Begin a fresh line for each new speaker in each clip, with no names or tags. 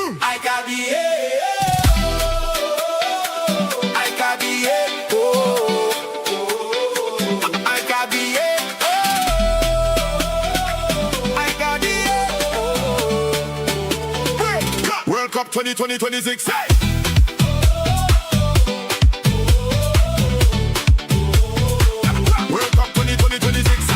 I got the I got the I got the I got the World Cup 2026. World Cup 2026.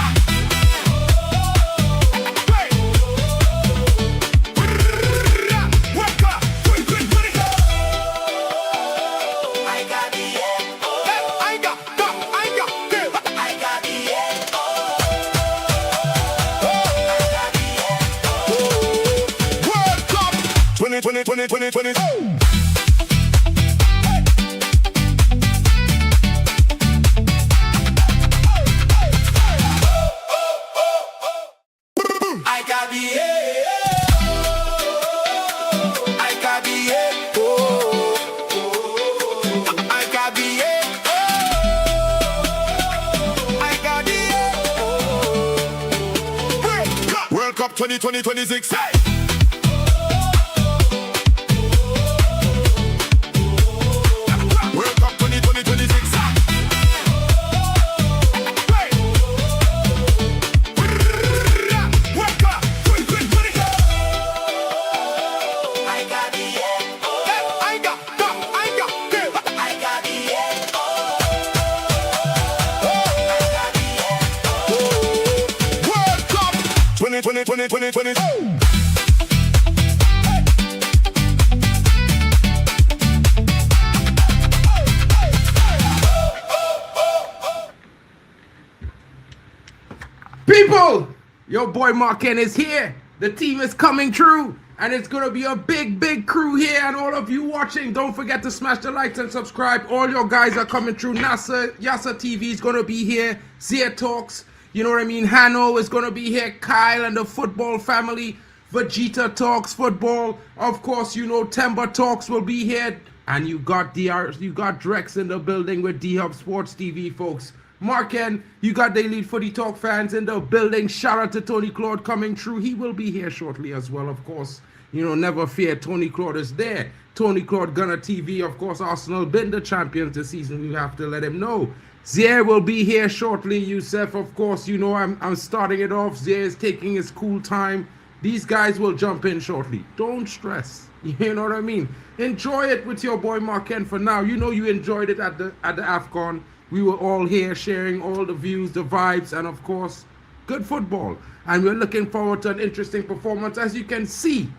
People, your boy Marken is here. The team is coming through, and it's gonna be a big crew here. And all of you watching, don't forget to smash the likes and subscribe. All your guys are coming through. Yasa TV is gonna be here. Zia Talks, you know what I mean. Hano is gonna be here. Kyle and the football family. Vegeta Talks football. Of course, you know Timber Talks will be here. And you got Drex in the building with D-Hub Sports TV, folks. Marken, you got the Elite Footy Talk fans in the building. Shout out to Tony Claude coming through. He will be here shortly as well, of course. You know, never fear, Tony Claude is there. Tony Claude Gunner TV, of course. Arsenal been the champions this season. We have to let him know. Zier will be here shortly. Youssef, of course, you know I'm starting it off. Zier is taking his cool time. These guys will jump in shortly. Don't stress. You know what I mean? Enjoy it with your boy Marken for now. You know you enjoyed it at the AFCON. We were all here sharing all the views, the vibes, and of course, good football. And we're looking forward to an interesting performance. As you can see,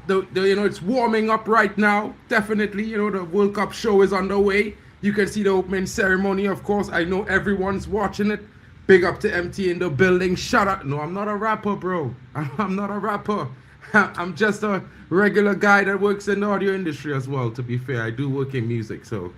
it's warming up right now. Definitely, you know, the World Cup show is underway. You can see the opening ceremony, of course. I know everyone's watching it. Big up to MT in the building. Shout out. No, I'm not a rapper, bro. I'm not a rapper. I'm just a regular guy that works in the audio industry as well, to be fair. I do work in music, so,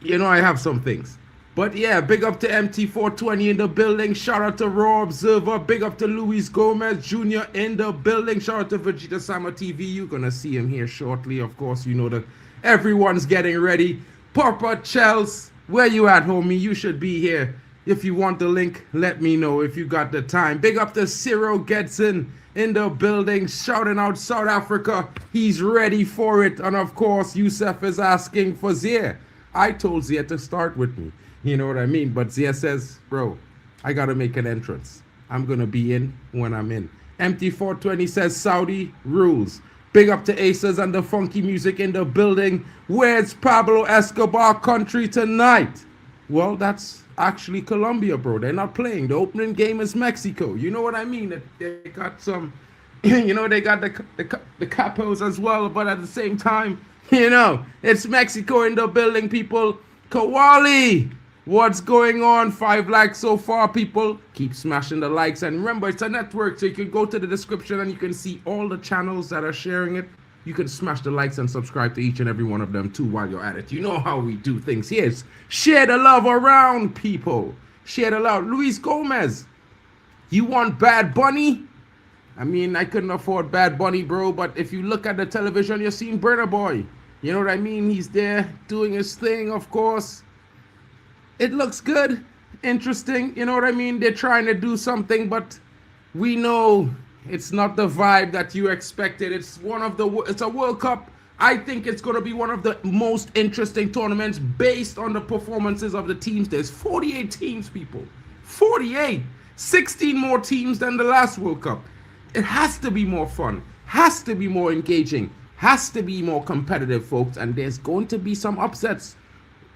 you know, I have some things. But yeah, big up to MT420 in the building. Shout out to Raw Observer. Big up to Luis Gomez Jr. in the building. Shout out to Vegeta Sama TV. You're going to see him here shortly. Of course, you know everyone's getting ready. Papa Chels, where you at, homie? You should be here. If you want the link, let me know if you got the time. Big up to Ciro Getson in the building, shouting out South Africa. He's ready for it. And of course, Youssef is asking for Zia. I told Zia to start with me. You know what I mean? But Zia says, bro, I got to make an entrance. I'm going to be in when I'm in. MT420 says Saudi rules. Big up to Aces and the funky music in the building. Where's Pablo Escobar country tonight? Well, that's actually Colombia, bro. They're not playing. The opening game is Mexico. You know what I mean? They got some, you know, they got the capos as well. But at the same time, you know, it's Mexico in the building, people. Kawali, what's going on? 5 likes so far, people. Keep smashing the likes. And remember, it's a network, so you can go to the description and you can see all the channels that are sharing it. You can smash the likes and subscribe to each and every one of them too while you're at it. You know how we do things. Yes, share the love around, people. Share the love. Luis Gomez, you want Bad Bunny? I mean, I couldn't afford Bad Bunny, bro, but if you look at the television, you're seeing Burna Boy. You know what I mean? He's there doing his thing, of course. It looks good, interesting. You know what I mean? They're trying to do something, but we know It's not the vibe that you expected. It's a World Cup. I think it's going to be one of the most interesting tournaments based on the performances of the teams. There's 48 teams, people. 48. 16 more teams than the last World Cup. It has to be more fun. Has to be more engaging. Has to be more competitive, folks. And there's going to be some upsets.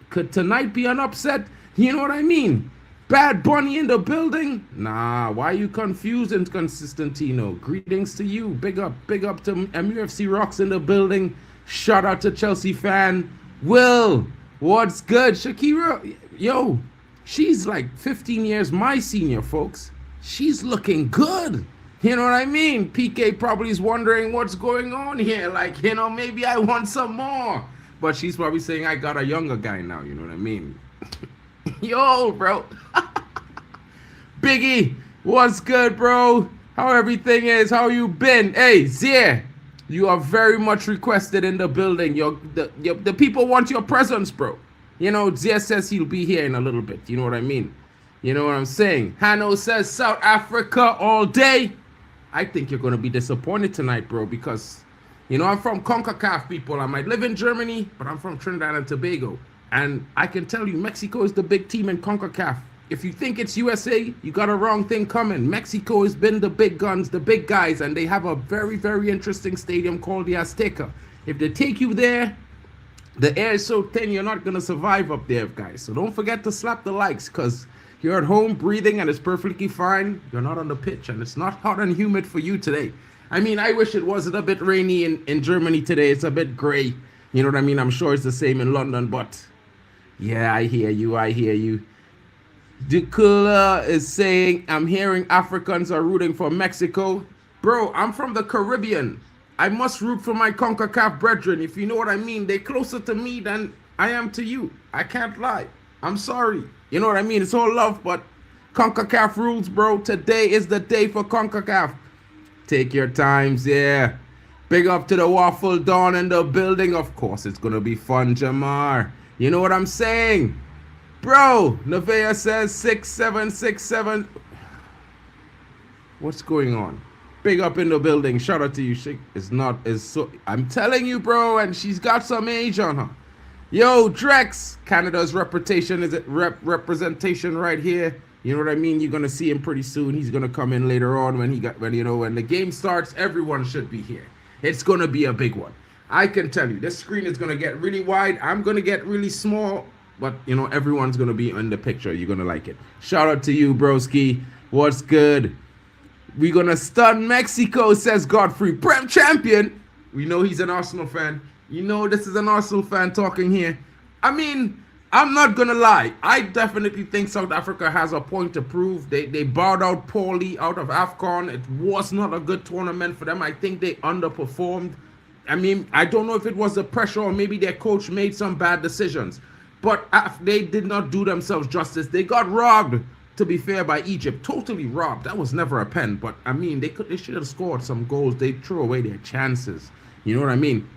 Could tonight be an upset? You know what I mean? Bad Bunny in the building? Nah, why are you confusing, Consistentino? Greetings to you. Big up to MUFC Rocks in the building. Shout out to Chelsea fan. Will, what's good? Shakira, yo, she's like 15 years my senior, folks. She's looking good. You know what I mean? PK probably is wondering what's going on here. Like, maybe I want some more. But she's probably saying I got a younger guy now. You know what I mean? Yo, bro. Biggie, what's good, bro? How everything is? How you been? Hey, Zier, you are very much requested in the building. The people want your presence, bro. Zier says he'll be here in a little bit. You know what I mean? You know what I'm saying? Hanno says South Africa all day. I think you're going to be disappointed tonight, bro, because, I'm from CONCACAF, people. I might live in Germany, but I'm from Trinidad and Tobago. And I can tell you, Mexico is the big team in CONCACAF. If you think it's USA, you got a wrong thing coming. Mexico has been the big guns, the big guys, and they have a very, very interesting stadium called the Azteca. If they take you there, the air is so thin, you're not going to survive up there, guys. So don't forget to slap the likes, because you're at home breathing and it's perfectly fine. You're not on the pitch, and it's not hot and humid for you today. I mean, I wish it wasn't a bit rainy in Germany today. It's a bit gray. You know what I mean? I'm sure it's the same in London, but yeah, I hear you. Dukula is saying, I'm hearing Africans are rooting for Mexico. Bro, I'm from the Caribbean. I must root for my CONCACAF brethren. If you know what I mean, they're closer to me than I am to you. I can't lie. I'm sorry. You know what I mean? It's all love, but CONCACAF rules, bro. Today is the day for CONCACAF. Take your times, yeah. Big up to the Waffle Dawn in the building. Of course, it's going to be fun, Jamar. You know what I'm saying? Bro, Nevea says 6767. What's going on? Big up in the building. Shout out to you. I'm telling you, bro, and she's got some age on her. Yo, Drex, Canada's representation right here. You know what I mean? You're gonna see him pretty soon. He's gonna come in later on when the game starts. Everyone should be here. It's gonna be a big one. I can tell you, this screen is gonna get really wide. I'm gonna get really small, but everyone's gonna be in the picture. You're gonna like it. Shout out to you, broski. What's good? We're gonna stun Mexico, says Godfrey. Prem champion. We know he's an Arsenal fan. This is an Arsenal fan talking here. I mean, I'm not gonna lie. I definitely think South Africa has a point to prove. They bowed out poorly out of AFCON. It was not a good tournament for them. I think they underperformed. I mean, I don't know if it was the pressure or maybe their coach made some bad decisions. But they did not do themselves justice. They got robbed, to be fair, by Egypt. Totally robbed. That was never a pen. But, I mean, they should have scored some goals. They threw away their chances. You know what I mean?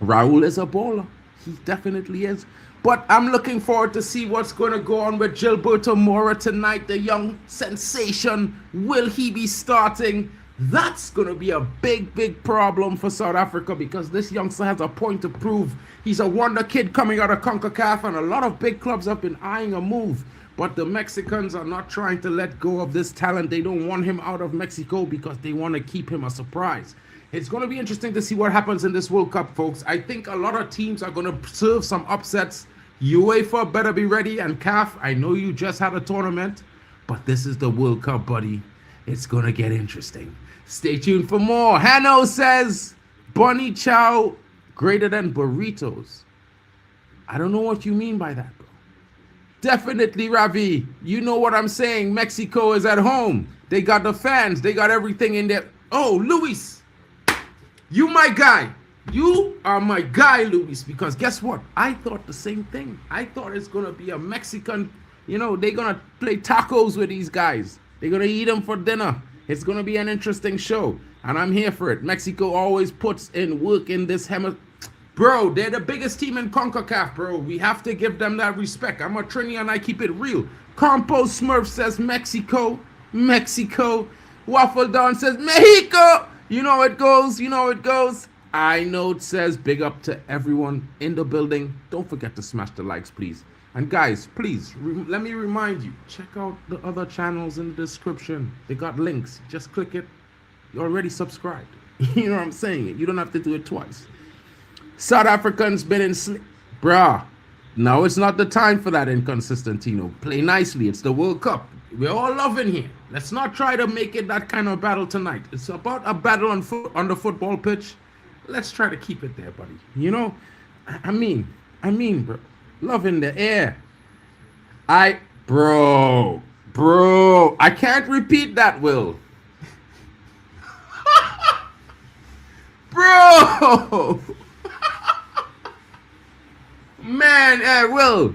Raul is a baller. He definitely is. But I'm looking forward to see what's going to go on with Gilberto Moura tonight, the young sensation. Will he be starting? That's going to be a big, big problem for South Africa because this youngster has a point to prove. He's a wonder kid coming out of CONCACAF, and a lot of big clubs have been eyeing a move. But the Mexicans are not trying to let go of this talent. They don't want him out of Mexico because they want to keep him a surprise. It's going to be interesting to see what happens in this World Cup, folks. I think a lot of teams are going to serve some upsets. UEFA better be ready, and CAF, I know you just had a tournament, but this is the World Cup, buddy. It's going to get interesting. Stay tuned for more. Hanno says, Bunny Chow greater than burritos. I don't know what you mean by that, bro. Definitely, Ravi. You know what I'm saying. Mexico is at home. They got the fans. They got everything in there. Oh, Luis. You my guy. You are my guy, Luis, because guess what? I thought the same thing. I thought it's going to be a Mexican, they're going to play tacos with these guys. They're going to eat them for dinner. It's going to be an interesting show, and I'm here for it. Mexico always puts in work in this Bro, they're the biggest team in CONCACAF, bro. We have to give them that respect. I'm a Trini and I keep it real. Compost Smurf says Mexico. Waffle Down says, Mexico! You know it goes, you know it goes. I Note says, big up to everyone in the building. Don't forget to smash the likes, please. And guys, please, let me remind you, check out the other channels in the description. They got links. Just click it. You're already subscribed. You know what I'm saying? You don't have to do it twice. South Africans been in sleep. Bruh, now it's not the time for that, Inconsistentino. Play nicely. It's the World Cup. We're all loving here. Let's not try to make it that kind of battle tonight. It's about a battle on the football pitch. Let's try to keep it there, buddy. You know, I mean, bro. Love in the air. Bro, I can't repeat that, Will. Bro! Man,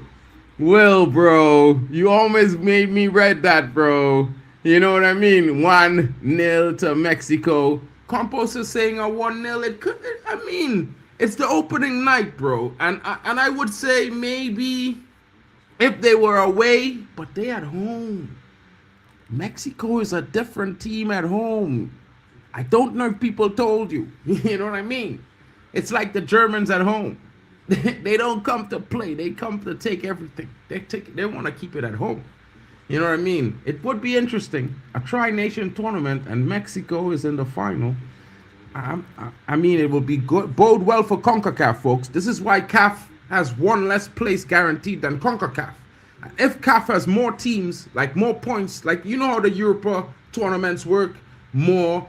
Will, bro. You almost made me read that, bro. You know what I mean? 1-0 to Mexico. Campos is saying a 1-0. It could, I mean, it's the opening night, bro. And I would say maybe if they were away, but they at home. Mexico is a different team at home. I don't know if people told you. You know what I mean? It's like the Germans at home. They don't come to play. They come to take everything. They want to keep it at home. You know what I mean? It would be interesting. A tri-nation tournament and Mexico is in the final. I mean, it will be good. Bode well for CONCACAF, folks. This is why CAF has one less place guaranteed than CONCACAF. If CAF has more teams, like more points, like you know how the Europa tournaments work, more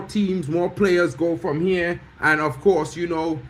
teams, more players go from here. And of course, you know,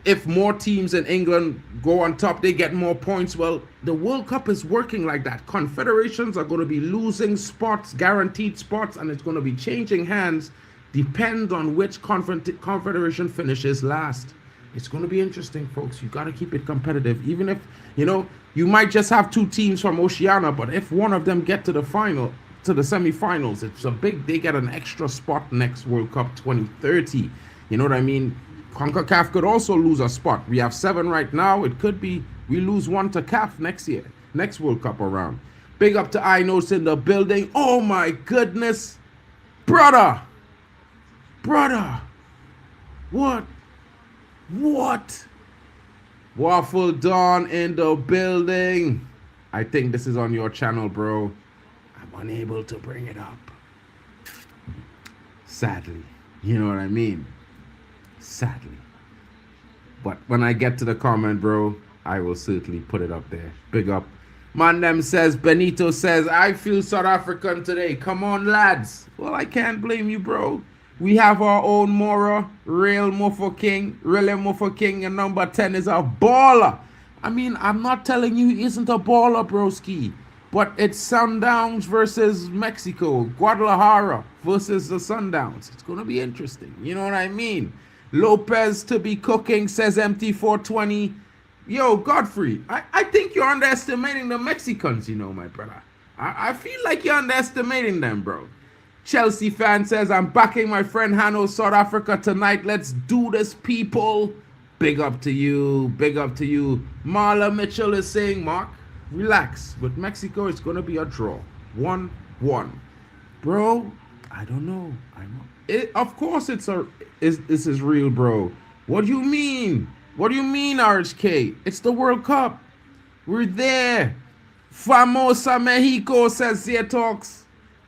if more teams in England go on top, they get more points. Well, the World Cup is working like that. Confederations are going to be losing spots, guaranteed spots, and it's going to be changing hands. Depend on which confederation finishes last. It's going to be interesting, folks. You got to keep it competitive. Even if, you know, you might just have two teams from Oceania, but if one of them get to the final, to the semifinals, it's a big, they get an extra spot next World Cup 2030. You know what I mean? CONCACAF could also lose a spot. We have 7 right now. It could be we lose 1 to CAF next year, next World Cup around. Big up to Inos in the building. Oh my goodness. Brother. What? Waffle Dawn in the building. I think this is on your channel, bro. I'm unable to bring it up. Sadly. You know what I mean? Sadly. But when I get to the comment, bro, I will certainly put it up there. Big up. Mandem says, Benito says, I feel South African today. Come on, lads. Well, I can't blame you, bro. We have our own Mora, Real Mofo King, and number 10 is a baller. I mean, I'm not telling you he isn't a baller, broski. But it's Sundowns versus Mexico. Guadalajara versus the Sundowns. It's going to be interesting. You know what I mean? Lopez to be cooking, says MT420. Yo, Godfrey, I think you're underestimating the Mexicans, you know, my brother. I feel like you're underestimating them, bro. Chelsea fan says, I'm backing my friend Hano, South Africa tonight. Let's do this, people. Big up to you. Big up to you. Marla Mitchell is saying, Mark, relax. With Mexico, it's going to be a draw. 1-1. Bro, I don't know. Of course this is real, bro. What do you mean? What do you mean, RHK? It's the World Cup. We're there. Famosa Mexico, says Zia Talks.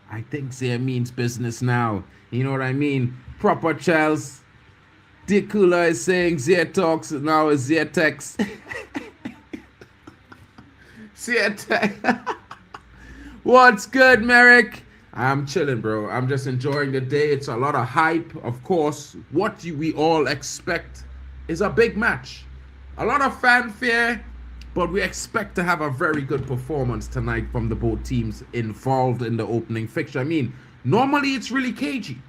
I think Zia means business now. You know what I mean? Proper Charles. Dicula is saying Zia Talks now is Zia Tex. Zia Tex. What's good, Merrick? I'm chilling, bro. I'm just enjoying the day. It's a lot of hype. Of course, what we all expect is a big match. A lot of fanfare, but we expect to have a very good performance tonight from the both teams involved in the opening fixture. I mean, normally it's really cagey,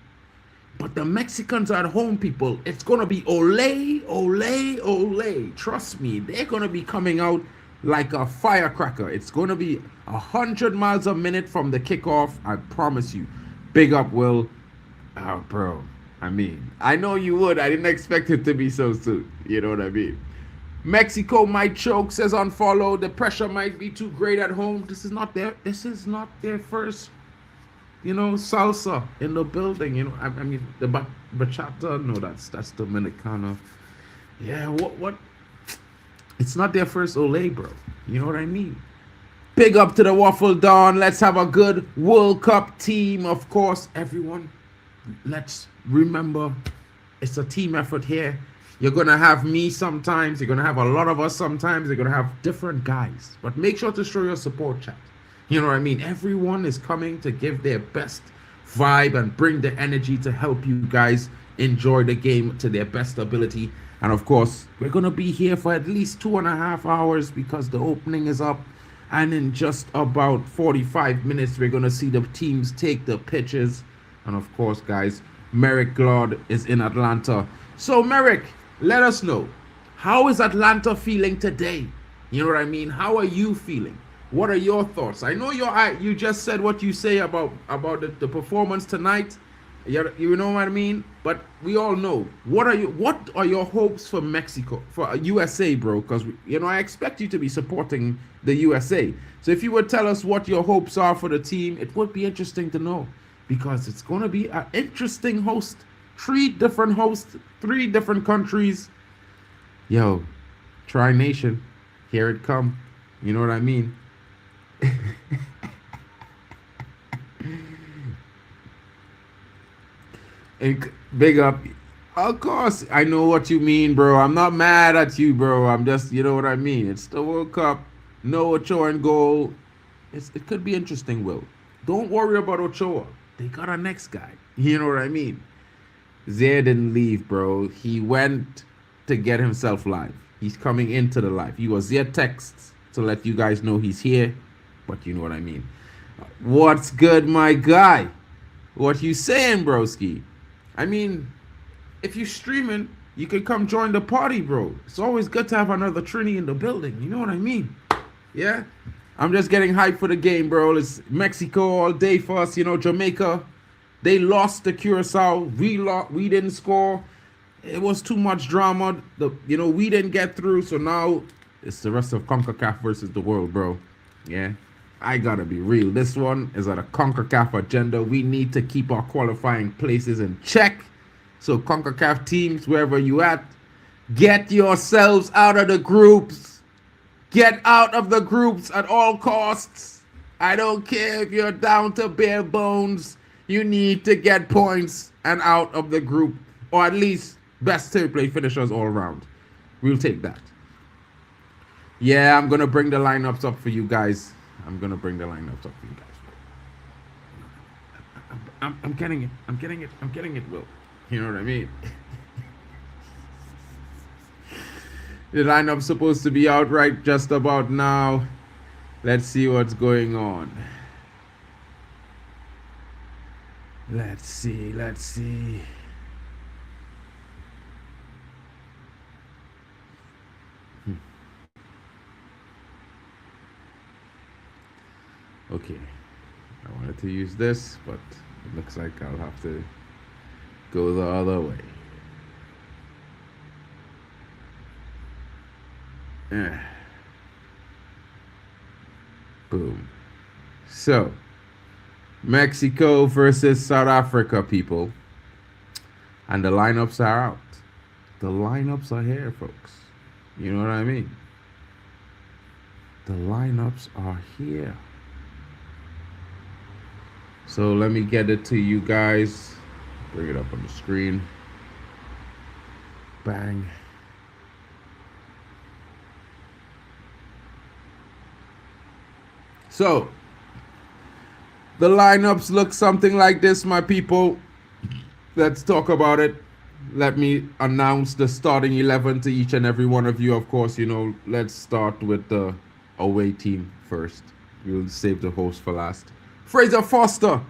but the Mexicans are at home, people. It's going to be ole, ole, ole. Trust me, they're going to be coming out like a firecracker. It's going to be 100 miles a minute from the kickoff. I promise you. Big up, Will. Oh, bro. I mean, I know you would. I didn't expect it to be so soon. You know what I mean? Mexico might choke, says unfollow. The pressure might be too great at home. This is not their first salsa in the building. I mean, the bachata, no, that's Dominicana. Yeah, what? It's not their first Olay, bro. You know what I mean? Big up to the Waffle Dawn. Let's have a good World Cup team, of course. Everyone, let's remember it's a team effort here. You're going to have me sometimes. You're going to have a lot of us sometimes. You're going to have different guys. But make sure to show your support, chat. You know what I mean? Everyone is coming to give their best vibe and bring the energy to help you guys enjoy the game to their best ability. And of course, we're going to be here for at least 2.5 hours because the opening is up. And in just about 45 minutes, we're going to see the teams take the pitches. And of course, guys, Merrick Glod is in Atlanta. So, Merrick, let us know. How is Atlanta feeling today? You know what I mean? How are you feeling? What are your thoughts? I know you just said what you say about the performance tonight. You know what I mean? But we all know. What are your hopes for Mexico, for USA, bro? Because I expect you to be supporting the USA. So if you would tell us what your hopes are for the team, it would be interesting to know, because it's going to be an interesting host. 3 different hosts, 3 different countries. Yo, Tri Nation, here it come. You know what I mean? And big up. Of course, I know what you mean, bro. I'm not mad at you, bro. I'm just, you know what I mean. It's the World Cup. No Ochoa in goal. It could be interesting, Will. Don't worry about Ochoa. They got our next guy. You know what I mean? Zaire didn't leave, bro. He went to get himself live. He's coming into the live. He was there texts to let you guys know he's here. But you know what I mean. What's good, my guy? What you saying, broski? I mean, if you're streaming, you can come join the party, bro. It's always good to have another Trini in the building. You know what I mean? Yeah? I'm just getting hyped for the game, bro. It's Mexico all day for us. Jamaica, they lost to Curacao. We didn't score. It was too much drama. We didn't get through. So now it's the rest of CONCACAF versus the world, bro. Yeah? I gotta be real. This one is at a CONCACAF agenda. We need to keep our qualifying places in check. So CONCACAF teams, wherever you at, get yourselves out of the groups. Get out of the groups at all costs. I don't care if you're down to bare bones. You need to get points and out of the group. Or at least best third place finishers all around. We'll take that. Yeah, I'm going to bring the lineups up for you guys. I'm getting it. I'm getting it, Will. You know what I mean? The lineup's supposed to be out right just about now. Let's see what's going on. Let's see. Okay, I wanted to use this, but it looks like I'll have to go the other way. Boom. So, Mexico versus South Africa, people. And the lineups are out. The lineups are here, folks. You know what I mean? The lineups are here. So let me get it to you guys. Bring it up on the screen. Bang. So the lineups look something like this, my people. Let's talk about it. Let me announce the starting 11 to each and every one of you. Of course, let's start with the away team first. We'll save the host for last. Fraser Foster,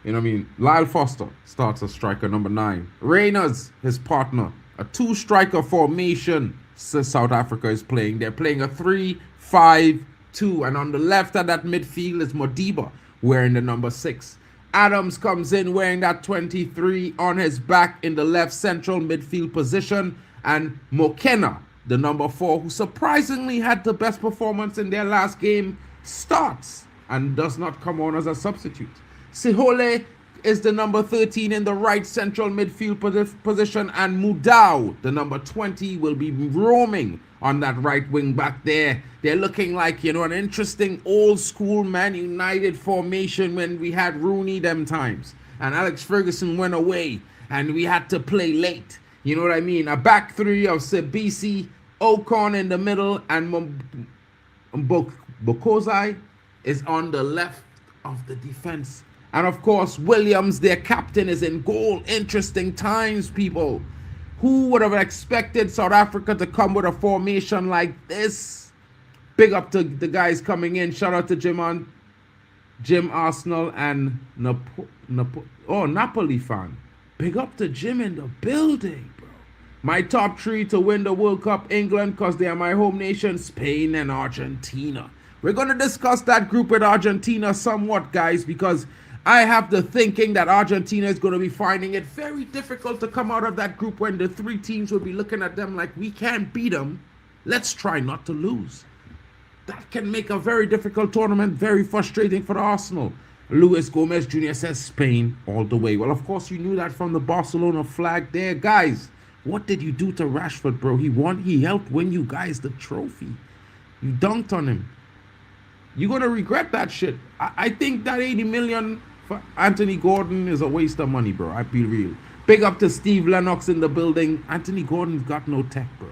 Lyle Foster starts as striker number 9. Reyners, his partner, a 2-striker formation South Africa is playing. They're playing a 3-5-2, and on the left of that midfield is Modiba wearing the number 6. Adams comes in wearing that 23 on his back in the left central midfield position, and Mokena, the number 4, who surprisingly had the best performance in their last game, starts and does not come on as a substitute. Sihole is the number 13 in the right central midfield position, and Mudau, the number 20, will be roaming on that right wing back there. They're looking like, an interesting old school Man United formation when we had Rooney them times. And Alex Ferguson went away and we had to play late. You know what I mean? A back three of Sebisi, Ocon in the middle, and Bokozai is on the left of the defense. And of course, Williams, their captain, is in goal. Interesting times, people. Who would have expected South Africa to come with a formation like this? Big up to the guys coming in. Shout out to Jim Arsenal and Napoli fan. Big up to Jim in the building, bro. My top three to win the World Cup: England, because they are my home nation, Spain and Argentina. We're going to discuss that group with Argentina somewhat, guys, because I have the thinking that Argentina is going to be finding it very difficult to come out of that group when the three teams will be looking at them like, we can't beat them. Let's try not to lose. That can make a very difficult tournament very frustrating for Arsenal. Luis Gomez Jr. says Spain all the way. Well, of course, you knew that from the Barcelona flag there. Guys, what did you do to Rashford, bro? He helped win you guys the trophy. You dunked on him. You're going to regret that shit. I think that 80 million for Anthony Gordon is a waste of money, bro. I be real. Big up to Steve Lennox in the building. Anthony Gordon's got no tech, bro.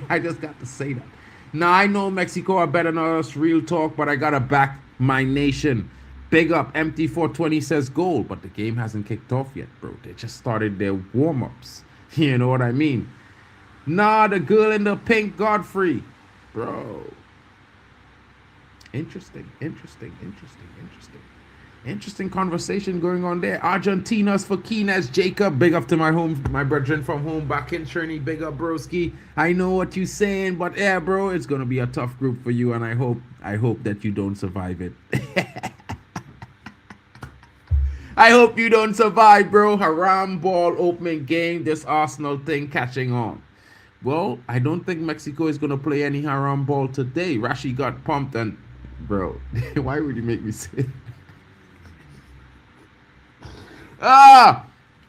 I just got to say that. Now, I know Mexico are better than us, real talk, but I got to back my nation. Big up. Empty 420 says goal, but the game hasn't kicked off yet, bro. They just started their warm-ups. You know what I mean? Nah, the girl in the pink, Godfrey. Bro. Interesting conversation going on there. Argentina's for Keenez Jacob. Big up to my brethren from home back in Trini. Big up, broski. I know what you saying, but yeah, bro, it's gonna be a tough group for you, and I hope that you don't survive it. I hope you don't survive, bro. Haram ball opening game. This Arsenal thing catching on. Well, I don't think Mexico is gonna play any haram ball today. Rashi got pumped and, bro, why would you make me say it?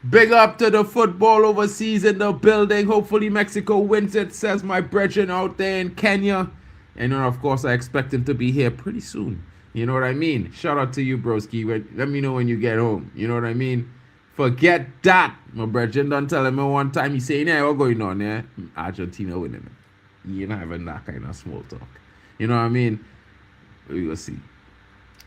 Big up to the football overseas in the building. Hopefully Mexico wins it, says my brethren out there in Kenya. And of course, I expect him to be here pretty soon. You know what I mean? Shout out to you, broski. Let me know when you get home. You know what I mean? Forget that. My brethren done tell him one time, he saying, yeah, what's going on there? Argentina winning it. You're not having that kind of small talk. You know what I mean? We will see.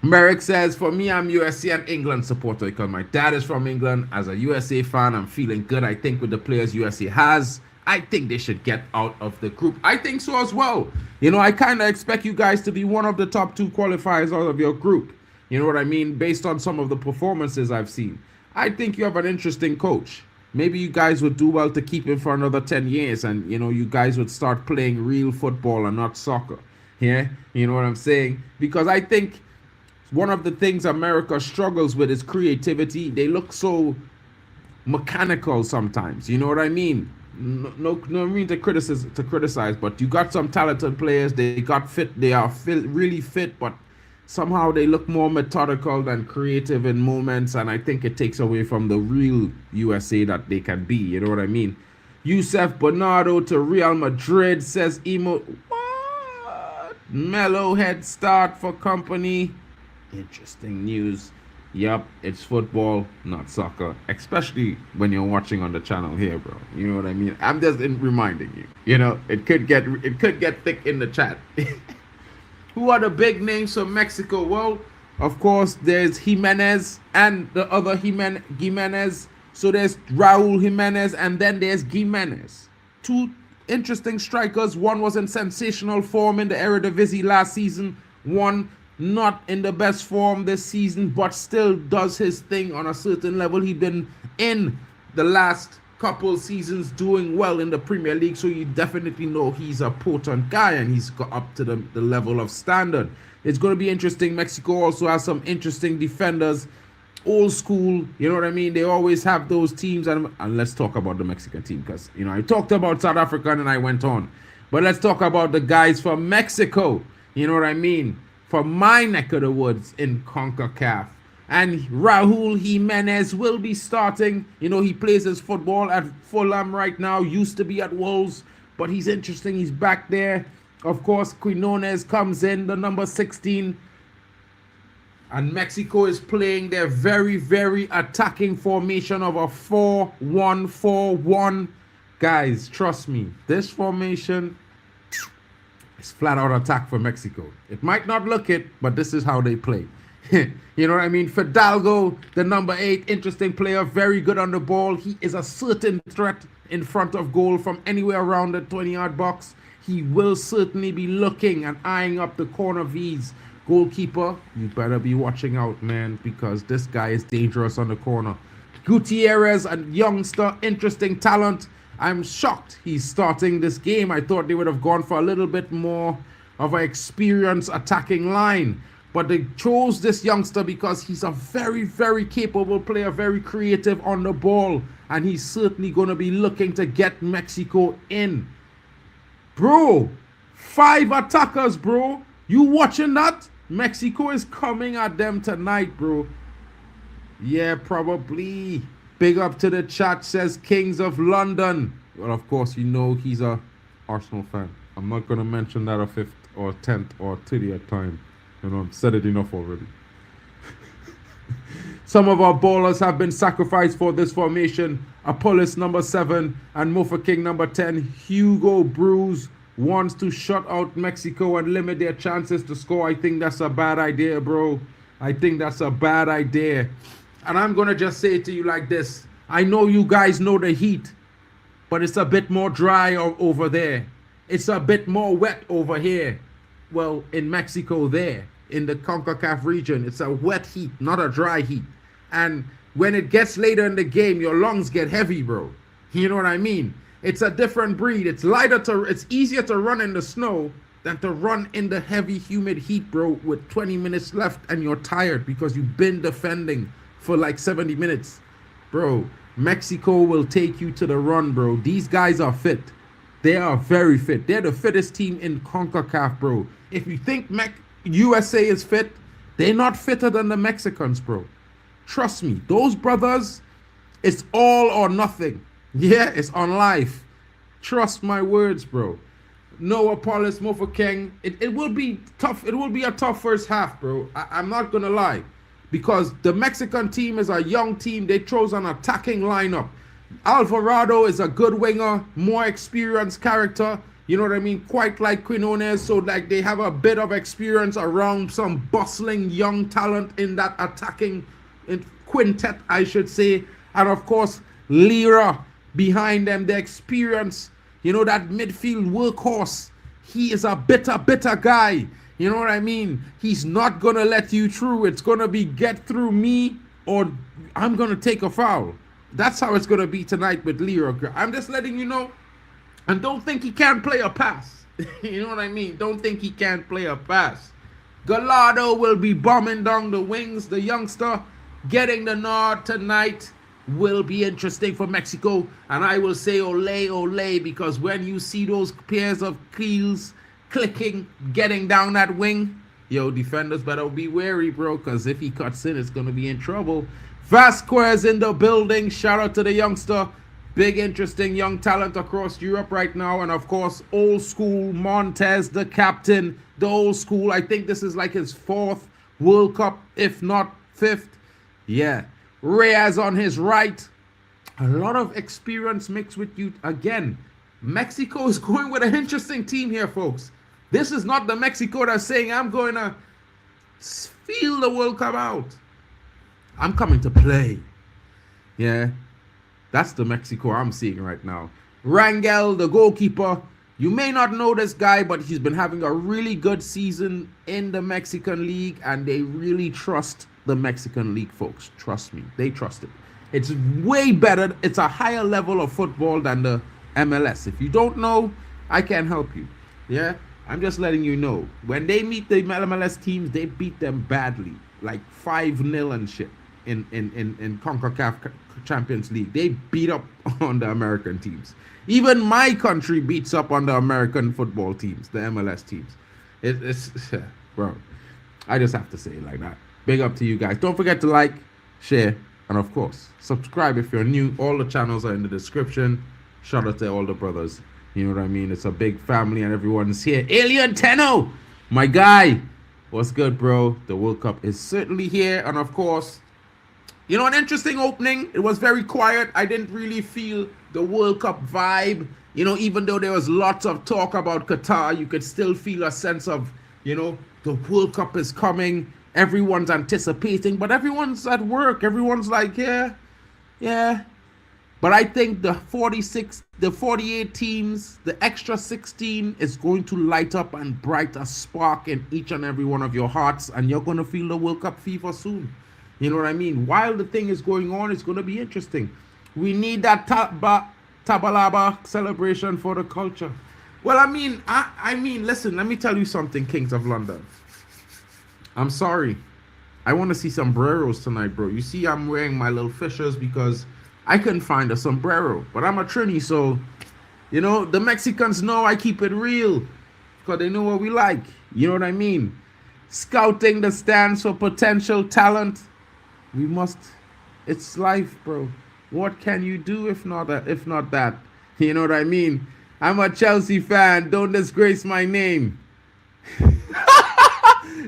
Merrick says, for me, I'm USA and England supporter because my dad is from England. As a USA fan, I'm feeling good. I think with the players USA has, I think they should get out of the group. I think so as well. I kind of expect you guys to be one of the top two qualifiers out of your group. You know what I mean? Based on some of the performances I've seen. I think you have an interesting coach. Maybe you guys would do well to keep him for another 10 years and, you guys would start playing real football and not soccer. Yeah? You know what I'm saying? Because I think one of the things America struggles with is creativity. They look so mechanical sometimes. You know what I mean? No mean to criticize, but you got some talented players. They got fit. They are really fit, but somehow they look more methodical than creative in moments, and I think it takes away from the real USA that they can be. You know what I mean? Youssef Bernardo to Real Madrid, says Emo. What? Mellow head start for company. Interesting news. Yup, it's football, not soccer. Especially when you're watching on the channel here, bro. You know what I mean? I'm just reminding you. It could get thick in the chat. Who are the big names from Mexico? Well, of course, there's Jimenez and the other Jimenez. So there's Raul Jimenez and then there's Jimenez. Two interesting strikers. One was in sensational form in the Eredivisie last season. One not in the best form this season, but still does his thing on a certain level. He's been in the last couple seasons doing well in the Premier League, so you definitely know he's a potent guy and he's got up to the level of standard. It's going to be interesting. Mexico also has some interesting defenders, old school, you know what I mean? They always have those teams, and let's talk about the Mexican team because, I talked about South Africa and I went on. But let's talk about the guys from Mexico, you know what I mean? From my neck of the woods in CONCACAF. And Raul Jimenez will be starting. You know, he plays his football at Fulham right now. Used to be at Wolves, but he's interesting. He's back there. Of course, Quinones comes in, the number 16. And Mexico is playing their very, very attacking formation of a 4-1-4-1. Guys, trust me, this formation is flat out attack for Mexico. It might not look it, but this is how they play. You know what I mean? Fidalgo, the number 8, interesting player, very good on the ball. He is a certain threat in front of goal from anywhere around the 20-yard box. He will certainly be looking and eyeing up the corner V's. Goalkeeper, you better be watching out, man, because this guy is dangerous on the corner. Gutierrez, a youngster, interesting talent. I'm shocked he's starting this game. I thought they would have gone for a little bit more of an experienced attacking line. But they chose this youngster because he's a very, very capable player, very creative on the ball. And he's certainly going to be looking to get Mexico in. Bro, 5 attackers, bro. You watching that? Mexico is coming at them tonight, bro. Yeah, probably. Big up to the chat, says Kings of London. Well, of course, you know he's a Arsenal fan. I'm not going to mention that a 5th or 10th or 30th time. You know, I've said it enough already. Some of our ballers have been sacrificed for this formation. Apollos number 7 and Mofa King number 10. Hugo Bruce wants to shut out Mexico and limit their chances to score. I think that's a bad idea, bro. I think that's a bad idea. And I'm going to just say it to you like this. I know you guys know the heat, but it's a bit more dry over there. It's a bit more wet over here. Well, in Mexico there, in the CONCACAF region, it's a wet heat, not a dry heat. And when it gets later in the game, your lungs get heavy, bro. You know what I mean? It's a different breed. It's easier to run in the snow than to run in the heavy, humid heat, bro, with 20 minutes left and you're tired because you've been defending for like 70 minutes. Bro, Mexico will take you to the run, bro. These guys are fit. They are very fit. They're the fittest team in CONCACAF, bro. If you think USA is fit, they're not fitter than the Mexicans, bro. Trust me. Those brothers, it's all or nothing. Yeah, it's on life. Trust my words, bro. No Apollos, Mofa King. It will be tough. It will be a tough first half, bro. I'm not going to lie. Because the Mexican team is a young team. They chose an attacking lineup. Alvarado is a good winger, more experienced character. You know what I mean? Quite like Quinones. So like they have a bit of experience around some bustling young talent in that attacking quintet, I should say. And of course, Lira behind them, the experience. You know, that midfield workhorse. He is a bitter guy. You know what I mean? He's not going to let you through. It's going to be get through me or I'm going to take a foul. That's how it's going to be tonight with Lira. I'm just letting you know. And don't think he can't play a pass. You know what I mean? Don't think he can't play a pass. Gallardo will be bombing down the wings. The youngster getting the nod tonight will be interesting for Mexico. And I will say ole, ole, because when you see those pairs of keels clicking, getting down that wing, yo, defenders better be wary, bro, because if he cuts in, it's going to be in trouble. Vasquez in the building. Shout out to the youngster. Big, interesting young talent across Europe right now. And, of course, old school Montez, the captain, the old school. I think this is like his 4th World Cup, if not 5th. Yeah. Reyes on his right. A lot of experience mixed with you. Again, Mexico is going with an interesting team here, folks. This is not the Mexico that's saying, I'm going to feel the World Cup out. I'm coming to play. Yeah. That's the Mexico I'm seeing right now. Rangel, the goalkeeper. You may not know this guy, but he's been having a really good season in the Mexican League, and they really trust the Mexican League, folks. Trust me. They trust it. It's way better. It's a higher level of football than the MLS. If you don't know, I can help you. Yeah? I'm just letting you know. When they meet the MLS teams, they beat them badly. Like 5-0 and shit in CONCACAF Champions League. They beat up on the American teams. Even my country beats up on the American football teams, the MLS teams. It's bro, I just have to say it like that. Big up to you guys. Don't forget to like, share, and of course, subscribe if you're new. All the channels are in the description. Shout out to all the brothers. You know what I mean? It's a big family and everyone's here. Alien Tenno, my guy. What's good, bro? The World Cup is certainly here. And of course, you know, an interesting opening. It was very quiet. I didn't really feel the World Cup vibe. You know, even though there was lots of talk about Qatar, you could still feel a sense of, you know, the World Cup is coming. Everyone's anticipating, but everyone's at work. Everyone's like, yeah. But I think the 48 teams, the extra 16 is going to light up and bright a spark in each and every one of your hearts, and you're going to feel the World Cup fever soon. You know what I mean? While the thing is going on, it's going to be interesting. We need that Tabalaba celebration for the culture. Well, I mean, listen, let me tell you something, Kings of London. I'm sorry. I want to see sombreros tonight, bro. You see, I'm wearing my little fishers because I couldn't find a sombrero. But I'm a Trini, so, you know, the Mexicans know I keep it real because they know what we like. You know what I mean? Scouting the stands for potential talent. We must. It's life, bro. What can you do if not that? You know what I mean? I'm a Chelsea fan. Don't disgrace my name.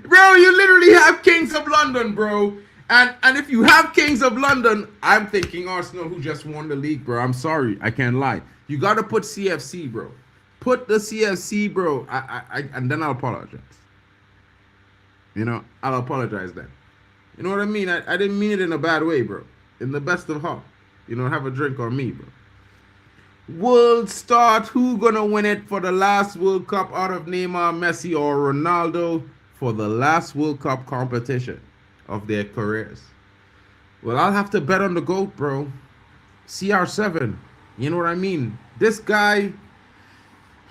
Bro, you literally have Kings of London, bro. And if you have Kings of London, I'm thinking Arsenal, who just won the league, bro. I'm sorry. I can't lie. You got to put CFC, bro. Put the CFC, bro. And then I'll apologize. You know, I'll apologize then. You know what I mean? I didn't mean it in a bad way, bro. In the best of heart. You know, have a drink on me, bro. World start. Who gonna win it for the last World Cup out of Neymar, Messi, or Ronaldo for the last World Cup competition of their careers? Well, I'll have to bet on the GOAT, bro. CR7. You know what I mean? This guy,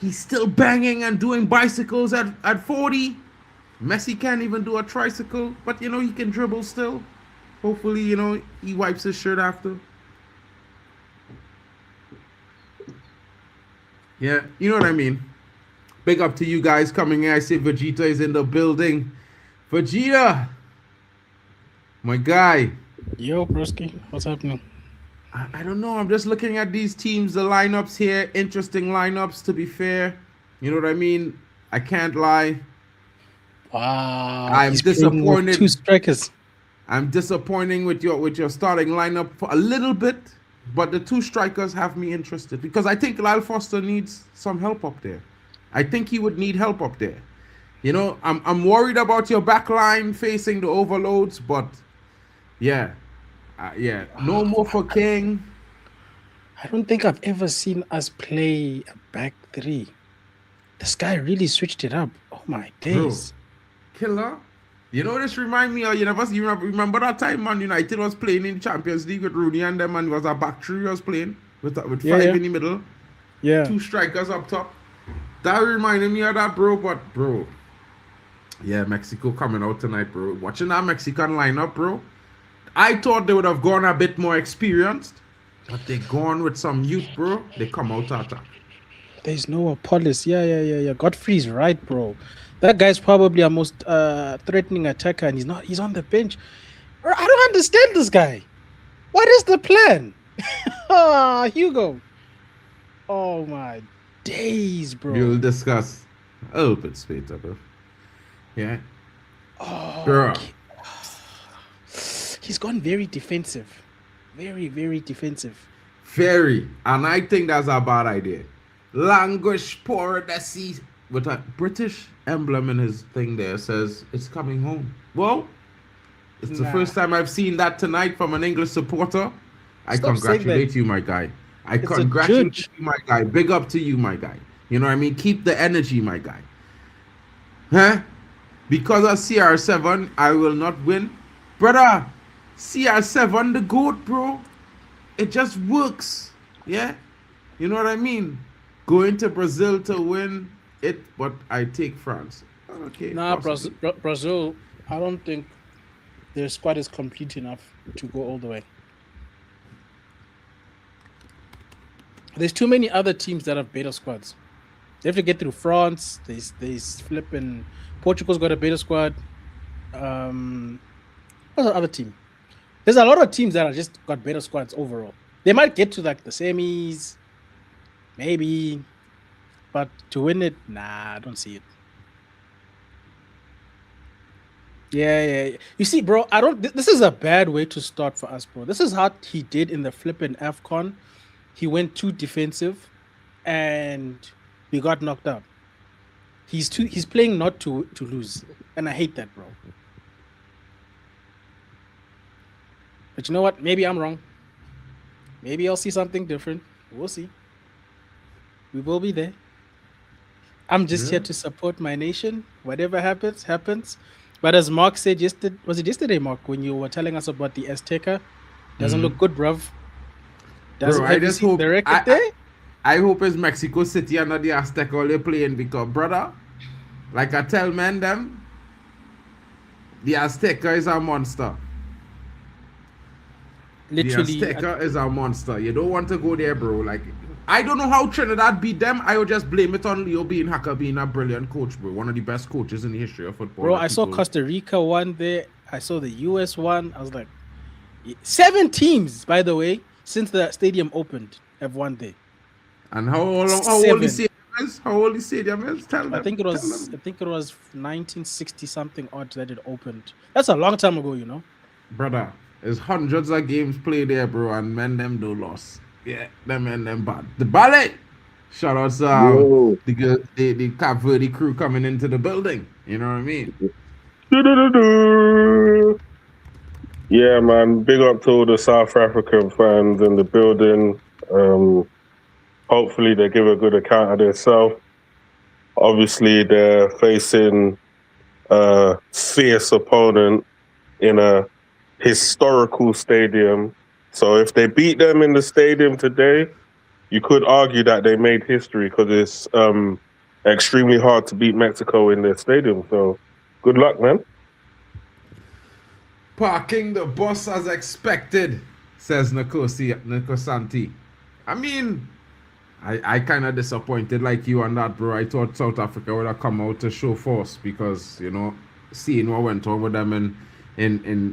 he's still banging and doing bicycles at 40. Messi can't even do a tricycle, but, you know, he can dribble still. Hopefully, you know, he wipes his shirt after. Yeah, you know what I mean. Big up to you guys coming in. I see Vegeta is in the building. Vegeta, my guy.
Yo, broski, what's happening?
I don't know. I'm just looking at these teams, the lineups here. Interesting lineups, to be fair. You know what I mean? I can't lie.
Wow,
I'm disappointed.
2 strikers.
I'm disappointing with your starting lineup for a little bit, but the 2 strikers have me interested because I think Lyle Foster needs some help up there. I think he would need help up there. You know, I'm worried about your back line facing the overloads, but yeah, no more for King.
I don't think I've ever seen us play a back 3. This guy really switched it up. Oh my days.
Bro, killer. You know, this remind me of, you remember that time Man United was playing in Champions League with Rooney and them, and it was a back 3 was playing with 5 in the middle.
Yeah.
2 strikers up top. That reminded me of that, bro. But, bro, yeah, Mexico coming out tonight, bro. Watching that Mexican lineup, bro. I thought they would have gone a bit more experienced, but they gone with some youth, bro. They come out to attack.
There's no Apollos. Yeah. Godfrey's right, bro. That guy's probably our most threatening attacker, and he's on the bench. Bro, I don't understand this guy. What is the plan? Hugo. Oh my days, bro.
We'll discuss a little bit later, bro. Yeah.
Oh,
Girl.
He's gone very defensive. Very, very defensive.
Very. And I think that's a bad idea. Languish poor that sees with a British emblem in his thing there says it's coming home. Well, it's the first time I've seen that tonight from an English supporter. I congratulate you, my guy. I congratulate you, my guy. Big up to you, my guy. You know what I mean? Keep the energy, my guy. Huh? Because of CR7, I will not win. Brother, CR7, the GOAT, bro. It just works. Yeah? You know what I mean? Going to Brazil to win it, but I take France. Okay.
Nah, Brazil, I don't think their squad is complete enough to go all the way. There's too many other teams that have better squads. They have to get through France. There's flipping Portugal's got a better squad. What's the other team? There's a lot of teams that are just got better squads overall. They might get to like the semis, maybe, but to win it, nah, I don't see it. Yeah. You see, bro, I don't. This is a bad way to start for us, bro. This is how he did in the flipping AFCON. He went too defensive, and we got knocked out. He's playing not to lose, and I hate that, bro. But you know what? Maybe I'm wrong. Maybe I'll see something different. We'll see. We will be there. I'm just here to support my nation. Whatever happens, happens. But as Mark said yesterday, was it yesterday, Mark, when you were telling us about the Azteca? Doesn't look good, bruv.
Bro, I just hope
the record there?
I hope it's Mexico City and not the Azteca all they're playing because, brother, like I tell men them, the Azteca is a monster.
Literally,
the Azteca is a monster. You don't want to go there, bro. Like, I don't know how Trinidad beat them. I would just blame it on Leo being Haka being a brilliant coach, bro. One of the best coaches in the history of football.
Bro, I saw Costa Rica one there. I saw the US one. I was like, 7 teams, by the way, since the stadium opened, have won there.
And how old the stadium is? How old the stadium is? Tell them.
I think it was 1960 something odd that it opened. That's a long time ago, you know.
Brother, there's hundreds of games played there, bro, and men them do loss. Yeah, them men them bad. The ballet. Shout out to the Cape Verde crew coming into the building. You know what I mean?
Yeah, man. Big up to all the South African fans in the building. Hopefully they give a good account of themselves. Obviously, they're facing a fierce opponent in a historical stadium. So if they beat them in the stadium today, you could argue that they made history because it's extremely hard to beat Mexico in their stadium. So good luck, man.
Parking the bus as expected, says Nkosanti. I mean, I kind of disappointed like you on that, bro. I thought South Africa would have come out to show force because, you know, seeing what went on with them in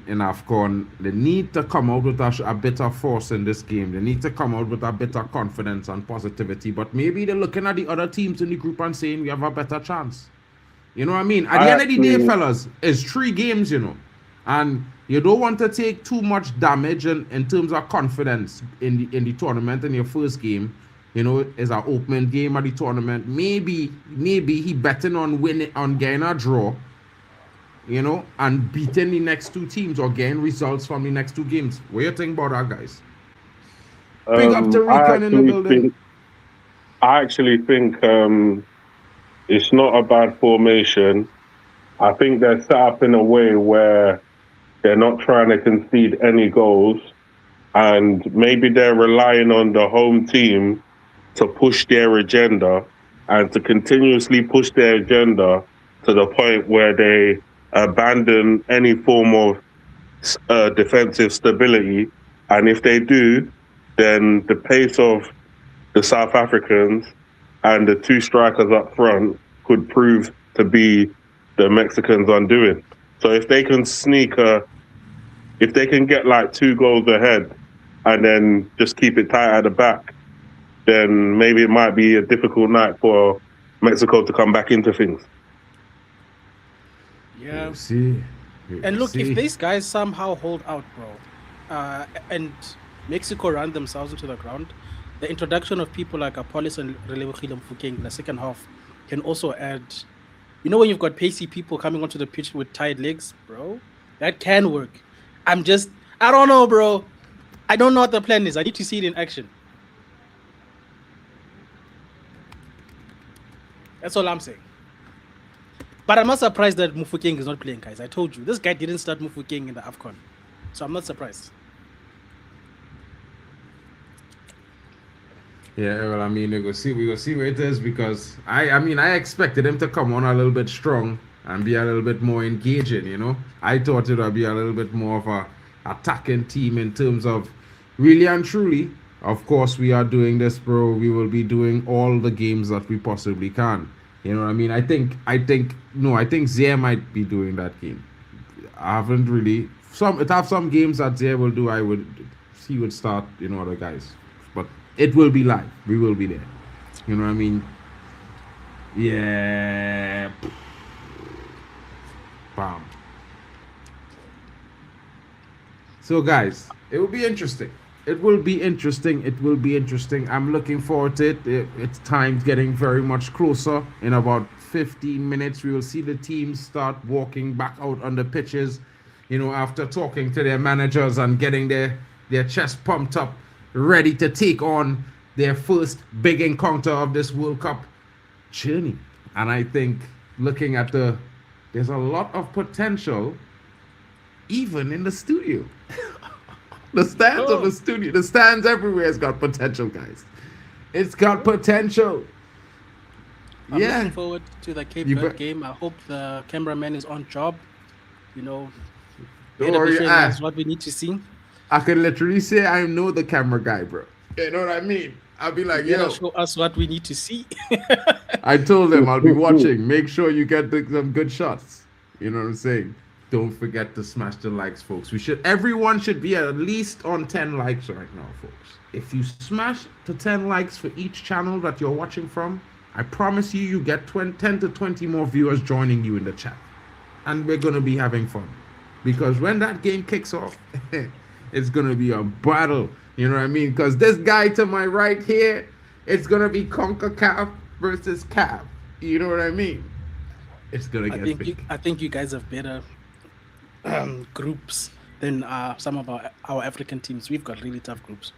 AFCON, they need to come out with a bit of force in this game. They need to come out with a bit of confidence and positivity. But maybe they're looking at the other teams in the group and saying we have a better chance. You know what I mean? At the end of the day, fellas, it's 3 games, you know. And you don't want to take too much damage in terms of confidence in the tournament in your first game. You know, it's an opening game of the tournament. Maybe he betting on winning, on getting a draw, you know, and beating the next 2 teams or getting results from the next 2 games. What do you think about that, guys? Big up to Recon in the building.
I actually think it's not a bad formation. I think they're set up in a way where they're not trying to concede any goals, and maybe they're relying on the home team to push their agenda and to continuously push their agenda to the point where they abandon any form of defensive stability. And if they do, then the pace of the South Africans and the 2 strikers up front could prove to be the Mexicans' undoing. So if they can if they can get like 2 goals ahead and then just keep it tight at the back, then maybe it might be a difficult night for Mexico to come back into things.
Yeah.
We'll see.
And look, if these guys somehow hold out, bro, and Mexico run themselves into the ground, the introduction of people like Apollos and Relebogile Mofokeng in the second half can also add. You know, when you've got pacey people coming onto the pitch with tired legs, bro, that can work. I don't know, bro. I don't know what the plan is. I need to see it in action. That's all I'm saying. But I'm not surprised that Mofokeng is not playing, guys. I told you, this guy didn't start Mofokeng in the AFCON. So I'm not surprised.
Yeah, well, I mean, we go see where it is because I expected him to come on a little bit strong and be a little bit more engaging, you know. I thought it would be a little bit more of a attacking team in terms of really and truly. Of course, we are doing this, bro. We will be doing all the games that we possibly can. You know what I mean? I think Zaire might be doing that game. I haven't really some games that Zay will do. He would start, other guys, but it will be live. We will be there. You know what I mean? Yeah. Bam. So guys, it will be interesting. It will be interesting. I'm looking forward to it. It's time getting very much closer. In about 15 minutes, we will see the teams start walking back out on the pitches, after talking to their managers and getting their chest pumped up, ready to take on their first big encounter of this World Cup journey. And I think looking at there's a lot of potential even in the studio. The stands of the studio, the stands everywhere has got potential, guys. It's got potential.
I'm looking forward to the Cape Verde game. I hope the cameraman is on job.
Don't worry,
is what we need to see.
I can literally say I know the camera guy, bro. You know what I mean? I'll be like, yo,
show us what we need to see.
I told them I'll be watching. Make sure you get some good shots. You know what I'm saying? Don't forget to smash the likes, folks. Everyone should be at least on 10 likes right now, folks. If you smash to 10 likes for each channel that you're watching from, I promise you get 10 to 20 more viewers joining you in the chat. And we're going to be having fun. Because when that game kicks off, it's going to be a battle. You know what I mean? Because this guy to my right here, it's going to be CONCACAF versus CAF. You know what I mean? It's going to get big.
I think you guys have better groups than some of our African teams. We've got really tough groups.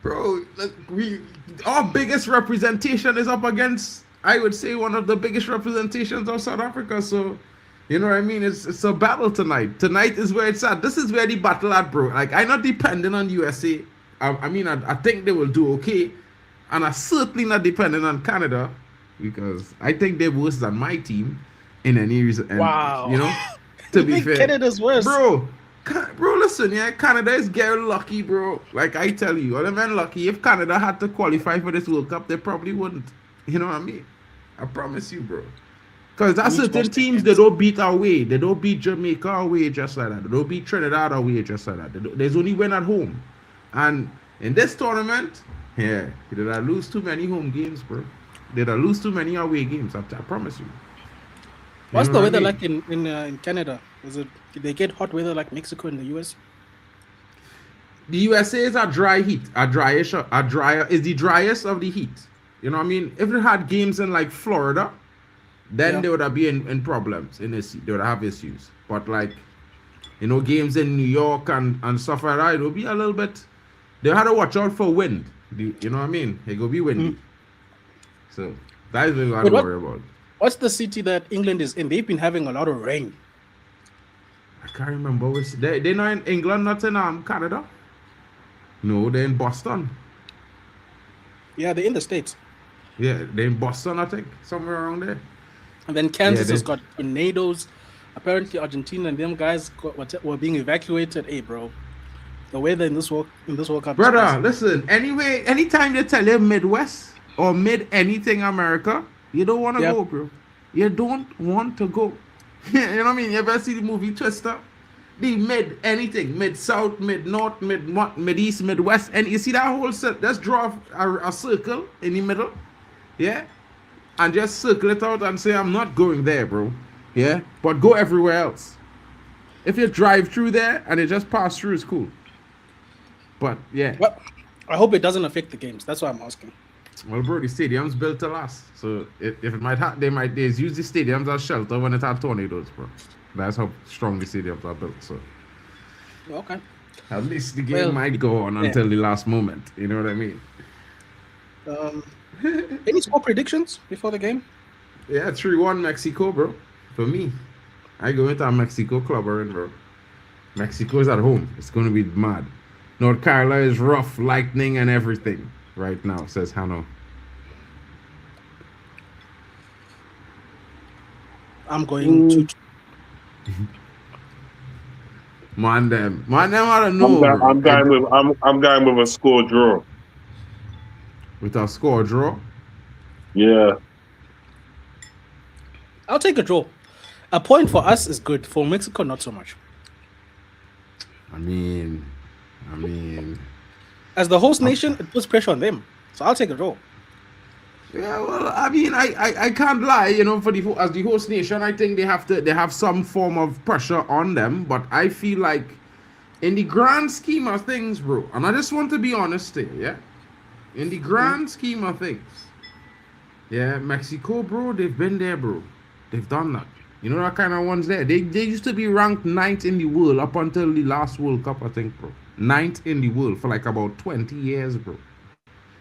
Bro, our biggest representation is up against, I would say, one of the biggest representations of South Africa. So, you know what I mean? It's a battle tonight. Tonight is where it's at. This is where the battle at, bro. Like, I'm not dependent on USA. I think they will do okay. And I'm certainly not dependent on Canada because I think they're worse than my team in any reason. And,
wow.
To be fair,
Canada's worse,
bro. Listen, Canada is getting lucky, bro. Like I tell you, all the men lucky. If Canada had to qualify for this World Cup, they probably wouldn't. You know what I mean? I promise you, bro. Because that's certain teams they don't beat our way. They don't beat Jamaica away just like that. They don't beat Trinidad away just like that. There's only win at home. And in this tournament, they did lose too many home games, bro. They did lose too many away games. I promise you.
What's the weather like in Canada? Did they get hot weather like Mexico and the US?
The USA is a dry heat, is the driest of the heat. You know what I mean? If they had games in like Florida, then they would have been in problems. They would have issues. But like, games in New York and stuff like that, it will be a little bit. They had to watch out for wind. You know what I mean? It will be windy. So that is what we got to worry about.
What's the city that England is in? They've been having a lot of rain.
I can't remember which. They're not in England, not in Canada. No, they're in Boston.
Yeah, they're in the States.
Yeah, they're in Boston, I think, somewhere around there.
And then Kansas has got tornadoes. Apparently, Argentina and them guys were being evacuated. Hey, bro, the weather in this World Cup.
Brother, listen. Anyway, anytime they tell you Midwest or mid anything America, you don't want to go, bro. You don't want to go. You know what I mean? You ever see the movie Twister? The anything, mid-south, mid-north, mid-east, mid-west. And you see that whole set? Let's draw a circle in the middle. Yeah? And just circle it out and say, I'm not going there, bro. Yeah? But go everywhere else. If you drive through there and you just pass through, it's cool. But, yeah.
Well, I hope it doesn't affect the games. That's why I'm asking.
Well, bro, the stadium's built to last. So if it might have, they use the stadiums as shelter when it had tornadoes, bro. That's how strong the stadiums are built. So
okay,
at least the game might go on until the last moment. You know what I mean?
Any score predictions before the game?
Yeah, 3-1 Mexico, bro. For me, I go into a Mexico clubbering, bro. Mexico's at home. It's going to be mad. North Carolina is rough, lightning and everything right now, says Hano.
I'm going to.
Man, them I don't know.
I'm going with a score draw.
With a score draw?
Yeah.
I'll take a draw. A point for us is good. For Mexico, not so much.
I mean,
As the host nation, it puts pressure on them. So I'll take a draw.
yeah. Well, I mean, I can't lie. You know, as the host nation, I think they have some form of pressure on them. But I feel like, in the grand scheme of things, bro, and I just want to be honest here, yeah. In the grand scheme of things, yeah, Mexico, bro, they've been there, bro. They've done that. You know that kind of ones there. They used to be ranked 9th in the world up until the last World Cup, I think, bro. 9th in the world for like about 20 years, bro.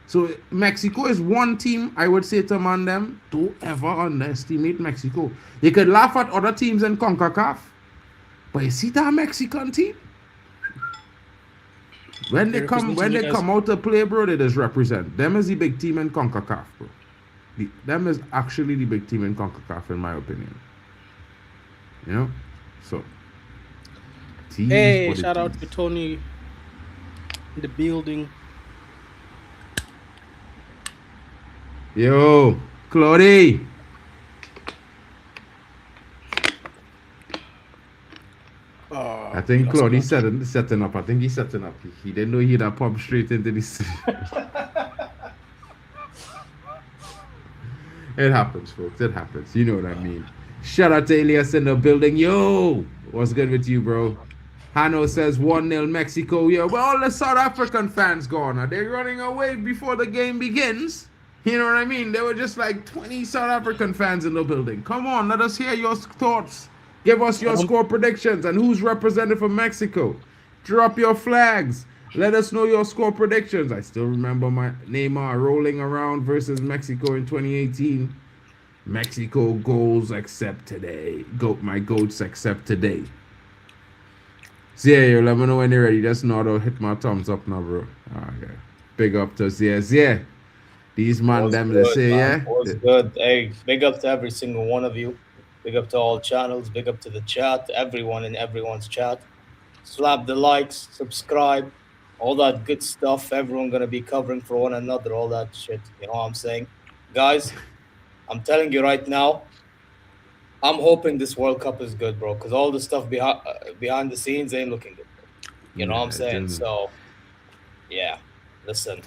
So Mexico is one team I would say to man them, don't ever underestimate Mexico. You could laugh at other teams in CONCACAF, but you see that Mexican team? When they come out to play, bro, they just represent. Them is the big team in CONCACAF, bro. Them is actually the big team in CONCACAF, in my opinion. You know? So.
Hey, shout out to Tony in the building.
Yo, Claudie. I think Claudie's setting up. I think he's setting up. He didn't know he'd have pump straight into the city. It happens, folks. It happens. You know what I mean. Shout out to Elias in the building. Yo, what's good with you, bro? Hano says 1-0 Mexico. Yo, well, all the South African fans gone. Are they running away before the game begins? You know what I mean? There were just like 20 South African fans in the building. Come on, let us hear your thoughts. Give us your score predictions and who's represented for Mexico. Drop your flags. Let us know your score predictions. I still remember my Neymar rolling around versus Mexico in 2018. Mexico goals except today. My goats except today. Zia, let me know when you're ready. Just nod or hit my thumbs up now, bro. Okay. Big up to Zia. Zia. These man them they say, yeah.
What's good? Hey, big up to every single one of you. Big up to all channels. Big up to the chat. Everyone in everyone's chat. Slap the likes, subscribe, all that good stuff. Everyone gonna be covering for one another, all that shit. You know what I'm saying? Guys, I'm telling you right now, I'm hoping this World Cup is good, bro, because all the stuff behind the scenes ain't looking good. You know what I'm saying? So, yeah, listen.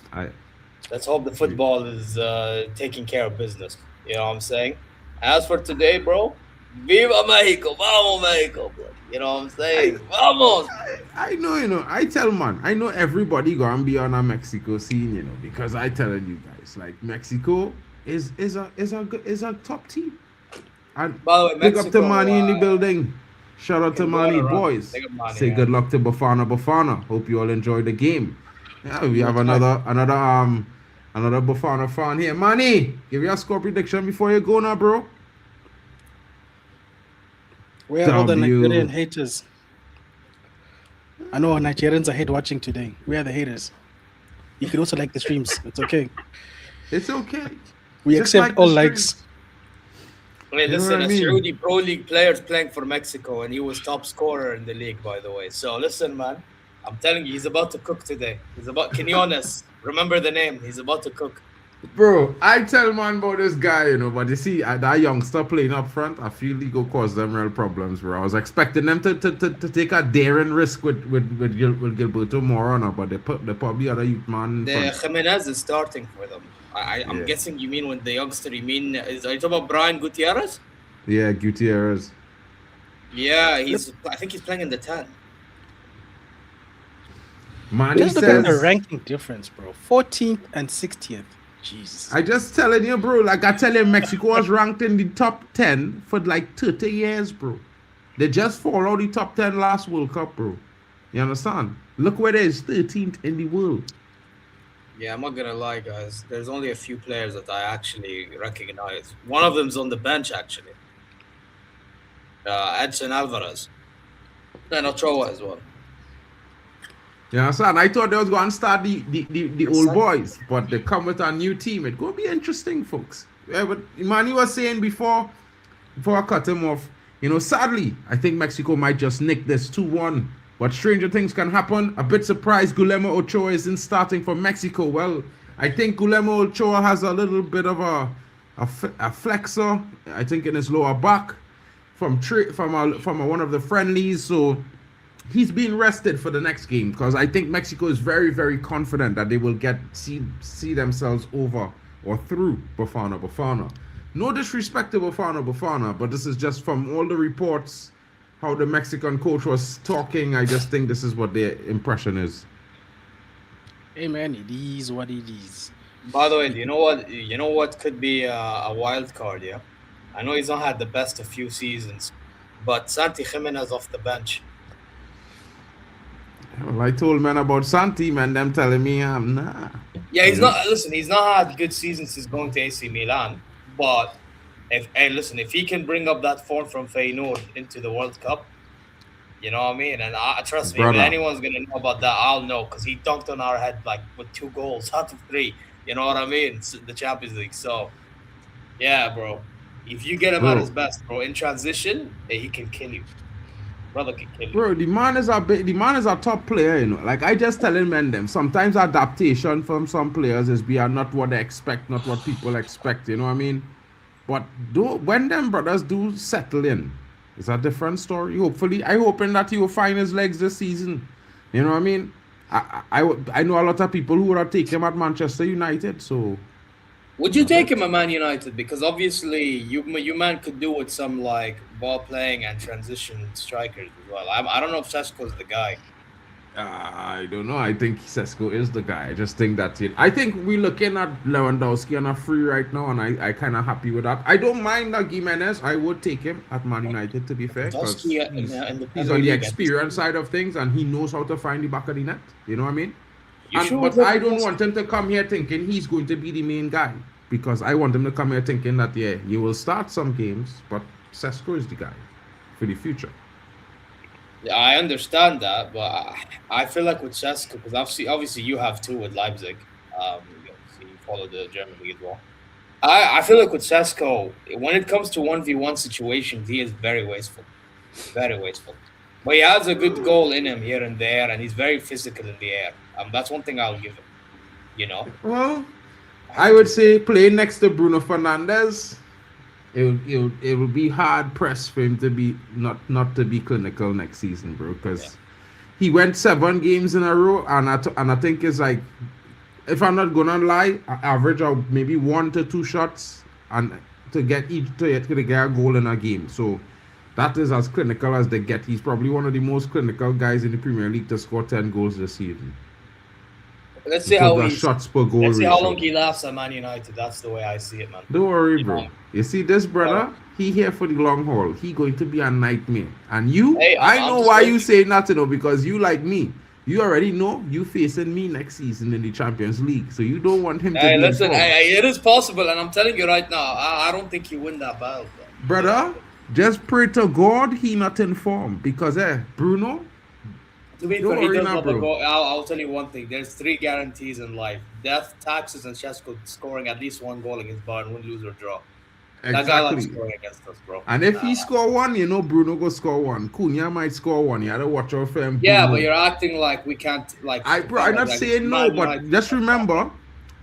Let's hope the football is taking care of business. You know what I'm saying? As for today, bro, Viva Mexico! Vamos, Mexico! Bro. You know what I'm saying? Vamos!
I know, you know. I tell man, I know everybody gonna be on a Mexico scene, you know, because I telling you guys, like Mexico is a top team. And
by the way,
big up to Manny in the building. Shout out to Manny, boys. Say good luck to Bafana. Hope you all enjoy the game. Yeah, we have another Bafana fan here. Manny, give your score prediction before you go now, bro.
Where are all the Nigerian haters? I know Nigerians are hate watching today. Where are the haters? You can also like the streams. It's okay.
It's okay.
We just accept all likes.
Wait, listen, a Saudi Pro League player is playing for Mexico, and he was top scorer in the league, by the way. So listen, man, I'm telling you, he's about to cook today. He's about Quinones. Remember the name. He's about to cook.
Bro, I tell man about this guy, you know, but you see, that youngster playing up front, I feel he go cause them real problems, bro. I was expecting them to take a daring risk with Gilberto Moreno, but they probably other youth man.
Jimenez is starting for them. I'm guessing you mean when the youngster, are you talking about Brian Gutierrez?
Yeah, Gutierrez.
Yeah, I think he's playing in the 10.
Man,
just look at the ranking difference, bro. 14th and 60th. Jesus.
I just telling you, bro. Like I tell you, Mexico was ranked in the top 10 for like 30 years, bro. They just followed the top 10 last World Cup, bro. You understand? Look where it is, 13th in the world.
Yeah, I'm not gonna lie, guys. There's only a few players that I actually recognize. One of them's on the bench, actually. Edson Alvarez. And Ochoa as well.
You understand? I thought they was going to start the old boys, but they come with a new team. It's going to be interesting, folks. Yeah, but Imani was saying before I cut him off, you know, sadly, I think Mexico might just nick this 2-1. But stranger things can happen. A bit surprised Guillermo Ochoa isn't starting for Mexico. Well, I think Guillermo Ochoa has a little bit of a flexor, I think, in his lower back from one of the friendlies. So he's being rested for the next game because I think Mexico is very, very confident that they will see themselves over or through Bafana. No disrespect to Bafana, but this is just from all the reports how the Mexican coach was talking. I just think this is what their impression is.
Hey man, it is what it is.
By the way, you know what? You know what could be a wild card, yeah? I know he's not had the best of few seasons, but Santi Jimenez off the bench.
Well, I told men about Santi, man, them telling me, nah.
Yeah, he's not. Listen, he's not had good seasons since going to AC Milan. But if he can bring up that form from Feyenoord into the World Cup, you know what I mean? And trust me, if anyone's gonna know about that, I'll know because he dunked on our head like with 2 goals out of 3. You know what I mean? It's the Champions League. So, yeah, bro. If you get him at his best, bro, in transition, he can kill you. Brother can kill you.
Bro, the man is a top player, you know. Like I just telling men them, sometimes adaptation from some players is not what they expect, not what people expect, you know what I mean? But when them brothers do settle in, it's a different story. Hopefully, I hoping that he will find his legs this season. You know what I mean? I know a lot of people who would have taken him at Manchester United, so...
Would you take him at Man United? Because obviously you man could do with some like ball playing and transition strikers as well. I don't know if Sesko's the guy.
I don't know. I think Sesko is the guy. I just think that's it. I think we're looking at Lewandowski on a free right now, and I kind of happy with that. I don't mind Gimenez. I would take him at Man United, to be fair, because he's on the experience side of things, and he knows how to find the back of the net. You know what I mean? But I don't want him to come here thinking he's going to be the main guy, because I want him to come here thinking that, yeah, you will start some games, but Sesko is the guy for the future.
Yeah, I understand that, but I feel like with Sesko, because obviously you have too with Leipzig. You follow the German league as well. I feel like with Sesko, when it comes to 1v1 situations, he is very wasteful. Very wasteful. But he has a good goal in him here and there, and he's very physical in the air. That's one thing I'll give him, you know?
Well, I would say playing next to Bruno Fernandes, it will be hard pressed for him to be not to be clinical next season, bro, because he went 7 games in a row, and I think it's like, if I'm not gonna lie, average of maybe 1 to 2 shots and to get a goal in a game. So that is as clinical as they get. He's probably one of the most clinical guys in the Premier League to score 10 goals this season.
Let's see how
shots per goal.
Let's see how long he lasts at Man United. That's the way I see it, man.
Don't worry, bro. You see this brother? He here for the long haul. He going to be a nightmare. And you, I know why you say nothing, though, because you like me. You already know you facing me next season in the Champions League, so you don't want him to.
Hey, listen, it is possible, and I'm telling you right now, I don't think you win that battle, bro.
Brother, just pray to God he not informed, because Bruno.
To be fair, he does not go. I'll tell you one thing. There's 3 guarantees in life: death, taxes, and Sesko scoring at least 1 goal against Bayern, win, lose, or draw.
Exactly.
That guy likes scoring against us, bro.
And if he score 1, you know Bruno go score 1. Cunha might score 1. You gotta watch out for him.
Yeah, but you're acting like we can't. Like
I'm not saying no, but just remember,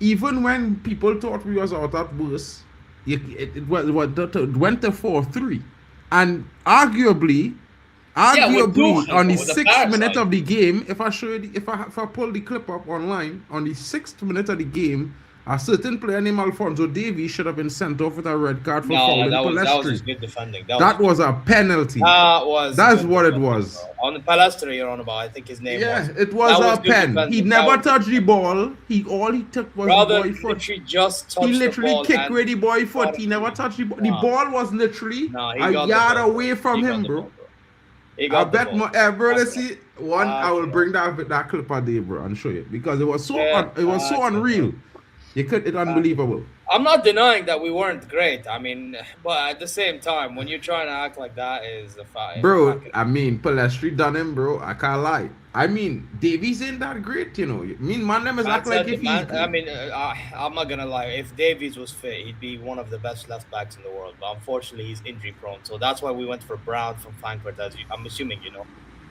even when people thought we was out at worst, it went to 4-3, and arguably on the 6th minute of the game, if I pull the clip up online, on the 6th minute of the game, a certain player named Alphonso Davies should have been sent off with a red card for fouling Palestri.
That was good defending.
That was a penalty. That's what it was.
On the Palestri you're on about, I think his name was.
Yeah, it was a pen. He never touched the ball. All he took was the boy foot. He literally kicked with the boy foot. He never touched the ball. The ball was literally a yard away from him, bro. I bet let's see one. I will bring that clip a day, bro, and show you, because it was so unreal. It's unbelievable.
I'm not denying that we weren't great. I mean, but at the same time, when you're trying to act like that is a fact.
Bro, I mean, Palestri done him, bro. I can't lie. I mean, Davies ain't that great, you know. I mean, man, them is act like if he's...
I mean, I'm not going to lie. If Davies was fit, he'd be one of the best left backs in the world. But unfortunately, he's injury prone. So that's why we went for Brown from Frankfurt, as I'm assuming, you know.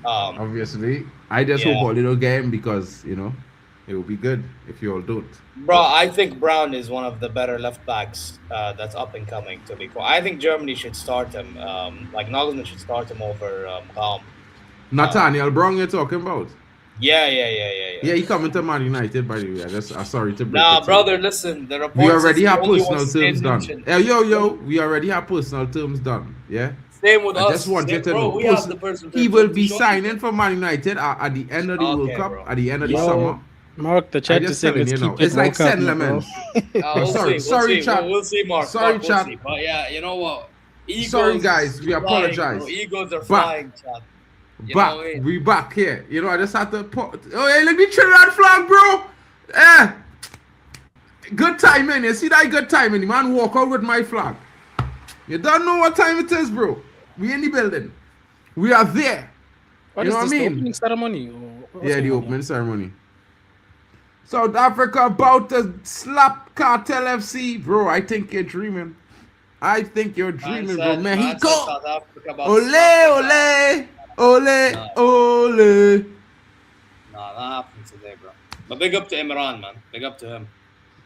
Obviously. I just hope a little game, because, you know, it will be good if you all don't.
Bro, I think Brown is one of the better left backs that's up and coming, to be cool. I think Germany should start him. Like Nagelsmann should start him over Raum.
Nathaniel Brown you're talking about?
Yeah.
Yeah, he coming to Man United, by the way. I'm sorry to break
Nah,
it to
brother,
you.
listen. The reports
We already
is
have
the only one
personal
staying
terms done.
mentioned.
Yo, we already have personal terms done. Yeah.
Same with
I
us.
just want you to
bro,
know.
we have the person.
He will be signing for Man United at the end of the World
Okay,
Cup,
bro.
at the end of the
Yo,
summer.
Mark, the
I
chat
just
is saying
telling
let's
you now.
keep it
It's like
World Cup,
Sen
no, bro.
Lemons.
We'll
sorry,
see, we'll
sorry,
see.
chat.
We'll see, Mark.
Sorry,
Mark,
chat.
We'll see. But yeah, you know what? Egos
Sorry, guys. We
flying,
apologize.
bro. Egos are
Back.
flying, chat. You know
Back.
what I mean?
We back here. You know, I just had to put. Oh, hey, look at the Trinidad flag, bro. Good timing. You see that good timing? The man walk out with my flag. You don't know what time it is, bro. We in the building. We are there.
What
You
is
know what I
this, the
mean?
opening ceremony? Or what's
Yeah, the
going on
opening ceremony. South Africa about to slap Cartel FC. Bro, I think you're dreaming. I think you're dreaming, bro. Mexico.
South Africa about
Ole, ole, ole, ole.
Nah, that happened today, bro. But big up to Imran, man. Big up to him.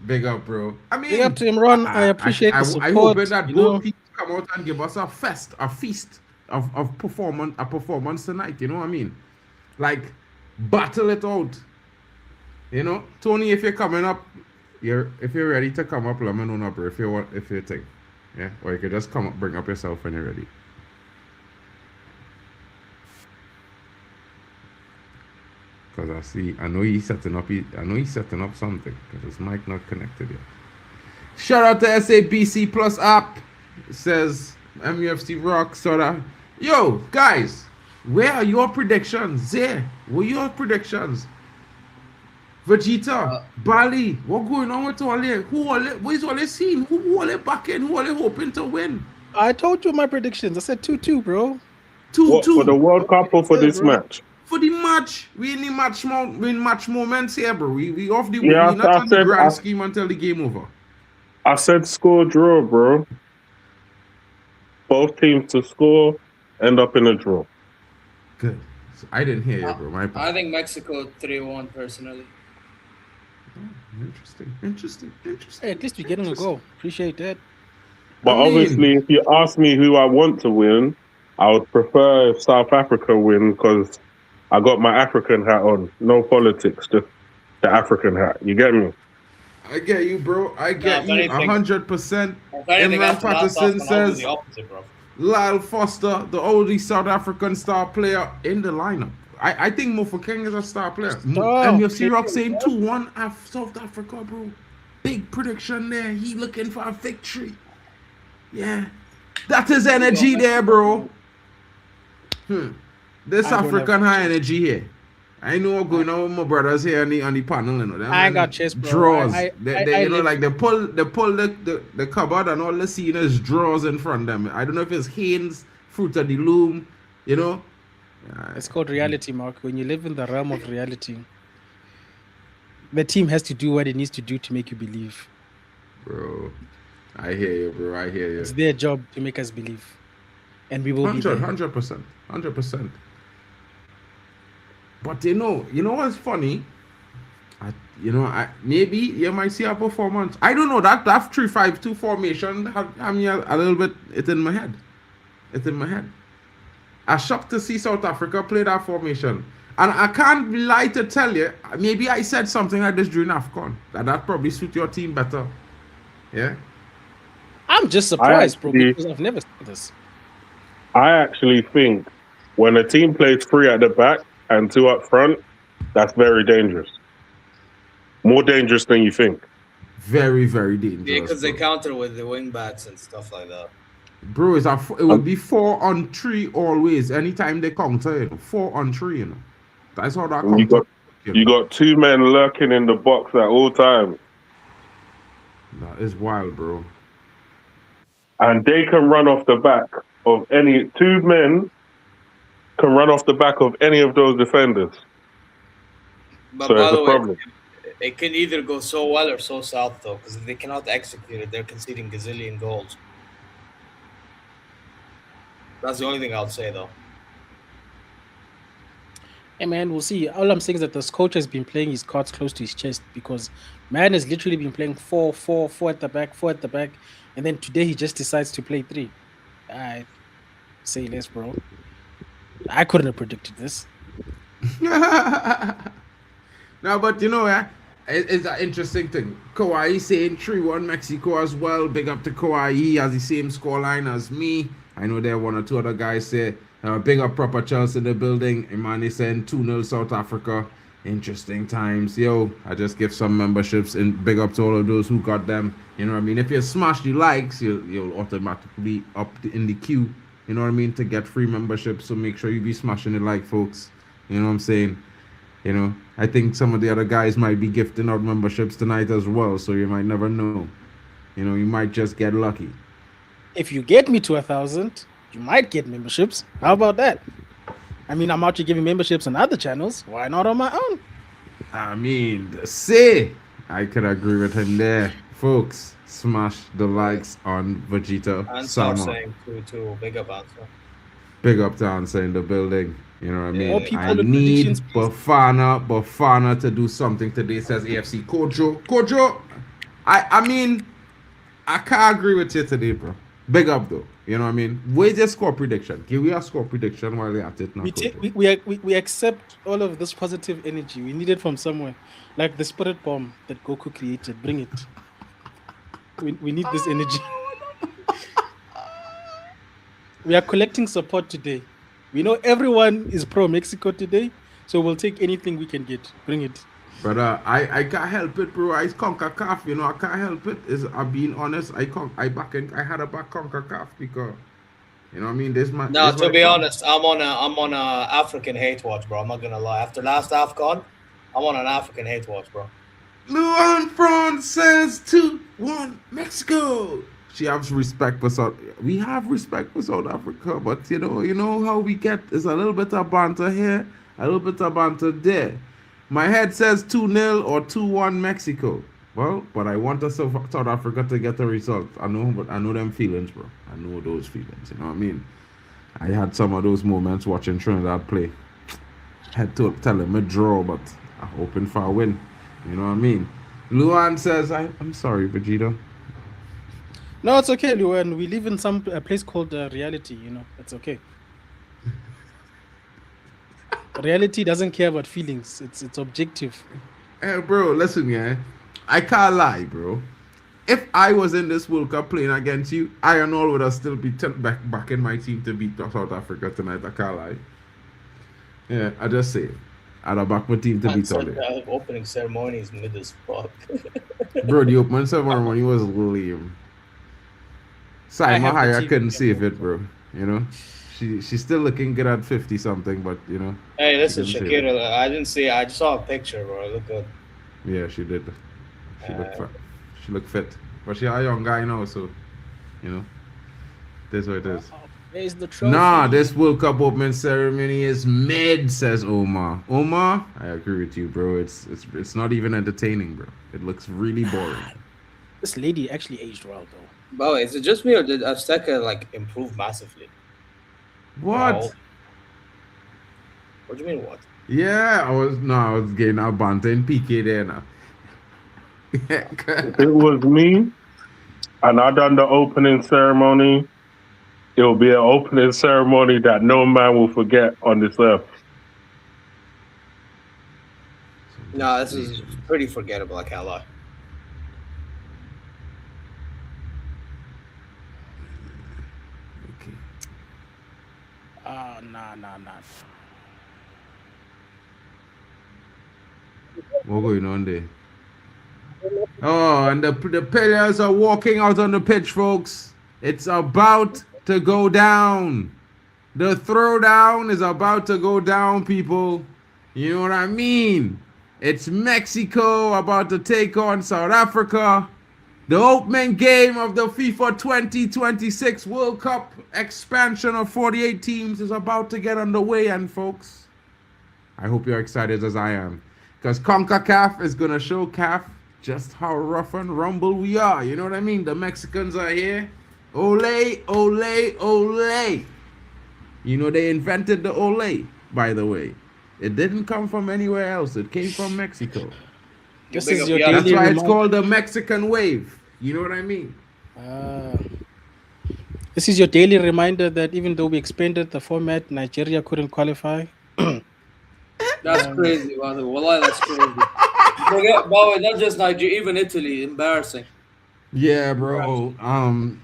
Big up, bro. I mean,
Big up to Imran. I appreciate the
I
support.
hope that
you
both
know.
teams come out and give us a feast of performance tonight. You know what I mean? Like, battle it out. You know, Tony, if you're coming up, if you're ready to come up, let me know, bro. If you think, yeah, or you could just come up, bring up yourself when you're ready. Because I know he's setting up something because his mic not connected yet. Shout out to SABC Plus app. It says MUFC Rock Soda. Yo, guys, where are your predictions? There, what are your predictions? Vegeta, Bali, what going on with Wale? What is Wale seeing? Who Wale backing? Who Wale hoping to win?
I told you my predictions. I said 2-2, bro.
2-2
for the World Cup or for this match?
For the match, we in the match moments here, bro. We off the
Yeah,
we not on the grand scheme until the game over.
I said score draw, bro. Both teams to score, end up in a draw.
Good. So I didn't hear you, bro.
I think Mexico 3-1 personally.
Interesting.
Hey, at least we're getting a goal. Appreciate that.
But obviously, if you ask me who I want to win, I would prefer if South Africa win because I got my African hat on. No politics, just the African hat. You get me?
I get you, bro. I get you 100%.
Imran
Imran Patterson says
the opposite, bro.
Lyle Foster, the only South African star player in the lineup. I think Mofokeng is a star player. MUFC Rock saying 2-1 South Africa, bro. Big prediction there. He looking for a victory. Yeah. That is energy there, bro. This African high energy here. I know what's going on with my brothers here on the panel. You know,
I ain't got chest, bro.
Draws.
I
you know, like they pull the cupboard and all the scene is draws in front of them. I don't know if it's Haynes, Fruit of the Loom, you know.
It's called reality, Mark. When you live in the realm of reality, the team has to do what it needs to do to make you believe.
Bro, I hear you, bro. I hear you.
It's their job to make us believe. And we will be there.
100%. But you know what's funny? Maybe you might see a performance. I don't know, that 3-5-2 formation had me a little bit, it's in my head. I'm shocked to see South Africa play that formation. And I can't lie to tell you, maybe I said something like this during AFCON, that probably suit your team better. Yeah?
I'm just surprised, bro, because I've never seen this.
I actually think when a team plays 3 at the back and 2 up front, that's very dangerous. More dangerous than you think.
Very, very dangerous.
Yeah, because they counter with the wing backs and stuff like that.
Bro, it would be 4-on-3 always. Anytime they counter, 4-on-3, you know. That's how that counter.
You got 2 men lurking in the box at all times.
That is wild, bro.
And they can run off the back of 2 men can run off the back of any of those defenders.
But
so
by
it's
the
a
way,
problem.
it can either go so well or so south, though, because if they cannot execute it, they're conceding gazillion goals. That's the only thing I'll say, though.
Hey, man, we'll see. All I'm saying is that this coach has been playing his cards close to his chest because man has literally been playing 4 at the back, and then today he just decides to play 3. I say less, bro. I couldn't have predicted this.
No, but you know, it's an interesting thing. Kauai saying 3-1 Mexico as well. Big up to Kauai. He has the same scoreline as me. I know there are one or two other guys say, big up proper Chelsea in the building. Imani saying 2-0 South Africa. Interesting times. Yo, I just give some memberships and big up to all of those who got them. You know what I mean? If you smash the likes, you'll automatically up in the queue. You know what I mean? To get free memberships. So make sure you be smashing the like, folks. You know what I'm saying? You know, I think some of the other guys might be gifting out memberships tonight as well. So you might never know. You know, you might just get lucky.
If you get me to 1,000, you might get memberships. How about that? I mean, I'm out here giving memberships on other channels. Why not on my own?
I mean, see, I could agree with him there. Folks, smash the likes on Vegeta
Answer
Sama.
saying 2-2. Big up answer.
Big up to Answer in the building. You know what I mean?
More people
I
with
need
predictions, please.
Bafana to do something today, says AFC. Kojo, I mean, I can't agree with you today, bro. Big up, though. You know what I mean? Where's your score prediction? Give me a score prediction while you're at it now.
We accept all of this positive energy. We need it from somewhere. Like the spirit bomb that Goku created. Bring it. We need this energy. We are collecting support today. We know everyone is pro Mexico today, so we'll take anything we can get. Bring it.
But I can't help it, bro. I conquer calf, you know. I can't help it. I'm being honest. I had a back conquer calf because, you know what I mean.
No, to be honest, I'm on a African hate watch, bro. I'm not gonna lie. After last AFCON, I'm on an African hate watch, bro.
Luan France says 2-1 Mexico. She has respect for South. We have respect for South Africa, but you know how we get is a little bit of banter here, a little bit of banter there. My head says 2-0 or 2-1 Mexico. Well, but I want South Africa to get a result. I know them feelings, bro. I know those feelings. You know what I mean? I had some of those moments watching Trinidad play. Had to tell them a draw, but I'm hoping for a win. You know what I mean? Luan says, I'm sorry, Vegeta.
No, it's okay, Luan. We live in a place called reality. You know, it's okay. Reality doesn't care about feelings. It's objective.
Hey, bro, listen, yeah. I can't lie, bro. If I was in this World Cup playing against you, I and all would have still be back in my team to beat South Africa tonight. I can't lie. Yeah, I just say it. I'd have backed my team to beat all
The opening ceremony is mid as fuck.
Bro, the opening ceremony was lame. Simon Haya couldn't save it, bro. You know? She's still looking good at 50 something, but you know.
Hey, listen, Shakira. I didn't see. I just saw a picture, bro. It looked good.
Yeah, she did. She looked fit, but she's a young guy now, so you know. This is what it is.
Where's the trophy?
Nah, this World Cup opening ceremony is mid, says Omar. Omar, I agree with you, bro. It's not even entertaining, bro. It looks really boring.
This lady actually aged well, though.
Bro, is it just me or did Azteca like improve massively?
What?
Wow. What do you mean what?
Yeah, I was getting a banter in PK there now.
If it was me and I done the opening ceremony, it will be an opening ceremony that no man will forget on this earth.
No, this is pretty forgettable, I can't lie.
Nah.
What going on there? Oh, and the players are walking out on the pitch, folks. It's about to go down. The throwdown is about to go down, people. You know what I mean? It's Mexico about to take on South Africa. The opening game of the FIFA 2026 World Cup expansion of 48 teams is about to get underway, and folks, I hope you're excited as I am. Because CONCACAF is going to show CAF just how rough and rumble we are. You know what I mean? The Mexicans are here. Ole, ole, ole. You know, they invented the ole, by the way. It didn't come from anywhere else. It came from Mexico.
This is your
That's
daily
why it's
reminder.
called the Mexican wave. You know what I mean?
This is your daily reminder that even though we expanded the format, Nigeria couldn't qualify.
That's crazy, by the way. Wallahi, that's crazy. Forget, by the way, not just Nigeria, even Italy. Embarrassing.
Yeah, bro.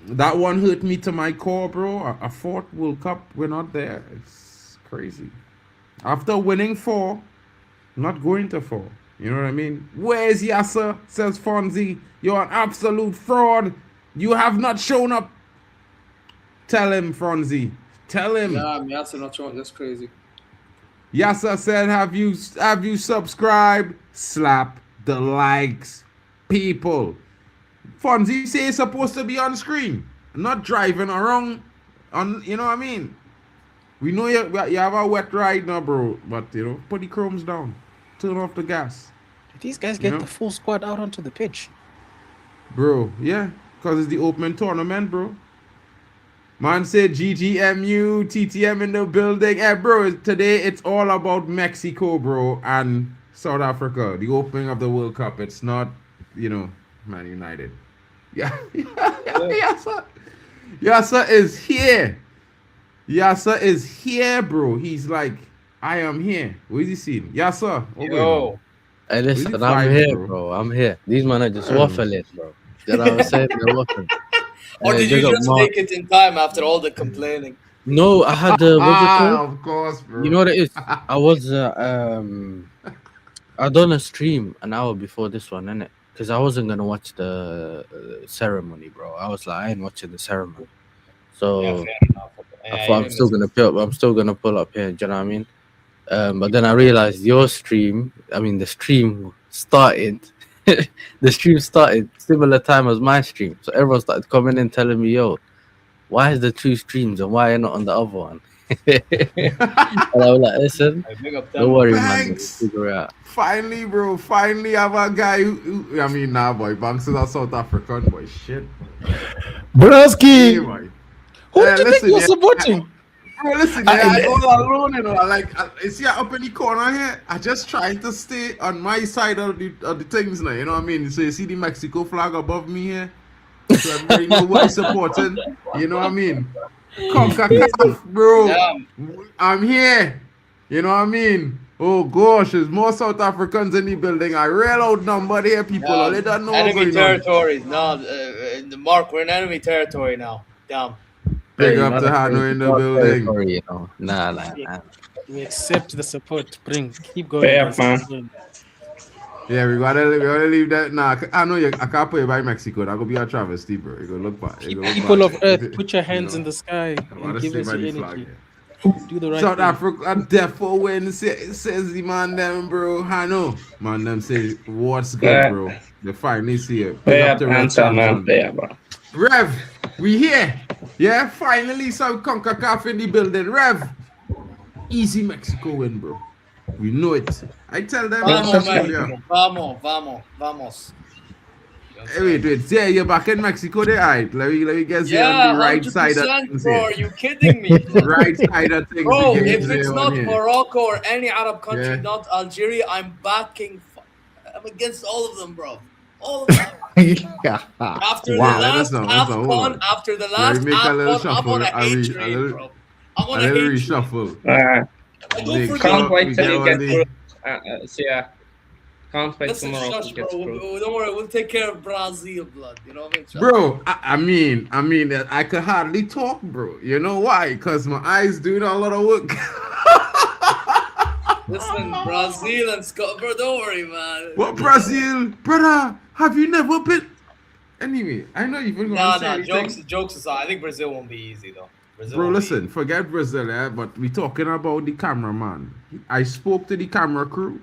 That one hurt me to my core, bro. A fourth World Cup, we're not there. It's crazy. After winning 4, not going to 4. You know what I mean? Where's Yasser? Says Fonzie. You're an absolute fraud. You have not shown up. Tell him, Fonzie. Tell him.
Yeah, I'm Yasser not showing. That's crazy.
Yasser said, have you subscribed? Slap the likes, people. Fonzie say it's supposed to be on screen, not driving around. You know what I mean? We know you have a wet ride now, bro. But put the chromes down, turn off the gas.
Did these guys get the full squad out onto the pitch?
Bro, yeah, because it's the opening tournament, bro. Man said GGMU, TTM in the building. Hey, bro, today it's all about Mexico, bro, and South Africa. The opening of the World Cup. It's not, Man United. Yeah, Yasser is here. Yasser is here, bro. He's like, I am here. What is he seeing? Yasser.
Yo. Hey, listen, I'm here, bro. I'm here. These men are just waffling, bro. You know what I'm saying? They're waffling.
Or did you just make it in time after all the complaining?
No, I had what's it called?
Of course, bro.
You know what it is? I was I done a stream an hour before this one, innit? Because I wasn't gonna watch the ceremony, bro. I was like, I ain't watching the ceremony. So
fair enough.
I thought I'm still gonna pull up here, do you know what I mean? But then I realized the stream started the stream started similar time as my stream. So everyone started coming in telling me, yo, why is there 2 streams and why are you not on the other one? And I was like, listen, don't worry, man. We'll figure it out.
Finally, bro. Finally have a guy who boy. Banks is a South African boy. Shit.
Broski.
Hey, boy.
Who do you think you're supporting?
Bro, listen, I all alone, you see up in the corner here, I just trying to stay on my side of the things now, you know what I mean? So you see the Mexico flag above me here? So everybody know what I'm supporting, you know what I mean? CONCACAF, bro. I'm here, you know what I mean? Oh gosh, there's more South Africans in the building. I real outnumbered here, people. They don't know
enemy territories. No, Mark, we're in enemy territory now. Damn.
Big up to Hanoi in the building.
You know. Nah.
We accept the support. Keep going.
Yeah, man.
Yeah, we gotta leave that. Nah, I know I can't put it by Mexico. That could be a travesty, bro. It gonna look bad.
People of Earth, put your hands in the sky and give us your energy. Do the right
South
thing.
Africa, therefore, when says the man them, bro. Hano, man them say what's good, bro. They finally see it. Rev, we here. Yeah, finally some CONCACAF in the building. Rev, easy Mexico win, bro. We know it. I tell them.
Vamos.
Hey, wait. Yeah, you're back in Mexico, there. Right. Let me guess you on the right side of things.
Bro, are you kidding me?
Right side of things.
Bro, if it's not Morocco or any Arab country, not Algeria, I'm against all of them, bro. All of them. After the last AFCON, I'm on a hate train, bro. I'm on a hate
reshuffle.
Can't wait till you get through. Can't wait
Listen,
tomorrow.
shush, bro. Don't worry, we'll take care of Brazil, blood. You know what I mean?
Bro, I mean, I could hardly talk, bro. You know why? Because my eyes doing a lot of work.
Listen, Brazil and Scotland, bro. Don't worry, man.
What Brazil, brother? Have you never been? Anyway, I know you've been going to say
jokes aside. I think Brazil won't be easy though.
Bro, listen, forget Brazil, but we talking about the cameraman. I spoke to the camera crew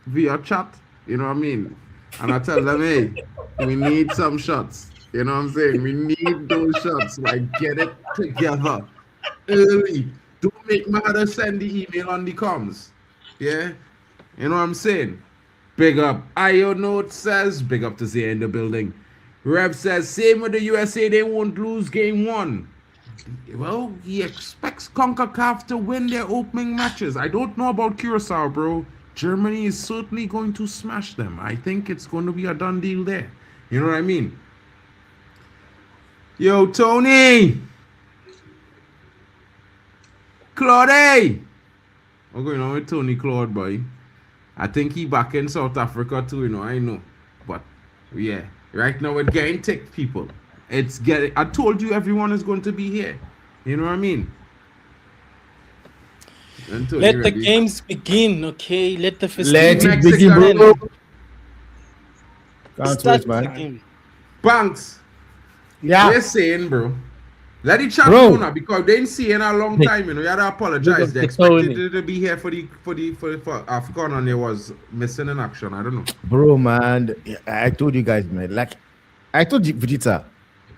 via chat. You know what I mean? And I tell them, hey, we need some shots. You know what I'm saying? We need those shots. Like, get it together early. Don't make my mother send the email on the comms. Yeah? You know what I'm saying? Big up. IO Note says, big up to Zay in the building. Rev says, same with the USA, they won't lose game 1. Well, he expects CONCACAF to win their opening matches. I don't know about Curacao, bro. Germany is certainly going to smash them. I think it's going to be a done deal there. You know what I mean? Yo, Tony. Claude! What's going on with Tony Claude, boy? I think he back in South Africa too, you know, I know. But yeah, right now we're getting tick, people. It's getting, I told you everyone is going to be here. You know what I mean?
Let the games begin, okay? Let the
Let
festivities
it begin, bro. Can't
Start
wait, man.
the game.
Banks,
Yeah.
they're saying, bro. Let it chat
Bro.
now because they didn't see in a long time, you know. You had to apologize. They expected you to be here for AFCON and there was missing in action. I don't know.
Bro, man, I told you guys, man. Like, I told you, Vegeta,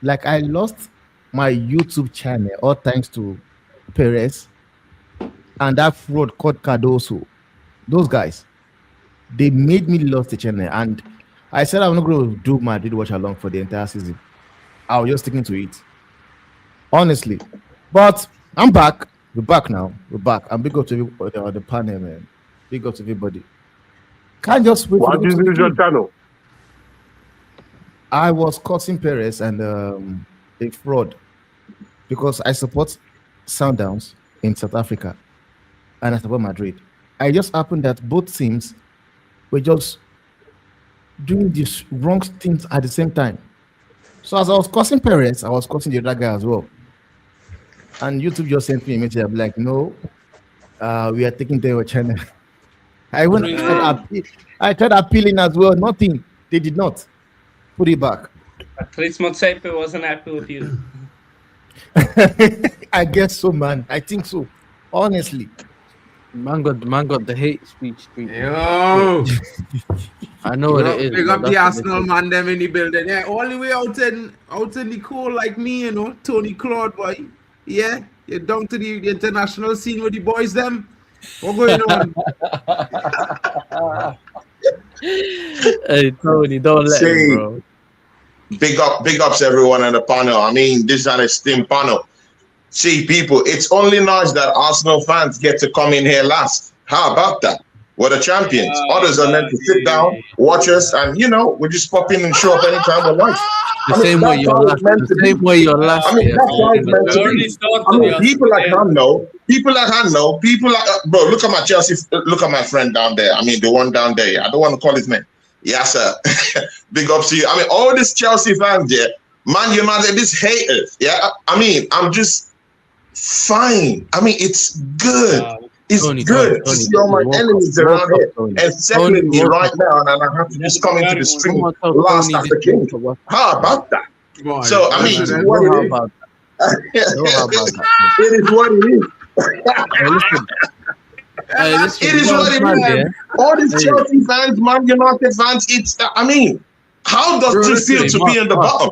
like, I lost my YouTube channel all thanks to Perez and that fraud called Cardoso. Those guys, they made me lose the channel. And I said I'm not going to do Madrid watch along for the entire season. I was just sticking to it. Honestly. But I'm back. We're back now. We're back. I'm big up to the panel, man. Big up to everybody. Can't just wait.
Why did you lose your channel?
I was cursing Perez and a fraud because I support Sundowns in South Africa and I support Madrid. It just happened that both teams were just doing these wrong things at the same time. So as I was cursing Perez, I was cursing the other guy as well. And YouTube just sent me a message. I'm like, no, we are taking their channel. I tried appealing as well. Nothing. They did not. Put it back.
At least Motsepe wasn't happy with you.
I guess so, man. I think so. Honestly.
Man got the hate speech.
Yo!
I know what it is.
Big
but
up the
that's what
Arsenal
it is.
man them in the building. Yeah, all the way out in the cold like me, you know, Tony Claude, boy. Yeah, you're down to the international scene with the boys them. What going on?
Hey Tony, don't let him, bro.
Big ups everyone on the panel. I mean, this is an esteemed panel. See, people, it's only nice that Arsenal fans get to come in here last. How about that? We're the champions. Others are meant to sit down, watch us, and you know, we just pop in and show up anytime we like.
The same way you're last. The same way you're last.
I mean, that's how it's meant to be. I mean, people like I know, bro, look at my Chelsea, look at my friend down there. I mean, the one down there. I don't want to call his name. Yes, sir. Big ups to you. I mean, all these Chelsea fans, yeah, Man United, these haters, yeah. I mean, I'm just fine. I mean, it's good. It's good to see all my enemies around here. And secondly, right now, and I have to just come into the stream last after King. How about that? So, I mean, it's what it is. It is what it is. It is what it is. All these Chelsea fans, Man United fans, it's, I mean, how does it feel to be in the bottom?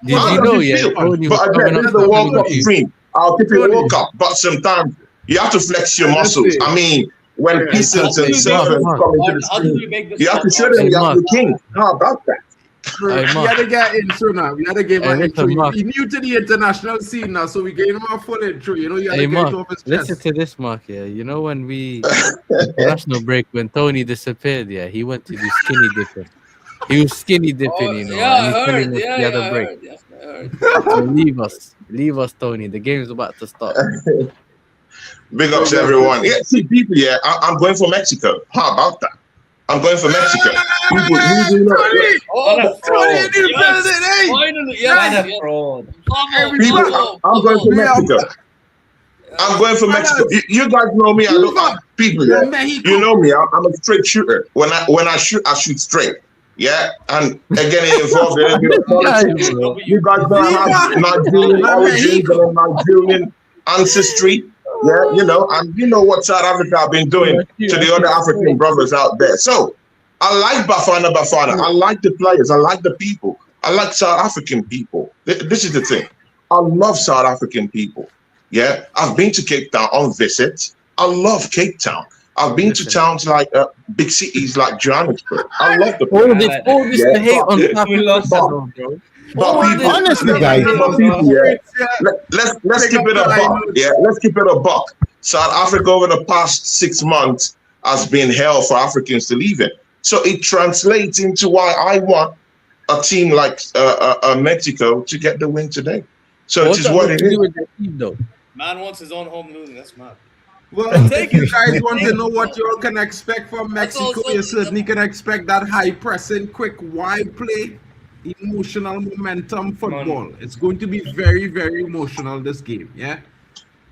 How does it feel? But again, this is the World Cup stream. I'll keep it World Cup, but sometimes you have to flex your muscles. I mean, when peasants and servants come into the stream, you have to show them you're the king. How about that?
We had to get intro now. We had to give an intro. He's new to the international scene now, so we gave him a full intro. You know, you had to get it off his chest.
Listen to this, Mark. Yeah, you know when we international break when Tony disappeared. Yeah, he went to do skinny dipping. He was skinny dipping, you know.
Yeah, I
and he's
heard.
telling us
Yeah,
the other
I
break.
heard. Yes, I heard.
So leave us, Tony. The game's about to start.
Big ups to everyone. Yeah, see, people, yeah, I'm going for Mexico. How about that? I'm going for Mexico. People,
Finally,
Yes.
People, I'm going for Mexico. I'm going for Mexico. You guys know me. I don't people. Yeah. You know me. I'm a straight shooter. When I shoot, I shoot straight. Yeah, and again, it involves a little bit of politics. You guys know I have Nigerian origins and Nigerian ancestry. Yeah, you know, and you know what South Africa have been doing to the other African brothers out there. So I like Bafana. I like the players. I like the people. I like South African people. This is the thing. I love South African people. Yeah, I've been to Cape Town on visit. I love Cape Town. I've been to towns like big cities like Johannesburg. I love the
all this to hate on South Africa, bro.
But people,
honestly, guys,
let's keep it a buck. Yeah, let's keep it a buck. South Africa over the past 6 months has been hell for Africans to leave it. So it translates into why I want a team like Mexico to get the win today. So it is what it is.
Man wants his own home losing. That's mad.
Well, if you guys want to know what you all can expect from Mexico, you certainly can expect that high pressing, quick, wide play, emotional momentum football. It's going to be very, very emotional, this game, yeah?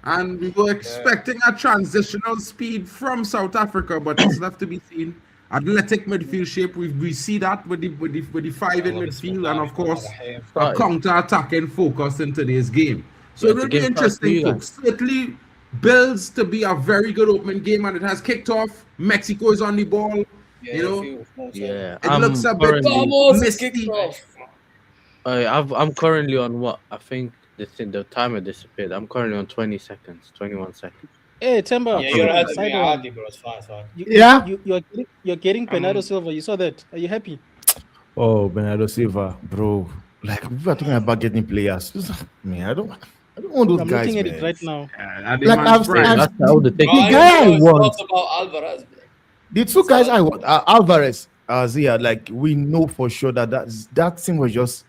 And we were expecting a transitional speed from South Africa, but it's left to be seen. Athletic midfield shape, we see that with the five in midfield, and of course, a counter-attacking focus in today's game. So it will be interesting, folks. Certainly builds to be a very good opening game, and it has kicked off. Mexico is on the ball. It looks a bit misty.
I'm currently on what I think the timer disappeared. I'm currently on 20 seconds, 21 seconds.
Hey, Temba.
Yeah, you're ahead of me, Adi, bro. It's fine,
You're getting Bernardo Silva. You saw that. Are you happy?
Oh, Bernardo Silva, bro. Like, we were talking about getting players. Man, I don't want those
I'm
guys.
looking at
man.
it right now.
Like I've
the
guy I want.
About Alvarez.
The two guys I want, Alvarez, Zia. Like we know for sure that thing was just.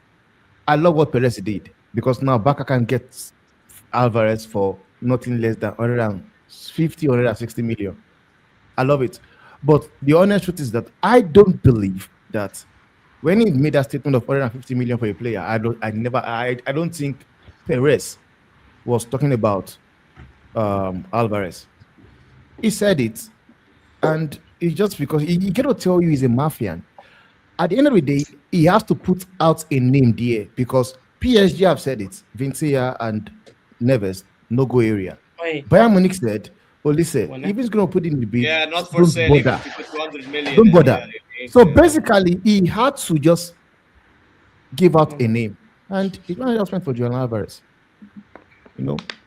I love what Perez did because now Barca can get Alvarez for nothing less than 150, 160 million. I love it, but the honest truth is that I don't believe that when he made that statement of 150 million for a player, I don't think Perez was talking about Alvarez. He said it, and it's just because he cannot tell you he's a mafian. At the end of the day, he has to put out a name there because PSG have said it. Vincia and Neves, no go area. Bayern Munich said, well, listen, if he's going to put in the bid,
not for sale. Even if you put 200 million.
Don't bother. So basically, he had to just give out a name. And it's not just meant for Julian Alvarez.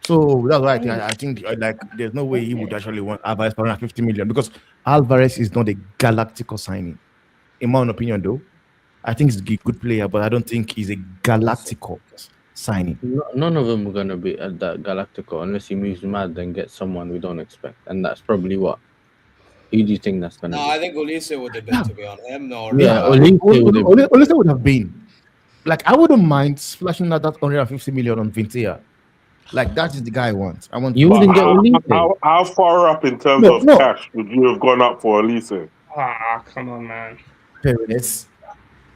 So that's why I think like there's no way he would actually want Alvarez for 150 million because Alvarez is not a Galactico signing. In my own opinion, though, I think he's a good player, but I don't think he's a Galactico signing.
None of them are going to be at that Galactico unless he moves mad and gets someone we don't expect. And that's probably what. Who do you think that's going to be?
I think Olise would have been, to be honest.
Olise would have been. Like, I wouldn't mind splashing out that 150 million on Vintia. Like, that is the guy I want.
You wouldn't get Olise.
How far up in terms of cash would you have gone up for Olise?
Come on, man.
Perez.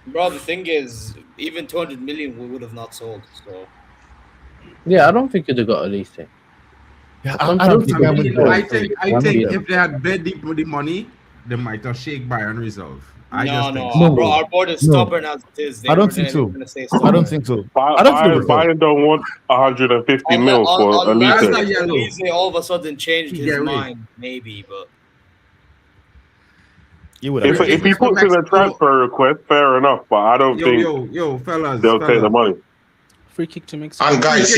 Bro, the thing is, even 200 million we would have not sold. So.
Yeah, I don't think you'd have got Olise.
Yeah,
I think if they had bid the money, they might have shake Bayern resolve.
Bro, our board is stubborn as it is.
I don't think so.
Bayern don't want 150 mil for Olise.
Olise all of a sudden changed his mind, maybe, but.
If he puts in a transfer request, fair enough, but I don't think
fellas,
they'll take the money.
Free kick to Mexico.
And guys,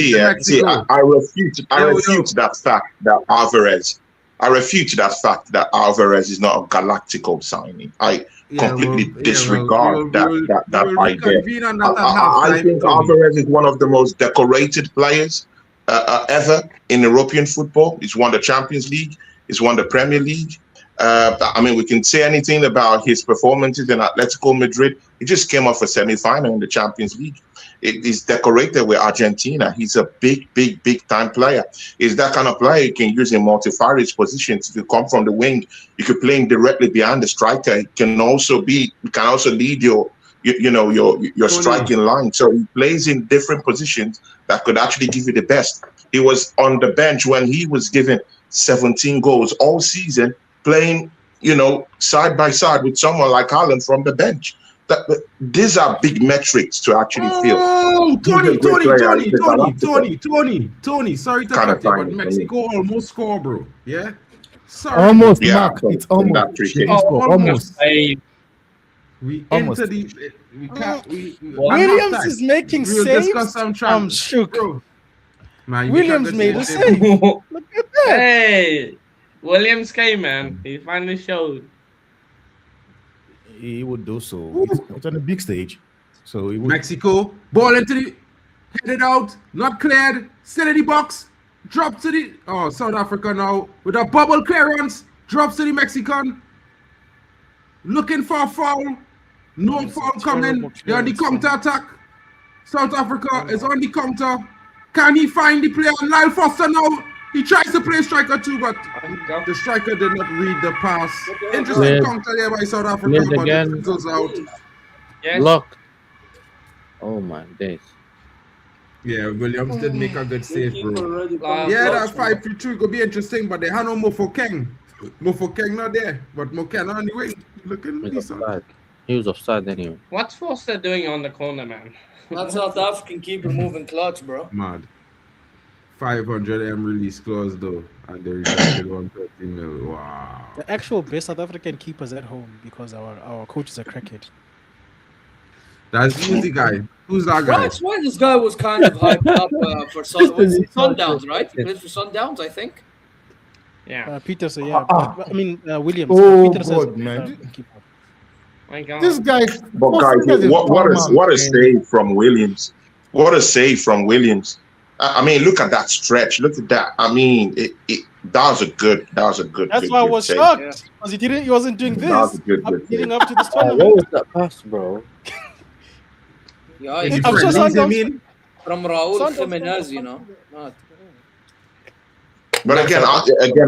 I refute that fact that Alvarez is not a Galactico signing. I completely disregard that idea. I think Alvarez is one of the most decorated players ever in European football. He's won the Champions League. He's won the Premier League. I mean, we can say anything about his performances in Atletico Madrid. He just came off a semi-final in the Champions League. He's decorated with Argentina. He's a big time player. He's that kind of player you can use in multifarious positions. If you come from the wing, you could play him directly behind the striker. He can also lead your striking line. So he plays in different positions that could actually give you the best. He was on the bench when he was given 17 goals all season, playing, side by side with someone like Haaland from the bench. These are big metrics to actually feel.
Oh, Tony. Sorry to cut you, but Mexico almost score, bro. Yeah? Sorry.
Almost, Mark. It's almost. Almost.
Williams is making saves. I'm shook. Bro. Man, Williams made a save. Look at that.
Hey, Williams came, man. He finally showed.
He would do so. It's on a big stage. So he would.
Mexico, ball into the, headed out, not cleared, still in the box, drop to the, South Africa now, with a bubble clearance, drops to the Mexican, looking for a foul, no foul coming, they're on the counter attack, South Africa is on the counter, Can he find the player? Lyle Foster now. He tries to play striker too, but the striker did not read the pass. Interesting counter there by South Africa, but
again.
it goes out.
Yes.
Blocked. Oh my days.
Yeah, Williams did make a good save, bro.
Yeah,
Yeah, that 5-3-2 could be interesting, but they had no Mofo Keng. Mofo Keng not there, but Mokena on the wing. Looking
He was
decent.
offside. He was offside anyway.
What's Foster doing on the corner, man?
That South African keeper moving clutch, bro.
Mad. 500M release clause though, and they rejected 130 mil. Wow.
The actual best South African keepers at home because our coaches are cricket.
That's who's the guy? Who's that guy?
That's why this guy was kind of hyped up for Sundowns, right? He plays for Sundowns, I think.
Yeah.
Peterson, yeah. I mean Williams.
Oh,
Peterson's
God, man.
keeper.
My God.
This guy.
But guys, what a save from Williams! What a save from Williams! I mean, look at that stretch. Look at that. I mean, that was a good.
That's
good,
why I
good
was
save.
shocked because he wasn't doing
That was
this
a good
leading
save.
up to this
What
tournament.
was that pass, bro?
Yeah,
Is
he's
he
I'm sure
friendlies, you
Sundowns-
mean?
from Raul
Sundowns-
Jimenez, you know. Not-
But again,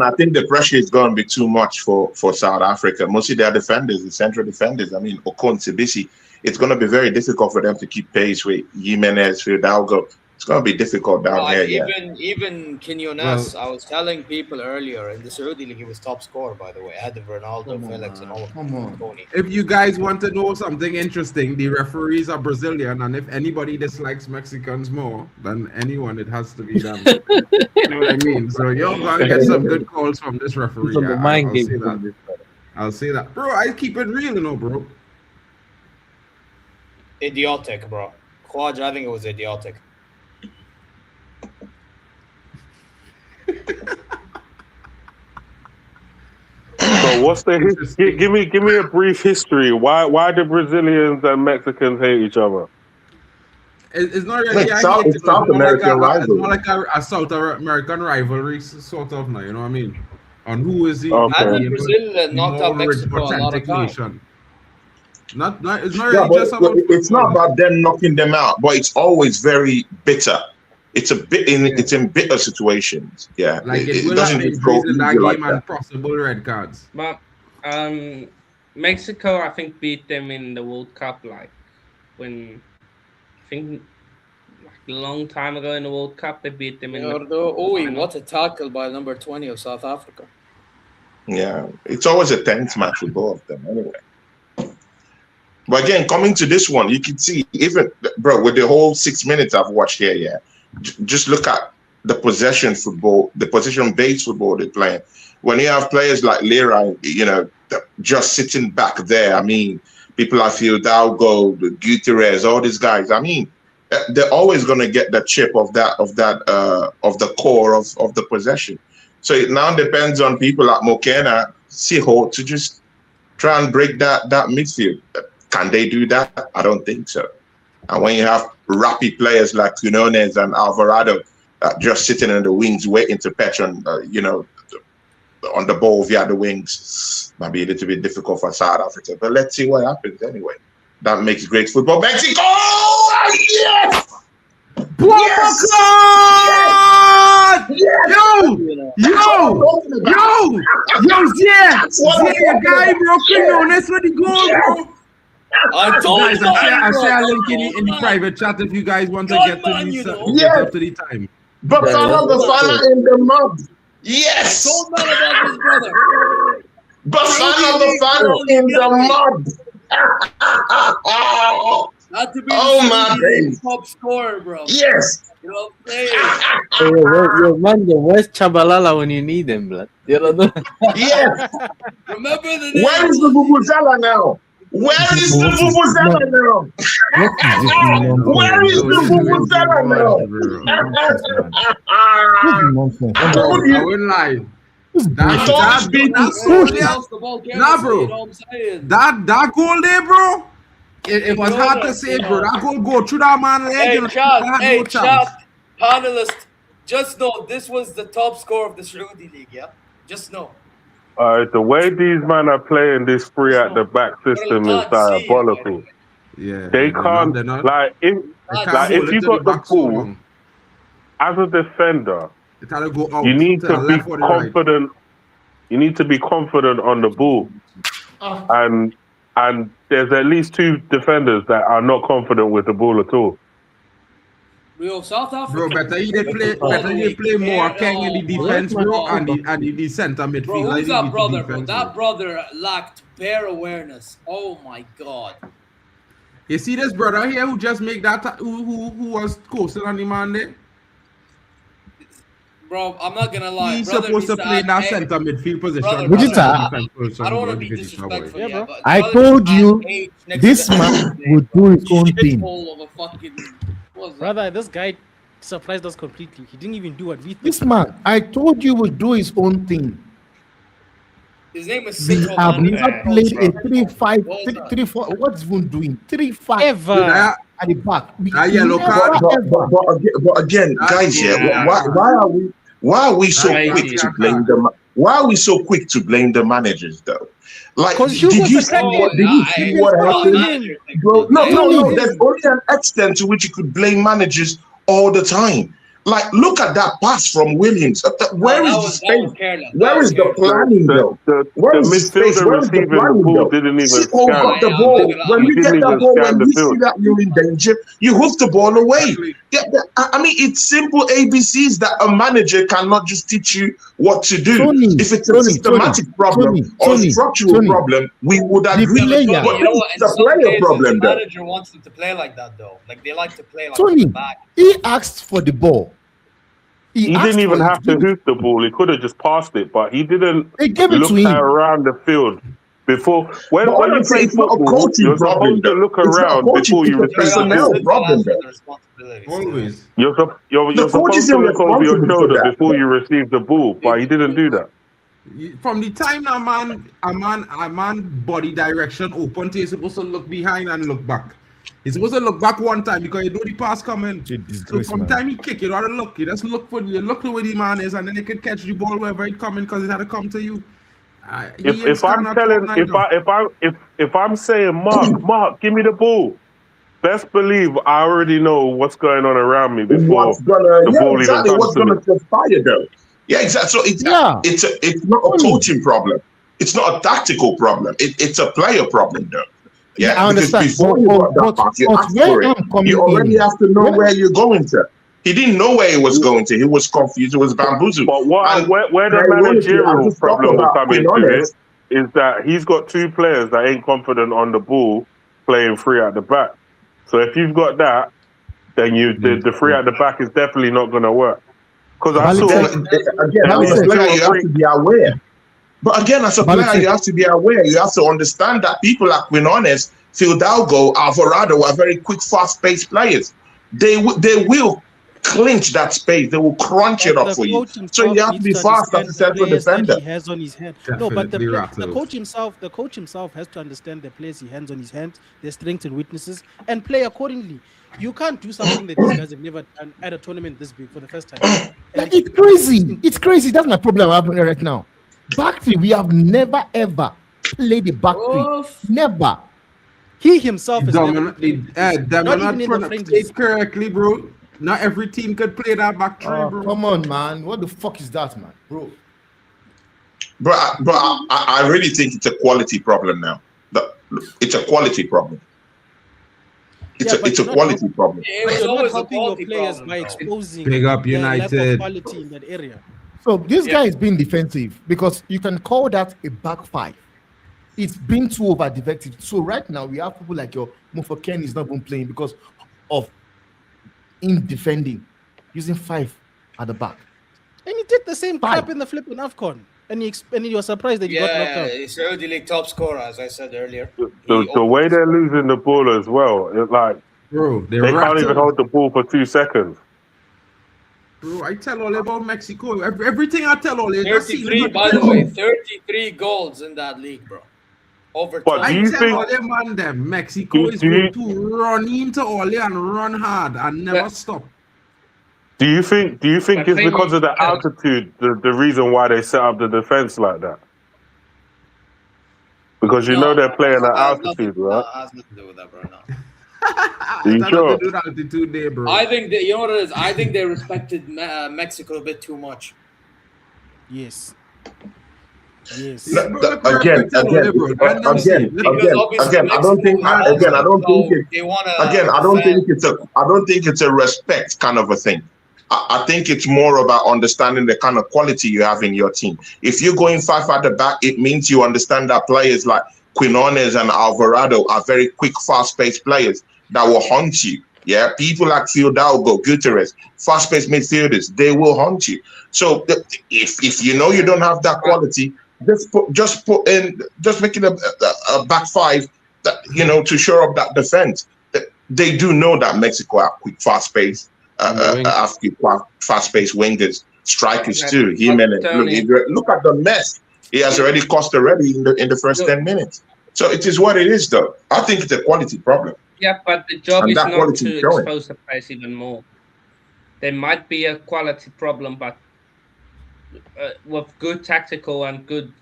I think the pressure is going to be too much for South Africa. Mostly their defenders, the central defenders. I mean, Okon, Sibisi. It's going to be very difficult for them to keep pace with Jimenez, Fidalgo. It's going to be difficult down here. Yeah.
Even Quinones, I was telling people earlier in the Saudi League, he was top scorer, by the way, ahead of Ronaldo, Felix, and all of them. Tony.
If you guys want to know something interesting, the referees are Brazilian, and if anybody dislikes Mexicans more than anyone, it has to be them. You know what I mean? So you're gonna get some good calls from this referee.
From the mind
I'll
game.
say that. I'll say that, bro. I keep it real, you know, bro.
Idiotic, bro. Quad, I think it was idiotic.
So what's the history? Give me a brief history. Why do Brazilians and Mexicans hate each other?
It's not really
It's South American
it's
rivalry.
more like a South American rivalry, sort of now. You know what I mean? On who is the
Okay.
And
the
Brazil knocked out
more
Mexico a lot of
authentic
times.
nation. Not it's not
Yeah,
really
but
just about
it's not
football.
about them knocking them out, but it's always very bitter. It's it's in bitter situations. Yeah,
Like it will
doesn't
happen
just go
in that
easy
game
like
and
that.
possible red cards.
But Mexico, I think, beat them in the World Cup, like when I think like a long time ago in the World Cup, they beat them in the final.
What a tackle by number 20 of South Africa.
Yeah, it's always a tense match with both of them anyway. But again, coming to this one, you can see even, bro, with the whole 6 minutes I've watched here, yeah, just look at the possession football, the possession-based football they're playing. When you have players like Lira, you know, just sitting back there, I mean, people like Fidalgo, Gutierrez, all these guys, I mean, they're always going to get the chip of the core of the possession. So it now depends on people like Mokena, Siho to just try and break that midfield. Can they do that? I don't think so. And when you have rapid players like Quinones and Alvarado just sitting in the wings waiting to patch on, on the ball via the wings, might be a little bit difficult for South Africa. But let's see what happens anyway. That makes great football. Mexico! Yes! Yes!
Yeah, guy, bro. That's what the goal, bro.
I told
Guys,
you,
I share a link in the private chat if you guys want to get to the time.
Bafana in the mud. Yes.
told man about his brother.
Bafana in the mud.
Not to be
my days.
top scorer, bro.
Yes.
You know what I'm saying?
Yo, man, where's Chabalala when you need him, blood? You don't know?
Yes.
Remember the name?
Where is the Vuvuzela now? Where is the Vuvuzela now? Where is the Vuvuzela now?
I wouldn't lie. Nah, bro. That goal there, bro. It was hard to say, bro. That goal go through that man leg.
Chat, panelist. Just know this was the top scorer of the Saudi League, yeah? Just know.
The way these men are playing this free at the back system is diabolical.
Yeah,
they can't.
they're not.
Like if you got the ball, as a defender,
They try to go out
you need
to
to
the
be
left or the right.
confident. You need to be confident on the ball, and there's at least 2 defenders that are not confident with the ball at all.
Bro, South Africa.
Bro, better you play more King in the defense, bro, and the center midfield.
Bro, who's
like
that brother, bro?
defense,
That brother lacked bare awareness. Oh my god.
You see this brother here who just make that who was coasting on the man there?
Bro, I'm not gonna lie.
He's
brother,
supposed to play in that
hey,
center midfield position.
brother,
Would you
brother,
tell?
I don't want to be disrespectful, yeah, but
I
brother
told
had
you
age next
this
to the
man
man
would do his own thing.
shithole of a fucking. What's that?
Brother, this guy surprised us completely. He didn't even do what we thought.
This man, I told you, would do his own thing.
His name is
We
Stre.
have never played a 3-5,
What's that?
3-4. What's even doing 3-5
Ever.
That
at the back? We
yellow
never,
card.
ever.
But again, guys, yeah, why are we so quick to blame them? Why are we so quick to blame the managers though? Like,
'Cause you
did
was
you
a
see
candidate.
what, did you see what happened? Bro, no.
Tony.
There's only an extent to which you could blame managers all the time. Like, look at that pass from Williams. Where is the space? Where is the planning though? Where is the space? Where is the planning though?
Didn't even
See, oh,
scan.
got the ball. When you get that ball, when you see that you're in danger, you hoof the ball away. Yeah, I mean, it's simple ABCs that a manager cannot just teach you what to do.
Tony,
If it's a systematic problem or a structural problem, we would agree.
player.
But
You know what? In
it's a
some
player
cases,
problem
the
though.
manager wants them to play like that, though. Like they like to play like
Tony,
the back.
he asked for the ball.
He
asked
didn't even
for it.
have to hoof the ball. He could have just passed it, but he didn't
They gave it
look
to him.
around the field before. When
But
you
honestly,
play
it's not a
football,
coaching
you're
problem,
supposed to
though.
look
It's not a
around
coaching,
before you
it's a
receive the
personnel
ball.
problem though.
Always.
You're
The coach
supposed
is
to look over your
responsible for
shoulder
that.
before you receive the ball, but he didn't do that.
From the time a man body direction open, he's supposed to look behind and look back. He's supposed to look back one time because you know the pass coming. So from the time he kick, you gotta look. You just look the way the man is, and then he can catch the ball wherever it's coming because it had to come to you.
If I'm saying Mark, give me the ball, best believe I already know what's going on around me before
What's gonna,
the ball even comes
what's
to me.
gonna transpire though? Yeah, exactly. So it's not a coaching problem. It's not a tactical problem. It's a player problem though. Yeah,
I understand.
Before you got that pass, you asked for it. You already have to know where you're going to. He didn't know where he was going to. He was confused. He was bamboozled.
But where the managerial problem will come into it is that he's got 2 players that ain't confident on the ball playing 3 at the back. So if you've got that, then the 3 at the back is definitely not going to work. Because I saw
again, as a player, you have to be aware. But again, as a player, you have to be aware. You have to understand that people like Quinones, Fidalgo, Alvarado are very quick, fast-paced players. They will clinch that space. They will crunch it up for you. So you have to be fast as a central defender.
He has on his hand. No, but the coach himself has to understand the players he has on his hand, their strengths and weaknesses, and play accordingly. You can't do something that these guys have never done at a tournament this big for the first time.
Like, it's crazy. It's crazy. That's my problem happening right now. Back three, we have never ever played the back three. Never.
He himself is
not played correctly, bro. Not every team could play that back three, bro.
Come on, man. What the fuck is that, man, bro?
But I really think it's a quality problem now. It's a quality problem. It's a quality problem.
It was always a quality
players
problem,
by exposing
Big up United.
lack of quality in that area.
So this guy is being defensive because you can call that a back five. It's been too over defensive. So right now we have people like your Mofoken is not even playing because of in defending, using 5 at the back.
And he did the same crap in the flipping AFCON. And you were surprised that you got knocked out.
Yeah, he's already league top scorer, as I said earlier.
The way they're losing the ball as well, it's like,
bro,
they can't even hold the ball for 2 seconds.
Bro, I tell all about Mexico. Everything I tell all
33, by the way, 33 goals in that league, bro. Over
but
I tell all them, man, them Mexico is going to run into all and run hard and never stop.
Do you think it's because of the altitude the reason why they set up the defense like that? Because you know they're playing at altitude, right?
That has nothing to do with that, bro. No.
You sure?
Do that today, bro.
I think you know what it is. I think they respected Mexico a bit too much.
Yes. Yes.
Again, I don't think it's a respect kind of a thing. I think it's more about understanding the kind of quality you have in your team. If you're going 5 at the back, it means you understand that players like Quinones and Alvarado are very quick, fast-paced players that will hunt you. Yeah, people like Fidalgo, Gutierrez, fast-paced midfielders, they will hunt you. So if you know you don't have that quality, just make it a back 5 that, you know, to shore up that defense. They do know that Mexico are quick, fast-paced. Fast-paced wingers, strikers too. Look at the mess he has already cost already in the first 10 minutes. So it is what it is, though. I think it's a quality problem.
Yeah, but the job is not to expose the players even more. There might be a quality problem, but with good tactical and good,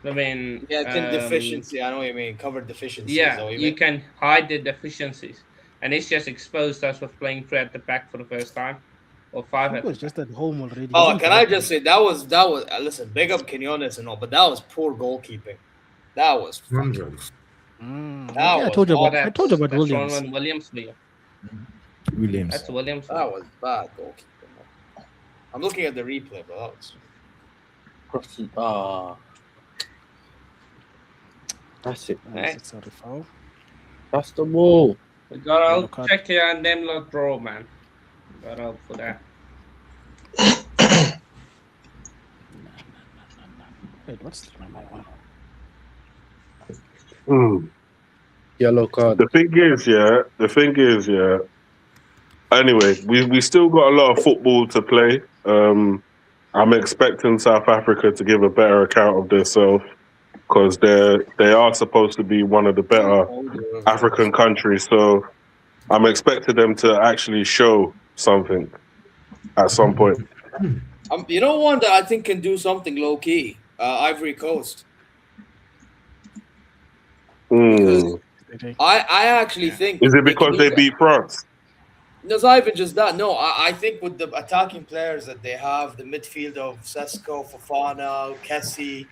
deficiency. I know what you mean. Covered deficiencies.
Yeah, you can hide the deficiencies. And it's just exposed us with playing 3 at the back for the first time, or 5 at the back.
Just at home already.
Oh, can I just say that was listen, big up Quinones and all, but that was poor goalkeeping. That was
I told you about
Williams.
Williams.
That's Williams.
That was bad goalkeeping. I'm looking at the replay, but that was
that's it.
It's a foul.
That's the ball.
We got to check here and then not draw, man. Got out for that.
Wait, what's my one?
Yellow card.
The thing is, anyway, we still got a lot of football to play. I'm expecting South Africa to give a better account of themselves, because they are supposed to be one of the better African countries. So I'm expecting them to actually show something at some point.
You know one that I think can do something low key? Ivory Coast. I actually think.
Is it because they beat France?
No, it's not even just that. No, I think with the attacking players that they have, the midfield of Sesko, Fofana, Kessie,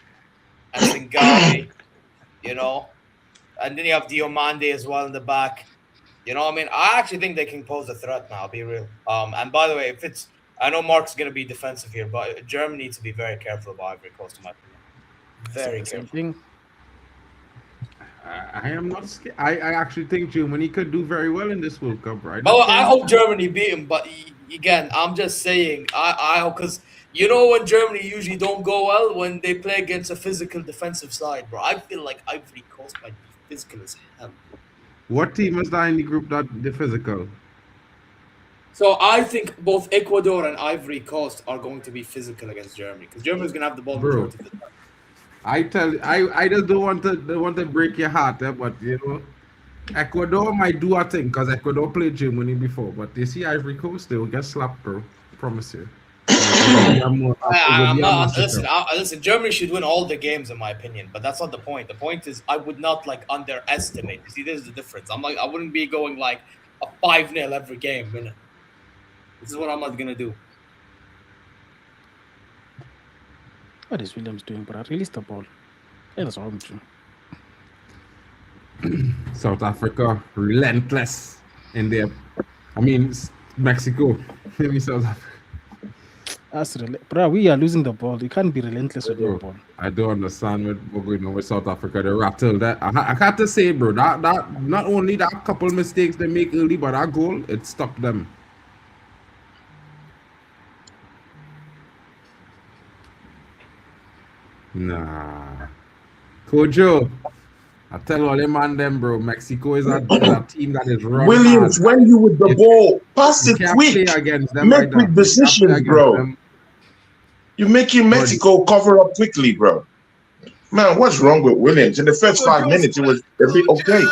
and Singari, you know, and then you have Diomande as well in the back. You know, I mean, I actually think they can pose a threat now. I'll be real. And by the way, I know Mark's going to be defensive here, but Germany needs to be very careful about Ivory Coast, in my opinion. Very careful.
I am not scared. I actually think Germany could do very well in this World Cup, right?
Well, I hope Germany beat him, but again, I'm just saying, I hope, because you know when Germany usually don't go well when they play against a physical defensive side, bro. I feel like Ivory Coast might be physical as hell.
What team is that in the group that the physical?
So I think both Ecuador and Ivory Coast are going to be physical against Germany, because Germany's going to have the ball majority of the time.
I just don't want to break your heart, but you know, Ecuador might do a thing because Ecuador played Germany before, but they see Ivory Coast, they will get slapped, bro. Promise you.
Listen, Germany should win all the games in my opinion, but that's not the point. The point is I would not underestimate. You see, this is the difference. I wouldn't be going like a 5-0 every game. You know? This is what I'm not gonna do.
What is Williams doing? But I released the ball. Yeah, that's wrong with you.
South Africa, relentless in there. I mean, Mexico. Maybe South Africa.
Bro, we are losing the ball. You can't be relentless with your ball.
I don't understand what's going on with South Africa. They rattled that. I got to say, bro, that not only that couple mistakes they make early, but that goal, it stopped them. Nah. Kojo, I tell all them and them, bro, Mexico is a team that is wrong.
Williams, when you with the ball, pass it quick. Make quick decisions, bro. You're making Mexico cover up quickly, bro. Man, what's wrong with Williams? In the first 5 minutes, it was a bit okay.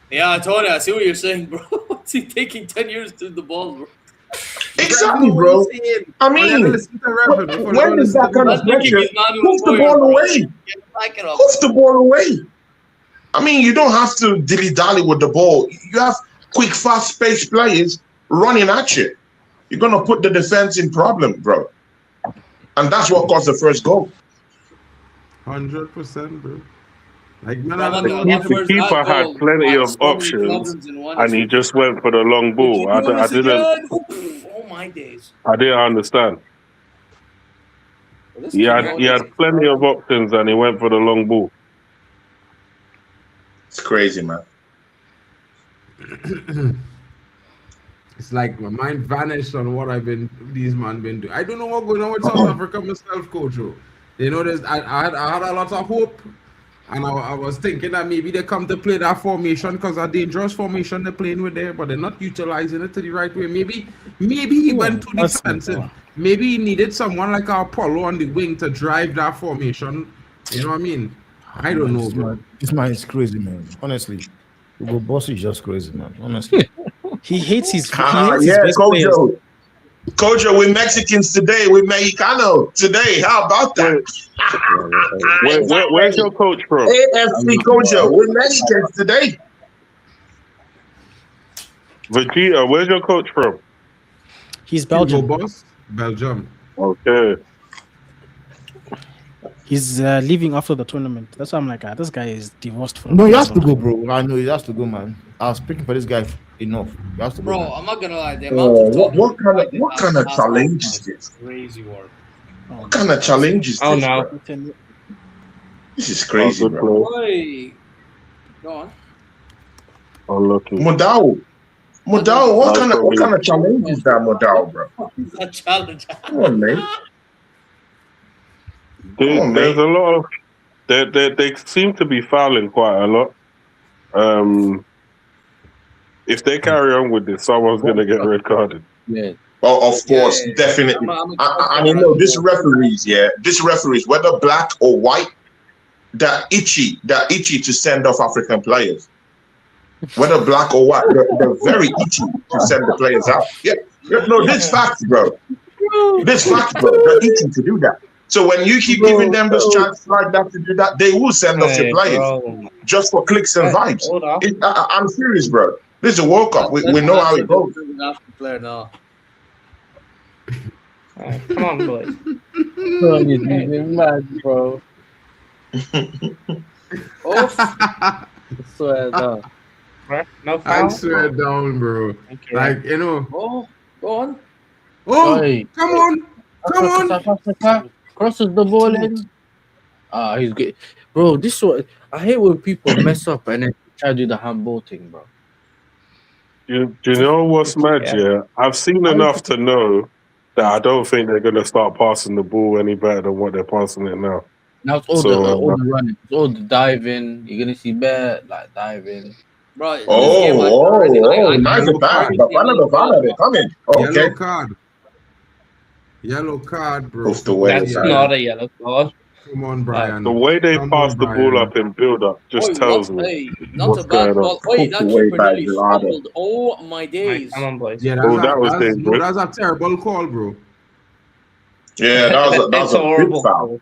Yeah, I told you. I see what you're saying, bro. What's he taking 10 years to do the ball, bro?
Exactly, bro. I mean, when is that kind of pressure? Move the ball away. Move the ball away. I mean, you don't have to dilly-dally with the ball. You have quick, fast-paced players running at you. You're going to put the defense in problem, bro. And that's what caused the first goal.
100%, bro. Like,
the keeper had plenty of options, and he just went for the long ball. I didn't.
Oh my days!
I didn't understand. He had plenty of options, and he went for the long ball.
It's crazy, man.
It's like my mind vanished on what these man been doing. I don't know what's going on with South Africa myself, coach. You know, I had a lot of hope. And I was thinking that maybe they come to play that formation because a dangerous formation they're playing with there, but they're not utilizing it to the right way. Maybe he went too defensive. Maybe he needed someone like our Apollo on the wing to drive that formation. You know what I mean? I don't know, bro.
This man is crazy, man. Honestly, Hugo Boss is just crazy, man. Honestly,
he hates his.
Kojo. Kojo, we're Mexicans today. We're Mexicano today. How about that?
Where's your coach from?
AFC Kojo. We're Mexicans today.
Vegeta, where's your coach from?
He's Belgium.
Boss? Belgium.
Okay.
He's leaving after the tournament. That's why I'm like, this guy is divorced from.
No, he has to go, bro. I know he has to go, man. I was speaking for this guy enough. He has to go.
Bro,
Man.
I'm not gonna lie. The amount of
what kind of challenge is this?
Crazy work.
What kind of challenge is this?
Oh no.
Bro? This is crazy, bro.
Hey. Go on.
Unlucky.
Modao, what kind of challenge is that, Modao, bro?
A challenge.
Come on, man.
There's a lot of they seem to be fouling quite a lot. If they carry on with this, someone's gonna get red carded.
Yeah.
Well, of course, definitely. I mean, no, these referees, whether black or white, they're itchy to send off African players. Whether black or white, they're very itchy to send the players out. Yeah, no, this fact, bro. They're itchy to do that. So when you keep giving them this chance like that to do that, they will send off your players just for clicks and vibes. I'm serious, bro. This is a World Cup. We know how it goes.
Player now.
Come on, boys.
You're mad, bro.
Oh,
Swear down.
No foul.
I swear down, bro.
Okay.
Like, you know.
oh, go on.
Oh,
Oi.
come on.
South Africa crosses the ball in. He's good. Bro, this is what I hate when people mess up and then try to do the handball thing, bro.
Do you know what's mad? Yeah, I've seen enough to know that I don't think they're gonna start passing the ball any better than what they're passing it now.
Now it's all the running, it's all the diving. You're gonna see bear like diving.
Bro,
nice back. They're coming. Okay.
Yellow card, bro.
Off the way.
That's not a yellow card.
Come on, Brian.
The way they pass the ball up in build-up just tells me
not a bad ball. Oi, that keeper nearly fumbled. Oh my days.
Come on, boys.
Yeah, that's a terrible call, bro.
Yeah, that was a horrible foul.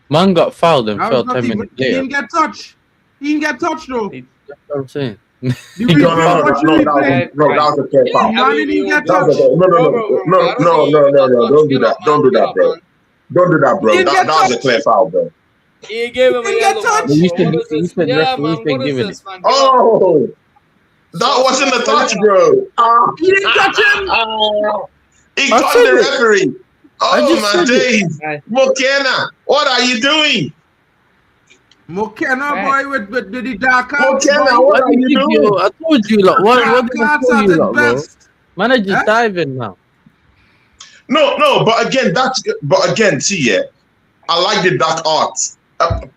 Man got fouled and fell 10 minutes
He
later.
didn't get touched. He didn't get touched, though.
That's what I'm saying.
No, that was a clear foul.
Man didn't get
No, don't do that. Don't do that, bro. Don't do that, bro. That was a clear foul, bro.
He gave him a yellow card.
You said referee giving it.
Oh, that wasn't a touch, bro.
He didn't touch him.
He caught the referee. Oh my days, Mokena, what are you doing?
Mokena, boy, with the dark cards.
Mokena, what are you doing?
I told you, like, what did I tell you, like, bro? Man, I just diving now.
No, but again, see, yeah, I like the dark arts.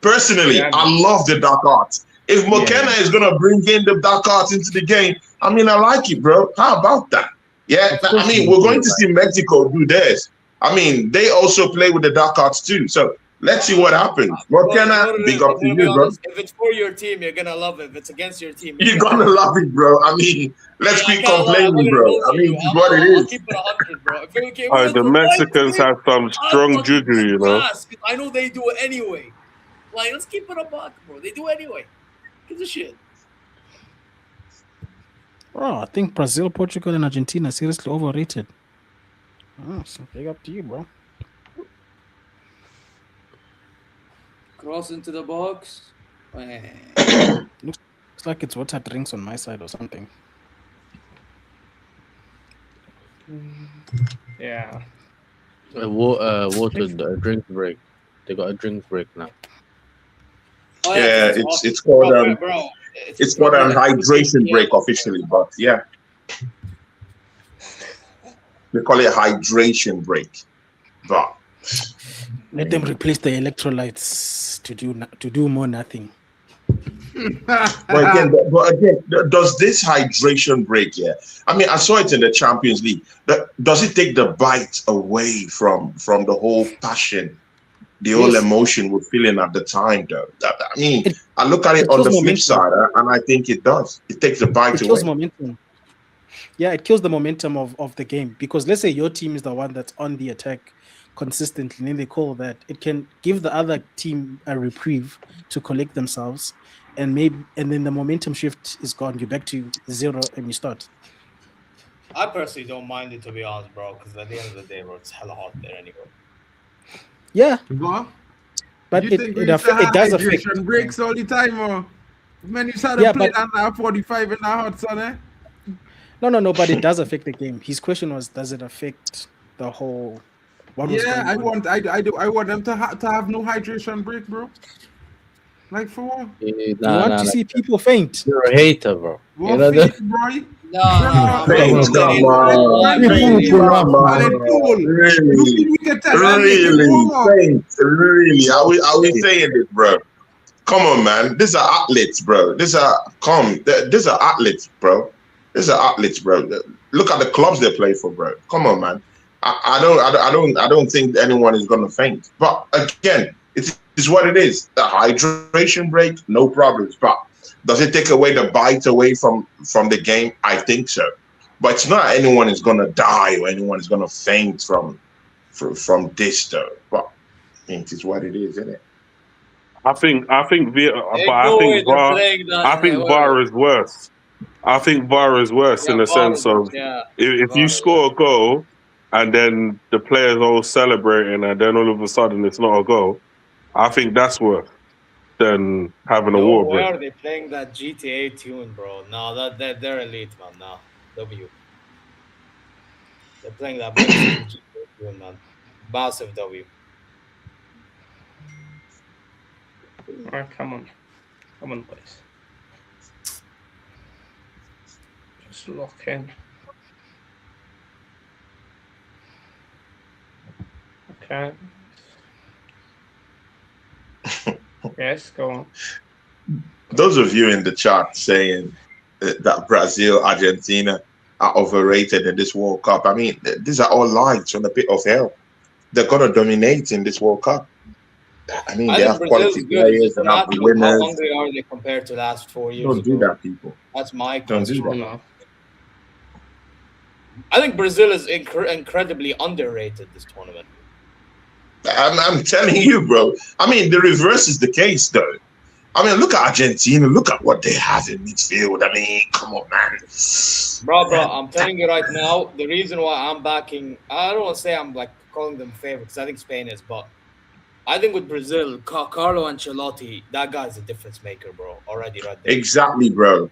Personally, I love the dark arts. If Mokena is gonna bring in the dark arts into the game, I mean, I like it, bro. How about that? Yeah, I mean, we're going to see Mexico do theirs. I mean, they also play with the dark arts too. So let's see what happens. Mokena, big up to you, bro.
If it's for your team, you're gonna love it. If it's against your team,
you're gonna love it, bro. I mean, let's keep complaining, bro. I mean, it's what it is.
Keep it 100, bro.
The Mexicans have some strong juju, you know.
I know they do it anyway. Like, let's keep it a buck, bro. They do it anyway. gives a shit?
Oh, I think Brazil, Portugal, and Argentina are seriously overrated. Oh, so big up to you, bro.
Cross into the box.
Looks like it's water drinks on my side or something.
Yeah.
Water drink break. They got a drink break now.
Oh,
Yeah, it's called
bro.
it's called an hydration break officially, but yeah, they call it a hydration break. But
Let them replace the electrolytes to do more nothing.
but again, does this hydration break? Yeah, I mean, I saw it in the Champions League. Does it take the bite away from the whole passion, the whole emotion we're feeling at the time? Though, I mean, I look at it on the flip side, and I think it does. It takes the bite away. It kills
momentum. Yeah, it kills the momentum of the game, because let's say your team is the one that's on the attack consistently, and then they call that, it can give the other team a reprieve to collect themselves, and then the momentum shift is gone. You're back to zero and you start.
I personally don't mind it, to be honest, bro, because at the end of the day, bro, it's hella hot there anyway.
Yeah,
but it does affect breaks all the time, or man, you saw the play under 45 in the hot sun, eh?
No, but it does affect the game. His question was, does it affect the whole?
I want them to have no hydration break, bro. Like for what?
You want to see people faint?
You're a hater, bro.
What faint, bro?
Really? Are we saying this, bro? Come on, man. These are athletes, bro. These are athletes, bro. These are athletes, bro. Look at the clubs they play for, bro. Come on, man. I don't think anyone is gonna faint. But again, it's what it is. The hydration break, no problems. But does it take away the bite away from the game? I think so. But it's not anyone is gonna die or anyone is gonna faint from this though. But I think it's what it is, isn't it?
I think VAR is worse. I think VAR is worse in the sense of if you score a goal and then the players all celebrating and then all of a sudden it's not a goal, I think that's worse than having a war break.
Why are they playing that GTA tune, bro? No, they're elite, man. No, W. They're playing that GTA tune, man. Massive W.
All right, come on, boys. Just lock in. Okay. Yes, go on.
Those of you in the chat saying that Brazil, Argentina are overrated in this World Cup, I mean, these are all lies from the pit of hell. They're going to dominate in this World Cup. I mean, they have quality players and have winners.
How hungry are they compared to the last 4 years?
Don't do that, people.
That's my
question.
Don't do that. I think Brazil is incredibly underrated this tournament.
I'm telling you, bro. I mean, the reverse is the case, though. I mean, look at Argentina. Look at what they have in midfield. I mean, come on, man.
Bro, I'm telling you right now, the reason why I'm backing, I don't want to say I'm like calling them favorite, because I think Spain is, but I think with Brazil, Carlo Ancelotti, that guy's a difference maker, bro. Already right there.
Exactly, bro.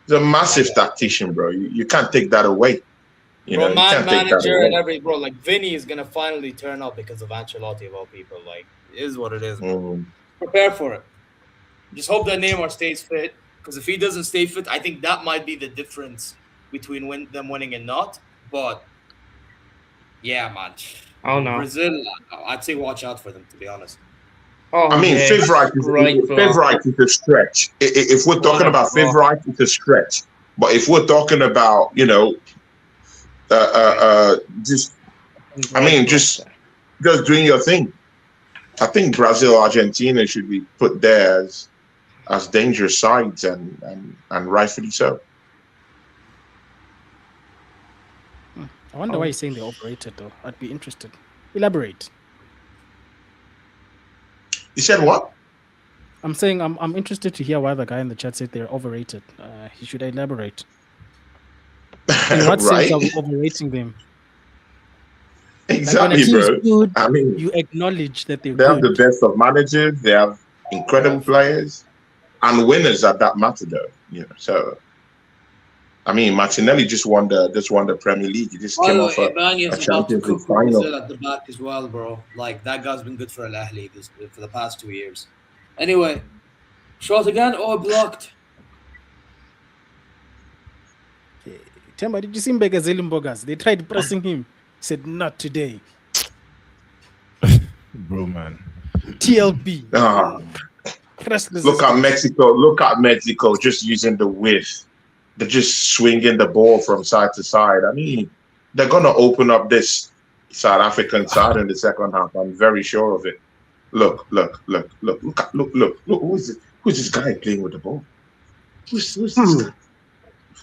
He's a massive tactician, bro. You can't take that away. You know,
man, manager and every, bro. Like, Vinny is going to finally turn up because of Ancelotti, of all people. Like, it is what it is, bro. Prepare for it. Just hope that Neymar stays fit, because if he doesn't stay fit, I think that might be the difference between them winning and not. But, yeah, man.
Oh, no.
Brazil, I'd say watch out for them, to be honest.
Oh, I mean, favorite is a stretch. If we're talking about favorite, it's a stretch. But if we're talking about, you know, just doing your thing, I think Brazil, Argentina should be put there as dangerous sides, and rightfully so.
I wonder why you're saying they're overrated, though. I'd be interested. Elaborate.
You said what?
I'm saying I'm interested to hear why the guy in the chat said they're overrated. He should elaborate. In what sense are we overrating them?
Exactly,
like when a
bro.
team's good,
I mean,
you acknowledge that they're
they have the
good.
best of managers. They have incredible players and winners at that matter, though. You know, so I mean, Martinelli just won the Premier League. He just came off a Champions League final
at the back as well, bro. Like that guy's been good for Al Ahly for the past 2 years. Anyway, shot again or blocked?
Temba, did you see Mbegazeli Mbogas? They tried pressing him. He said, not today.
Bro, man.
TLB.
Look at Mexico. Look at Mexico just using the width. They're just swinging the ball from side to side. I mean, they're going to open up this South African side in the second half. I'm very sure of it. Look. Who's this guy playing with the ball? Who's this guy?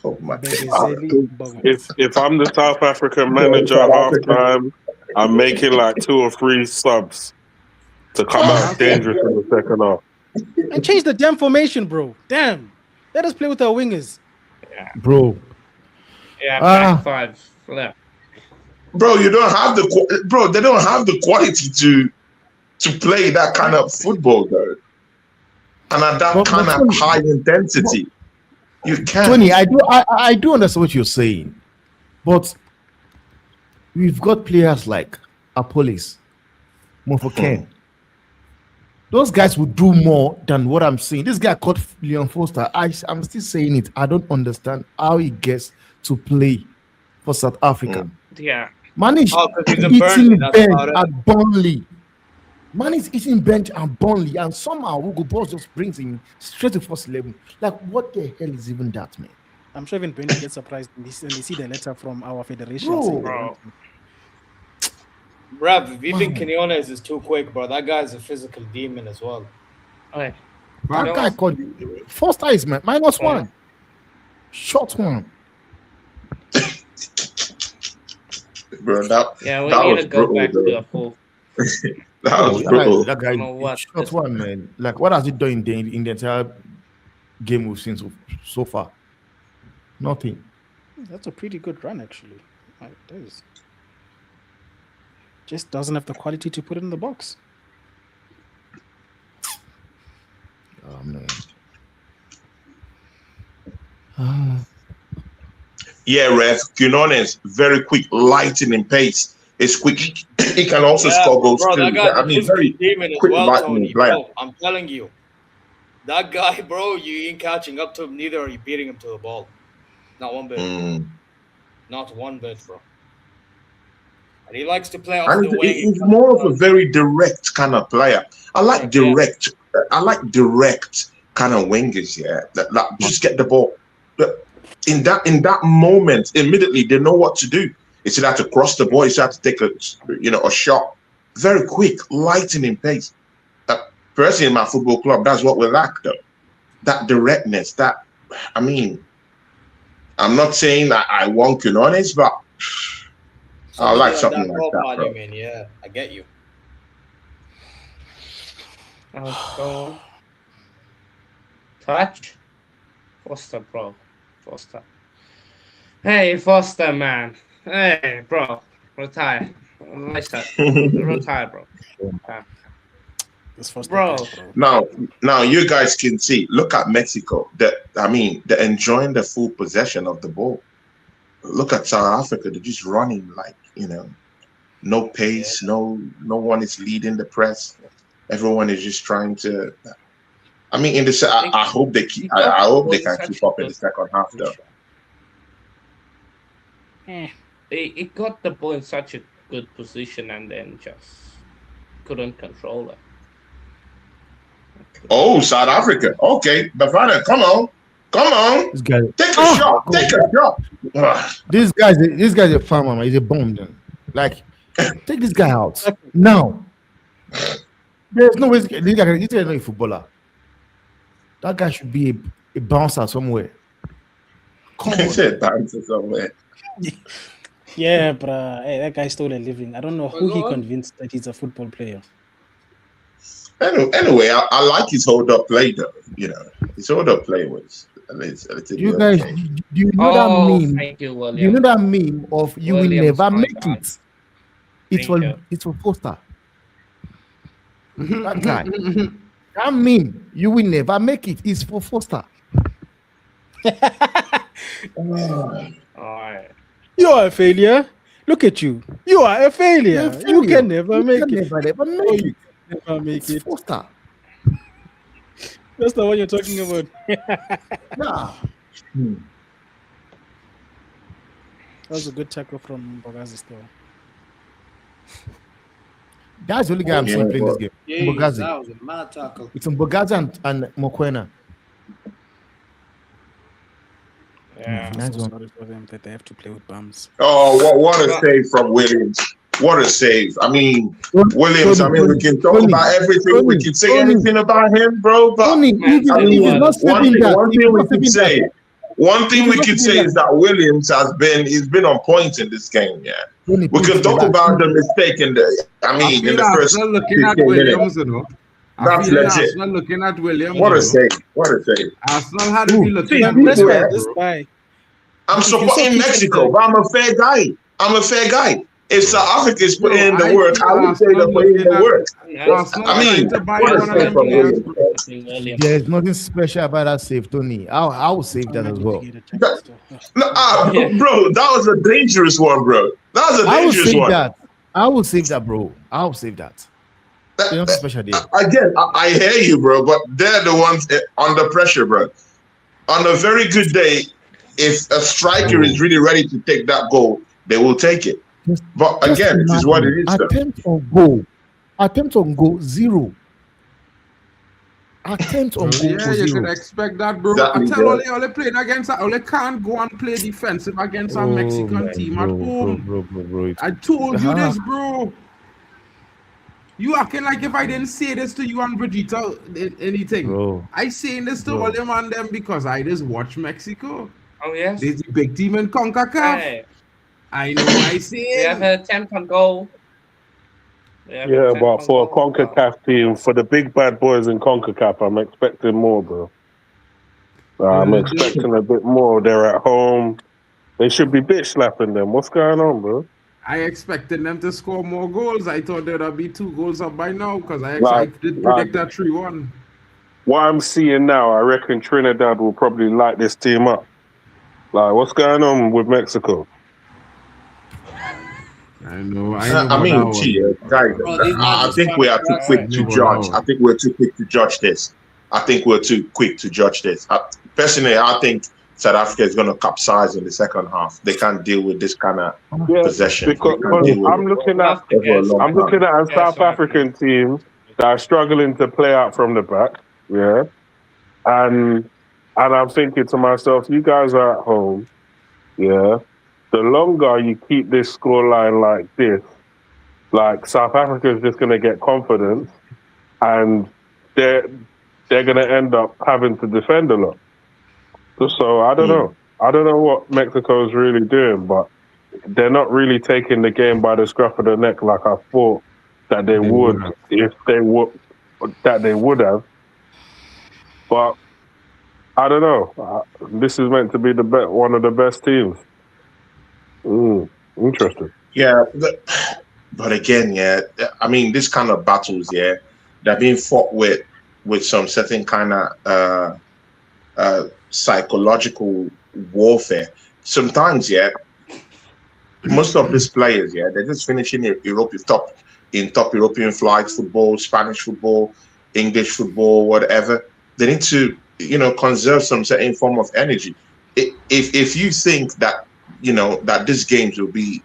Oh my God.
If I'm the South African manager at halftime, I'm making like 2 or 3 subs to come out dangerous in the second half.
And change the damn formation, bro. Damn. Let us play with our wingers.
Yeah.
Bro.
Yeah, back 5 left.
Bro, they don't have the quality to play that kind of football, though. And at that kind of high intensity. You can't.
Tony, I do understand what you're saying, but we've got players like Apollos, Mofoken. Those guys will do more than what I'm saying. This guy called Leon Foster. I'm still saying it. I don't understand how he gets to play for South Africa.
Yeah.
Man is eating bench at Burnley. Man is eating bench at Burnley, and somehow Hugo Boss just brings him straight to first 11. Like, what the hell is even that, man?
I'm sure even Benny gets surprised when they see the letter from our federation.
Bro, if you think Quinones is too quick, bro, that guy's a physical demon as well.
Okay.
That guy called first eyes, man. -1. Short one.
Bro,
we
that
need
was
to go
brutal,
back
bro.
to a full.
That was brutal.
That guy, short one, man. Like, what has he done in the entire game we've seen so far? Nothing.
That's a pretty good run, actually. It is. Just doesn't have the quality to put it in the box.
Oh, man.
Yeah, Rev. Quinones, very quick, lightning pace. It's quick. He can also score goals
bro,
too.
That guy,
Very
demon as
quick,
well,
lightning
Tony,
player.
bro. I'm telling you. That guy, bro, you ain't catching up to him, neither are you beating him to the ball. Not one bit. Not one bit, bro. And he likes to play off the wing.
He's more of a very direct kind of player. I like direct kind of wingers, yeah. That just get the ball. But in that moment, immediately they know what to do. It's either to cross the ball, it's either to take a shot. Very quick, lightning pace. Personally, in my football club, that's what we lack, though. That directness. I'm not saying that I want Quinones, but I like something like that, bro.
Yeah, I get you.
Go. Touch. Foster, bro. Foster. Hey, Foster, man. Hey, bro. Retire. Retire, bro. Bro.
Now you guys can see. Look at Mexico. They're enjoying the full possession of the ball. Look at South Africa. They're just running like, no pace. No one is leading the press. Everyone is just trying to. I hope they keep. I hope they can keep up in the second half, though.
It got the ball in such a good position and then just couldn't control it.
Oh, South Africa. Okay, Bafana, come on.
This guy,
take a shot. Take a shot.
This guy's a farmer, man. He's a bomb. Then. Like, take this guy out now. There's no way this guy is not a footballer. That guy should be a bouncer somewhere.
Come on, bouncer somewhere.
Yeah, bruh. Hey, that guy stole a living. I don't know who he convinced that he's a football player.
Anyway, I like his hold-up play, though. You know, his hold-up play was a little
You
bit
guys,
okay.
do you know that meme?
Thank you, William.
Do you know that meme of you will
William's
never
my
make
guy.
it? It's for Foster. That guy. That meme, you will never make it, is for Foster.
Alright.
You are a failure. Look at you. You are a failure. You can never make it.
Never make it.
Never make
It's
it.
Foster.
That's the one you're talking about.
Yeah.
That was a good tackle from Bogazi still.
That's the only guy I'm seeing playing this game.
Yeah,
Bogazi.
that was a mad tackle.
It's on Bogazi and Mokwena.
Yeah.
Nice one.
Sorry for them that they have to play with bums.
Oh, what a save from Williams. What a save. I mean, Williams, we can talk about everything. We can say anything about him, bro. But
One thing we
can say is that Williams he's been on point in this game, yeah. We can talk about the mistake in the first 15 minutes. That's legit.
Arsenal looking at Williams.
What a save. What a save.
Arsenal had to be looking at
This
Williams.
guy.
I'm supporting Mexico, but I'm a fair guy. If South Africa is putting in the work, I would say they're putting in the work. I mean, what a save from Williams.
There's nothing special about that save, Tony. I will save that as well.
Bro, that was a dangerous one, bro. That was a dangerous one.
I will save that, bro. I will save that. There's nothing special there.
Again, I hear you, bro, but they're the ones under pressure, bro. On a very good day, if a striker is really ready to take that goal, they will take it. But again, it is what it is.
Attempt on goal, 0. Attempt on goal,
Yeah, you
0.
can expect that, bro.
Exactly,
I tell Ole playing against Ole can't go and play defensive against a Mexican team at home.
Bro.
I told you this, bro. You acting like if I didn't say this to you and Brigitte anything.
Bro.
I saying this to Ole and them because I just watch Mexico.
Oh, yes.
There's a big team in CONCACAF.
Hey,
I know I say
we have a 10-point goal.
Yeah, but for a CONCACAF team, for the big bad boys in CONCACAF, I'm expecting more, bro. I'm expecting a bit more. They're at home. They should be bitch slapping them. What's going on, bro?
I expected them to score more goals. I thought there'd be 2 goals up by now because I did predict that 3-1.
What I'm seeing now, I reckon Trinidad will probably light this team up. Like, what's going on with Mexico?
I know.
I mean, guys, I think we are too quick to judge. I think we're too quick to judge this. Personally, I think South Africa is going to capsize in the second half. They can't deal with this kind of possession.
Because I'm looking at a South African team that are struggling to play out from the back. Yeah, and I'm thinking to myself, you guys are at home. Yeah. The longer you keep this scoreline like this, like South Africa is just going to get confidence, and they're going to end up having to defend a lot. So I don't know. I don't know what Mexico is really doing, but they're not really taking the game by the scruff of the neck like I thought that they would if they would have. But I don't know. This is meant to be one of the best teams. Interesting.
Yeah, but again, I mean, this kind of battles, they're being fought with some certain kind of psychological warfare. Sometimes, most of these players, they're just finishing in top European flights, football, Spanish football, English football, whatever. They need to, conserve some certain form of energy. If you think that, that these games will be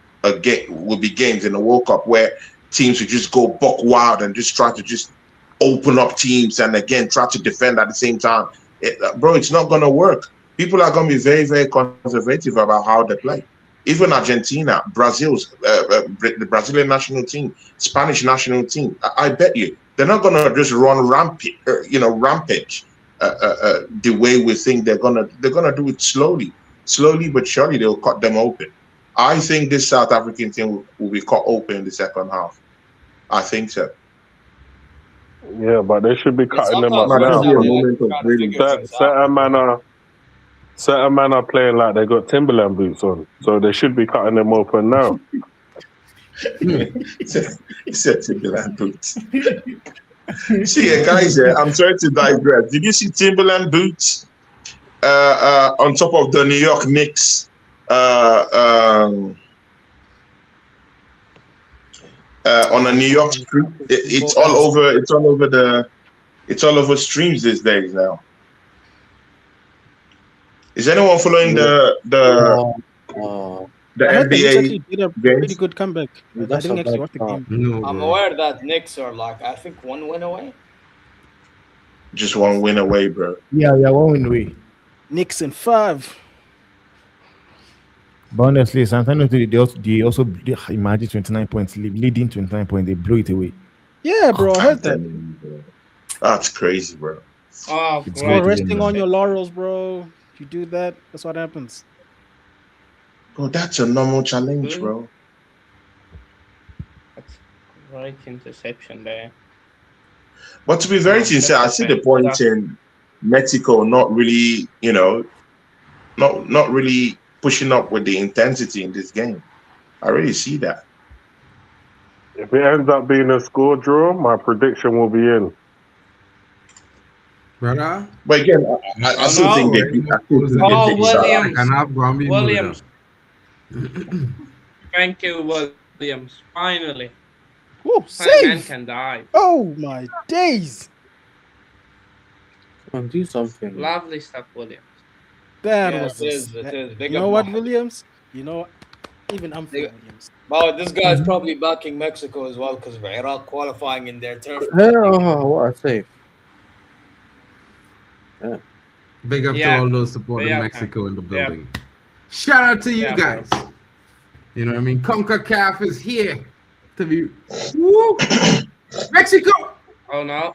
games in the World Cup where teams will just go buck wild and just try to just open up teams and again try to defend at the same time. It's not going to work. People are going to be very, very conservative about how they play. Even Argentina, the Brazilian national team, Spanish national team, I bet you they're not going to just run rampage, the way we think they're going to do it slowly but surely they'll cut them open. I think this South African team will be cut open in the second half. I think so.
Yeah, but they should be cutting them up
sometimes
Man,
now.
that'll be a
they like
moment
to
of
try to
brilliance.
figure things out.
Certain man are playing like they got Timberland boots on, so they should be cutting them open now.
He said Timberland boots. See, guys, I'm sorry to digress. Did you see Timberland boots on top of the New York Knicks? On a New York street, it's all over. It's all over streams these days now. Is anyone following the
I heard the Knicks actually
NBA
did a
games?
pretty good comeback. I didn't actually watch the game.
No,
I'm
bro.
aware that Knicks are like, I think, 1 win away.
Just one win away, bro.
Yeah, one win away.
Knicks in 5.
But honestly, sometimes they also imagine 29 points, leading 29 points, they blew it away.
Yeah, bro, I heard that.
That's crazy, bro.
Oh,
It's
You're
great.
resting on your laurels, bro. If you do that, that's what happens.
Bro, that's a normal challenge, bro.
That's right interception there.
But to be very sincere, I see the point in Mexico not really, not really pushing up with the intensity in this game. I really see that.
If it ends up being a score draw, my prediction will be in.
Brother?
But again, I still think they beat.
Williams. Thank you, Williams. Finally.
Woo,
Man
save!
can die.
Oh my days!
Come on, do something.
Lovely stuff, Williams.
That
Yeah,
was
it is. Big
you
up
know what,
Mohammed.
Williams? You know, even I'm for Williams.
But this guy's probably backing Mexico as well because of Iraq qualifying in their turf.
Oh, what a save. Yeah.
Big up to all those supporting Mexico in the building. Shout out to you guys. Bro. You know what I mean? CONCACAF is here to be. Woo! Mexico!
Oh no.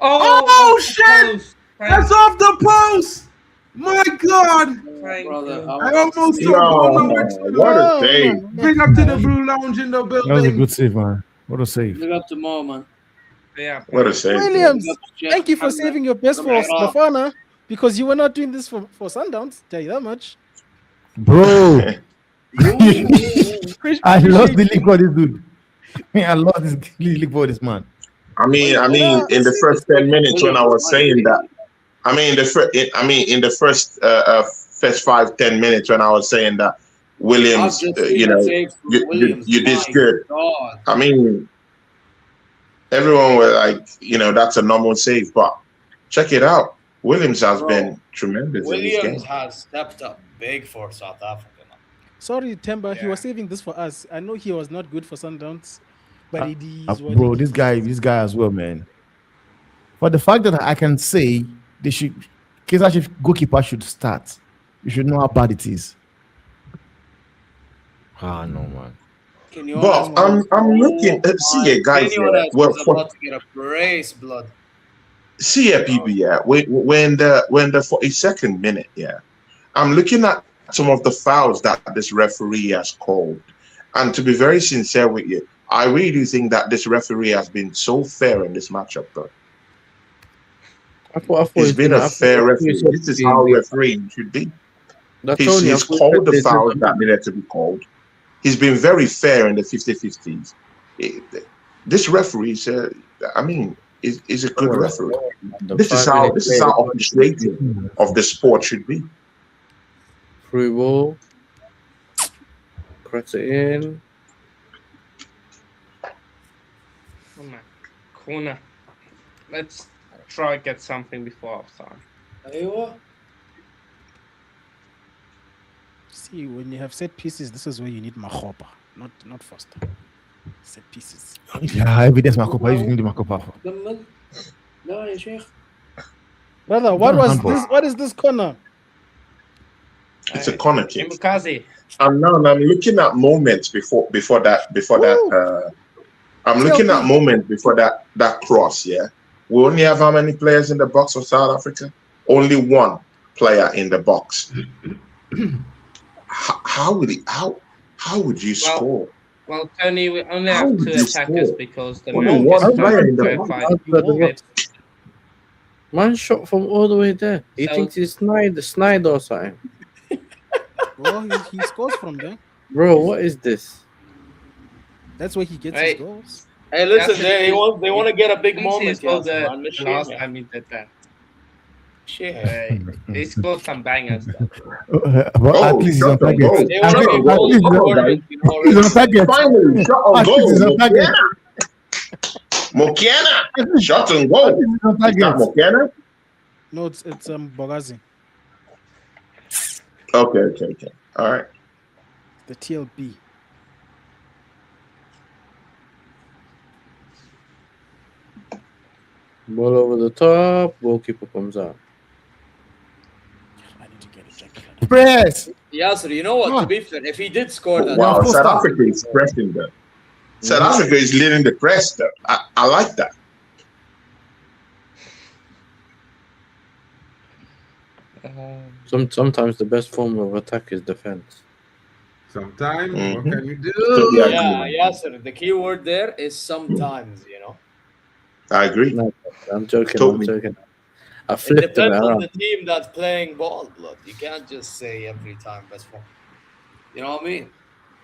Oh shit! That's off the post! My God!
Brother,
I almost saw
what a save.
Big up to the Blue Lounge in the building.
That was a good save, man. What a save.
Big up to Mo, man.
Yeah.
What a save.
Williams, thank you for saving your best for Bafana because you were not doing this for Sundowns. Tell you that much.
Bro. I lost the league for this dude. I lost this league for this man.
I mean, in the first 10 minutes when I was saying that, in the first 5-10 minutes when I was saying that Williams, you did good.
God.
I mean, everyone was like, that's a normal save, but check it out. Williams has been tremendous.
Williams has stepped up big for South Africa.
Sorry, Temba, he was saving this for us. I know he was not good for Sundowns, but it is what
bro, this guy as well, man. For the fact that I can say they should, Kaizer Chiefs goalkeeper should start. You should know how bad it is. Ah, no, man.
But I'm looking. See here, guys.
About to get a brace, blood.
See here, people. Yeah, when the 42nd minute. Yeah, I'm looking at some of the fouls that this referee has called, and to be very sincere with you, I really do think that this referee has been so fair in this matchup, though.
I thought
he's been a fair referee. This is how refereeing should be. He's called the fouls that needed to be called. He's been very fair in the 50-50s. This referee is a good referee. This is how orchestrating of the sport should be.
Free ball. Cross it in.
Oh my corner. Let's try get something before halftime.
See, when you have set pieces, this is where you need Makopa, not Foster. Set pieces.
Yeah, evidence Makopa. You need Makopa.
Brother, what was this? What is this corner?
It's a corner kick.
I'm
looking at moments before that. I'm looking at moments before that cross. Yeah, we only have how many players in the box for South Africa? Only one player in the box. How would you score
Well, Tony, we only
How
have
would
2
you
attackers
score?
because the
Only
man
one
gets
player in the
verified.
Man shot from all the way there. He
So-
thinks he's snide or something.
Well, he scores from there.
Bro, what is this?
That's where he gets
Hey.
his goals.
Hey, listen,
That's
they want to get a big moment.
He scored
Yes, man.
the last time he did that.
Shit.
He scored some bangers. Though.
Well, at least he's on target.
goal.
They
At
want to be
least
goal
he's on-
tournament, you know,
he's on target.
Finally, shot on
At least
goal.
he's on target.
Mokiana, shot on
At
goal.
least he's on
Is that
target.
Mokiana?
No, it's Bogazi,
Okay. All right.
the TLB.
Ball over the top. Goalkeeper comes out.
I need to get a jacket.
Press.
Yasser, you know what? To be fair, if he did score that,
Wow,
full
South
stop.
Africa is pressing them. South Africa is leading the press, though. I like that.
Sometimes the best form of attack is defense.
Sometimes,
Mhm.
what can you do?
Totally agree.
yeah, Yasser, the key word there is sometimes, you know.
I agree.
No, I'm joking.
Totally.
I'm joking. I
It
flipped it
depends on
around.
the team that's playing ball, blood. You can't just say every time best form. You know what I mean?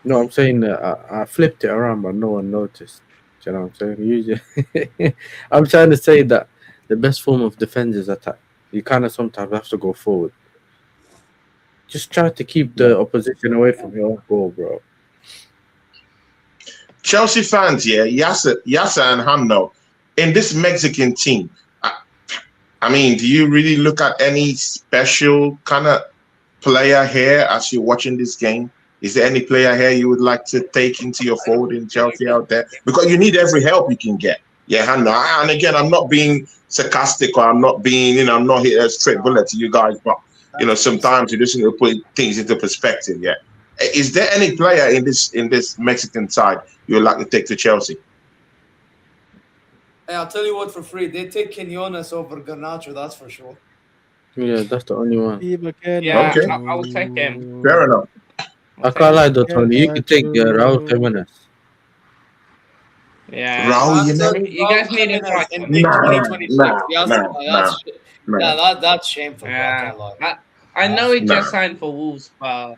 No, I'm saying that I flipped it around, but no one noticed. Do you know what I'm saying? Usually, I'm trying to say that the best form of defense is attack. You kind of sometimes have to go forward. Just try to keep the opposition away from your own goal, bro.
Chelsea fans, yeah, Yasser and Hamno, in this Mexican team, I mean, do you really look at any special kind of player here as you're watching this game? Is there any player here you would like to take into your fold in Chelsea out there? Because you need every help you can get. Yeah, Hamno. And again, I'm not being sarcastic or I'm not being, I'm not here a straight bullet to you guys, but sometimes you just need to put things into perspective. Yeah, is there any player in this Mexican side you would like to take to Chelsea?
Hey, I'll tell you what for free. They take Quinones over Garnacho, that's for sure.
Yeah, that's the only one.
Yeah,
Okay.
I will take him.
Fair enough.
I can't lie though, Tony. You can take Raul Jimenez.
Yeah.
Raul Jimenez?
You guys need him right.
in
Nah,
2026.
nah.
That's shameful. Bro. I
Yeah.
can't lie.
I know he
Nah.
just signed for Wolves, but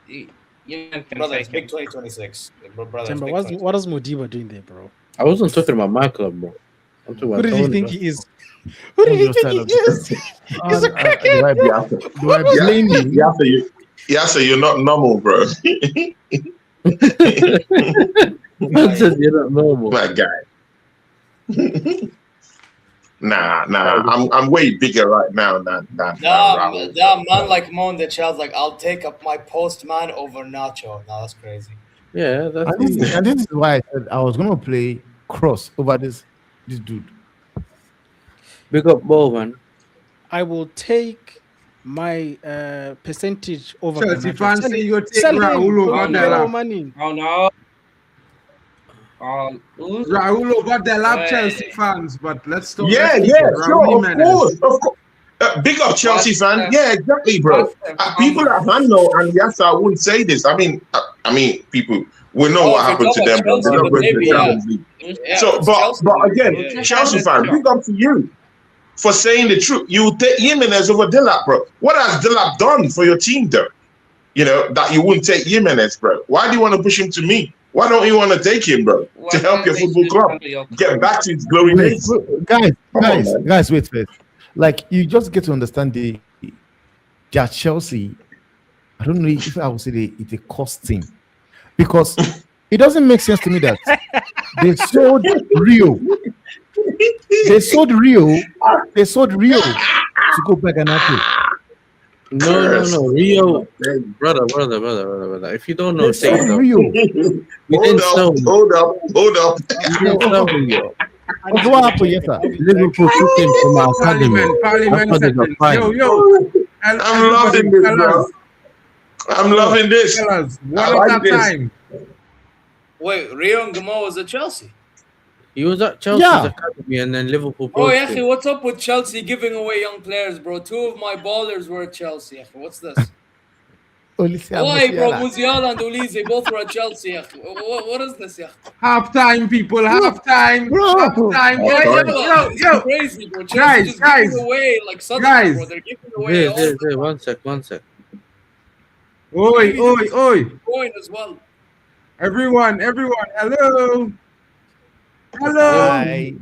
you can
Brother, it's
take
big
him.
2026. Brother, it's
Timber,
big
what is Modiba doing there, bro?
I wasn't talking about my club, bro. I'm talking
Who
about
did he
Tony,
think
bro.
he is? Who did he think he is? He's a crackhead.
Do I blame you?
Yasser, you're not normal, bro.
I said you're not normal.
My guy. Nah. I'm way bigger right now than Raul.
That man like Mon the child's like, I'll take up my postman over Nacho. No, that's crazy.
Yeah, that's
And this is why I said I was gonna play cross over this dude.
big up Bowen.
I will take my percentage over
Chelsea
Garnacho.
fans
Sell
say
him.
you take
Sell him.
Raul over
Don't get
Delap.
our money.
Oh no. Who's-
Raul over Delap,
Hey.
Chelsea fans, but let's talk.
Yeah,
let's
yeah,
keep it. Raul
sure, of
Jimenez.
course. Big up Chelsea fan.
That's-
Yeah, exactly, bro. People at Hano and Yasser wouldn't say this. I mean, people, we know what happened to them, bro. They're not going to the Champions League.
Yeah,
So,
it's
but
Chelsea.
again,
Yeah.
Chelsea fan, big up to you for saying the truth. You take Jimenez over Delap, bro. What has Delap done for your team, though? That you wouldn't take Jimenez, bro. Why do you want to push him to me? Why don't you want to take him, bro, to help your football club get back to its glory
Wait,
days?
guys, wait. Like, you just get to understand that Chelsea, I don't know if I would say it's a cost team, because it doesn't make sense to me that they sold Rio. They sold Rio to go back and
No. Rio. Brother. If you don't know,
They
say
sold
so.
Rio.
We didn't sell him.
Hold up.
We didn't sell him, yo.
Okay, what happened, yes, sir?
Liverpool took him from our academy.
Parliament
That's what they got
seconds.
fined.
Yo.
I'm loving this, bro. I'm loving this.
Fellas,
I
one
like
at a
this.
time.
Wait, Rio and Gamo was at Chelsea.
He was at Chelsea's academy and then Liverpool.
Oh,
poached him.
Yachi, what's up with Chelsea giving away young players, bro? 2 of my ballers were at Chelsea. Yachi. What's this? Why, bro? Musiala and Olise both were at Chelsea. What is this?
Half time, people. Half time. Half time. Yo.
Crazy, bro. Chelsea just giving away like suddenly, bro. They're giving away all.
One sec.
Oi.
Going as well.
Everyone. Hello.
Hi.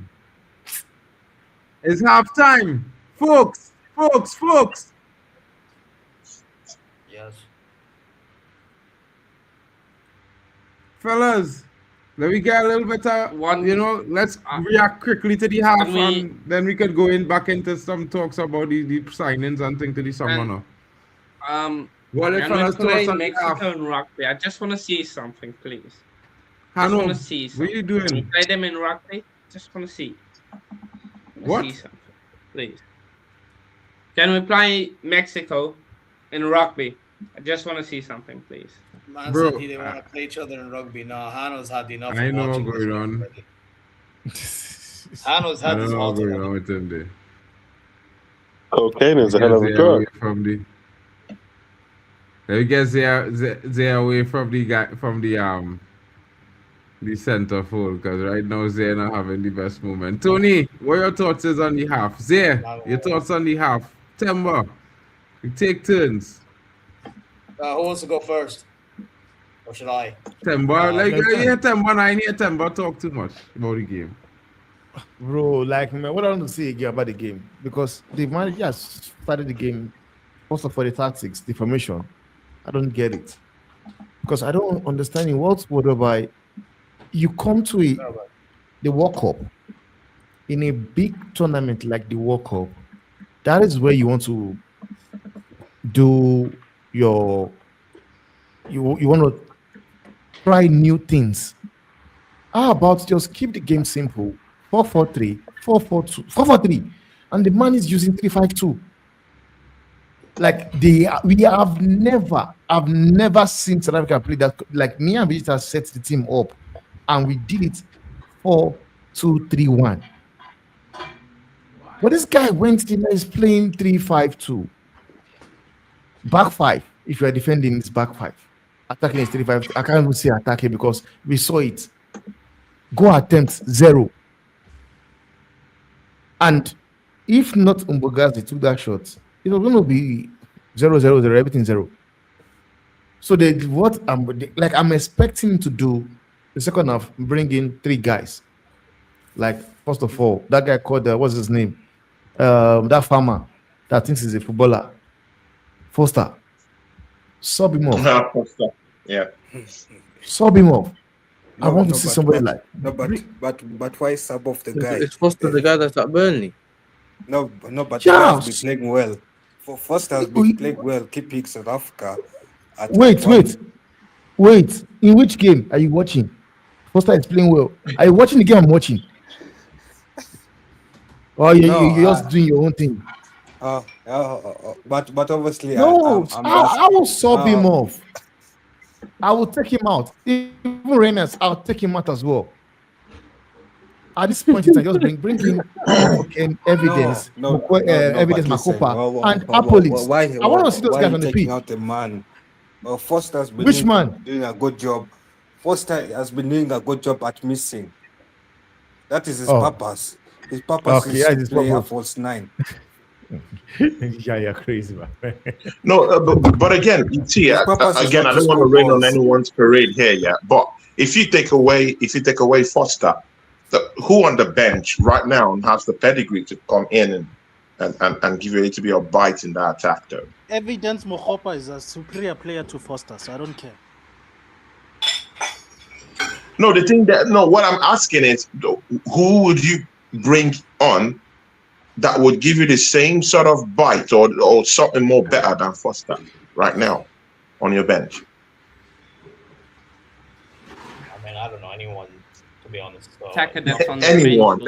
It's half time. Folks.
Yes.
Fellas, let me get a little bit of let's react quickly to the half and then we could go back into some talks about the signings and things to the summer now. What if fellas
play
thoughts on
Mexico and rugby? I just want to see something, please.
I
just want to see something.
What are you doing?
Can we play them in rugby? Just want to see.
What?
See something, please. Can we play Mexico in rugby? I just want to see something, please.
Man said he didn't want to play each other in rugby. No, Hano's had enough.
I know what's going on.
Hano's had his
what's going on with him there.
Cocaine is a hell of a drug.
Let me guess they're away from the center fold, because right now they're not having the best moment. Tony, what your thoughts is on the half? Zay, your thoughts on the half? Temba, we take turns.
Who wants to go first? Or should I?
Temba, I hear Temba talk too much about the game.
Bro, like, man, what I want to say again about the game, because the manager has started the game, also for the tactics, the formation. I don't get it, because I don't understand in what whereby you come to the World Cup in a big tournament like the World Cup. That is where you want to do you want to try new things. How about just keep the game simple? 4-4-3, 4-4-2, 4-4-3, and the man is using 3-5-2. Like I've never seen South Africa play that. Like me and Vegeta set the team up, and we did it 4-2-3-1. But this guy went in and is playing 3-5-2. Back five. If you are defending, it's back five. Attacking is 3-5. I can't even say attacking because we saw it. Go attempts 0. And if not Umbogazi took that shot, it was going to be 0-0-0, everything 0. So I'm expecting to do the second half, bring in 3 guys. Like, first of all, that guy called what's his name? That farmer that thinks he's a footballer. Foster. Sub him off.
Foster. Yeah.
Sub him off. I want to see somebody like.
No, but why sub off the guy?
It's Foster, the guy that's at Burnley.
No, but he has been playing well. For Foster has been playing well, keeping South Africa.
Wait. In which game are you watching? Foster is playing well. Are you watching the game I'm watching? Or you're just doing your own thing?
But obviously,
no, I will sub him off. I will take him out. Even Reynolds, I'll take him out as well. At this point, I just bring in evidence, evidence, Makopa, and Apolis. I want to see those guys on the pitch.
Out the man. Foster's been doing a good job. Foster has been doing a good job at missing. That is his purpose. His purpose is to play a false 9.
Yeah, you're crazy, man.
No, but again, you see, again, I don't want to rain on anyone's parade here, yeah. But if you take away Foster, who on the bench right now has the pedigree to come in and give you a little bit of bite in that attack, though?
Evidence Mokopa is a superior player to Foster, so I don't care.
No, what I'm asking is, who would you bring on that would give you the same sort of bite or something more better than Foster right now on your bench?
I mean, I don't know anyone, to be honest. So
anyone.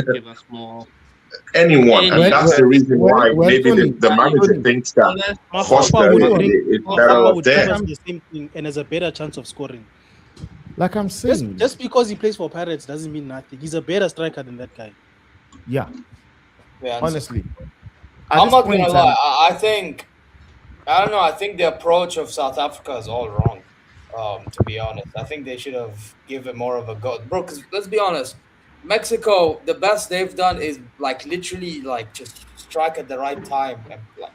Anyone, and that's the reason why maybe the manager thinks that Foster is better there.
The same thing and has a better chance of scoring.
Like I'm saying,
just because he plays for Pirates doesn't mean nothing. He's a better striker than that guy.
Yeah. Honestly,
I'm not gonna lie. I think I don't know. I think the approach of South Africa is all wrong. To be honest, I think they should have given more of a go, bro. Because let's be honest, Mexico, the best they've done is like literally like just strike at the right time and like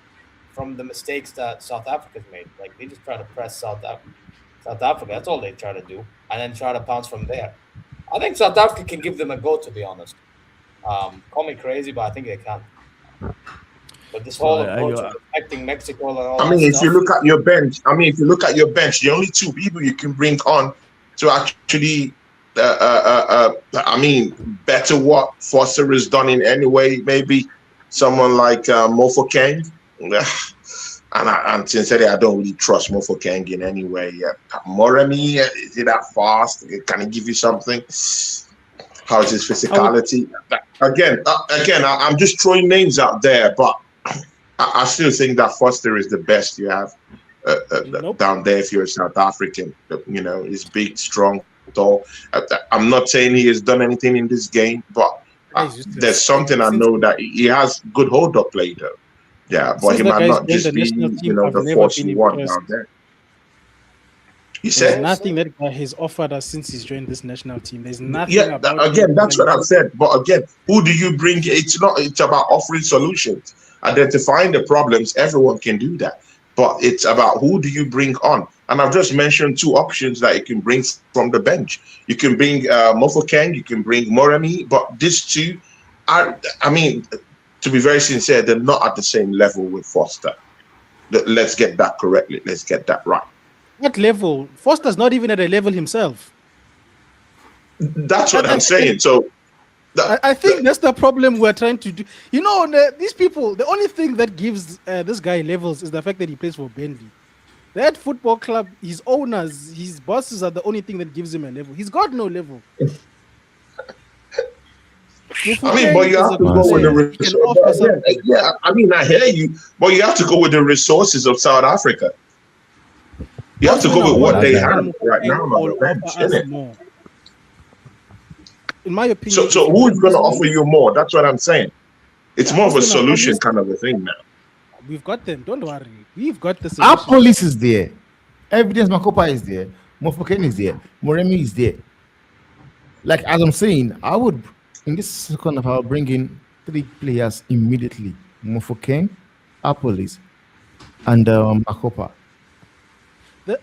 from the mistakes that South Africa's made. Like they just try to press South Africa. That's all they try to do, and then try to pounce from there. I think South Africa can give them a go. To be honest, call me crazy, but I think they can. But this whole approach of affecting Mexico and all
I mean,
that
if
stuff,
you look at your bench, the only two people you can bring on to actually, better what Foster has done in any way, maybe someone like Mofo Keng. And sincerely, I don't really trust Mofo Keng in any way. Moremi, is he that fast? Can he give you something? How's his physicality? Again, I'm just throwing names out there, but I still think that Foster is the best you have down there if you're a South African. You know, he's big, strong, tall. I'm not saying he has done anything in this game, but there's something I know that he has good hold-up play, though. Yeah, but he might not just be, the force you want down there. You said
there's nothing that guy has offered us since he's joined this national team. There's nothing.
Yeah, again, that's what I've said. But again, who do you bring? It's about offering solutions, identifying the problems. Everyone can do that, but it's about who do you bring on. And I've just mentioned two options that you can bring from the bench. You can bring Mofo Keng, you can bring Moremi, but these two are, to be very sincere, they're not at the same level with Foster. Let's get that correctly. Let's get that right.
What level? Foster's not even at a level himself.
That's what I'm saying. So
I think that's the problem we're trying to do. These people, the only thing that gives this guy levels is the fact that he plays for Burnley. That football club, his owners, his bosses are the only thing that gives him a level. He's got no level.
But you have to go with the resources. Yeah, I hear you, but you have to go with the resources of South Africa. You have to go with what they have right now on the bench, isn't it?
In my opinion.
So who's going to offer you more? That's what I'm saying. It's more of a solution kind of a thing now.
We've got them. Don't worry. We've got the solution.
Our police is there. Evidence Makopa is there. Mofo Keng is there. Moremi is there. Like, as I'm saying, I would, in this second half, I'll bring in 3 players immediately. Mofo Keng, our police, and Makopa.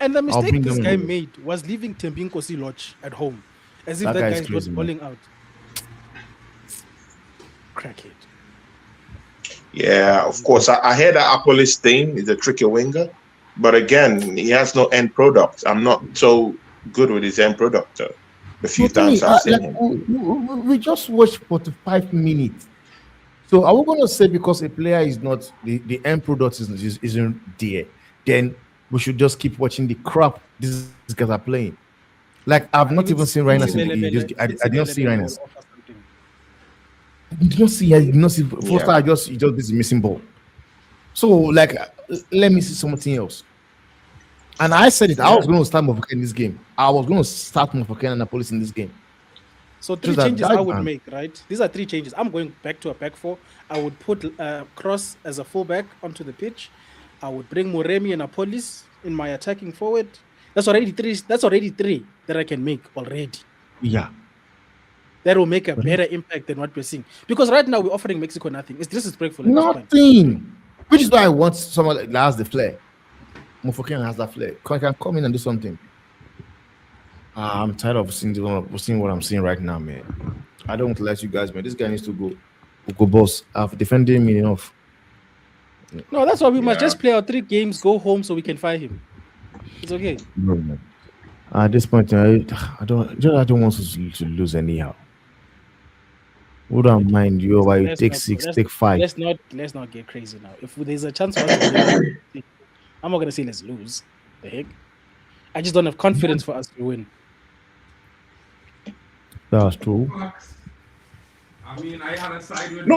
And the mistake this guy made was leaving Tembinkosi Lodge at home, as if that guy was balling out. Crackhead.
Yeah, of course. I hear that Apolis thing is a tricky winger, but again, he has no end product. I'm not so good with his end product. The few times I've seen him.
We just watched 45 minutes. So are we going to say because a player is not, the end product isn't there, then we should just keep watching the crap these guys are playing? Like, I've not even seen Reiners. I didn't see Reiners. You don't see Foster. Just this missing ball. So like, let me see something else. And I said it. I was going to start Mofo Keng in this game. I was going to start Mofo Keng and the police in this game.
So 3 changes I would make, right? These are 3 changes. I'm going back to a back 4. I would put Cross as a fullback onto the pitch. I would bring Moremi and Apolis in my attacking forward. That's already 3. That's already 3 that I can make already.
Yeah.
That will make a better impact than what we're seeing. Because right now we're offering Mexico nothing. It's disrespectful.
Nothing. Which is why I want someone that has the flair. Mofo Keng has that flair. Can come in and do something. I'm tired of seeing what I'm seeing right now, man. I don't want to let you guys, man. This guy needs to go boss. I've defended me enough.
No, that's why we must just play our 3 games, go home so we can fire him. It's okay.
No, man. At this point, I don't want to lose anyhow. Wouldn't mind you over you take 6, take 5.
Let's not get crazy now. If there's a chance for us to I'm not gonna say let's lose. The heck? I just don't have confidence for us to win.
That's true.
I had a side with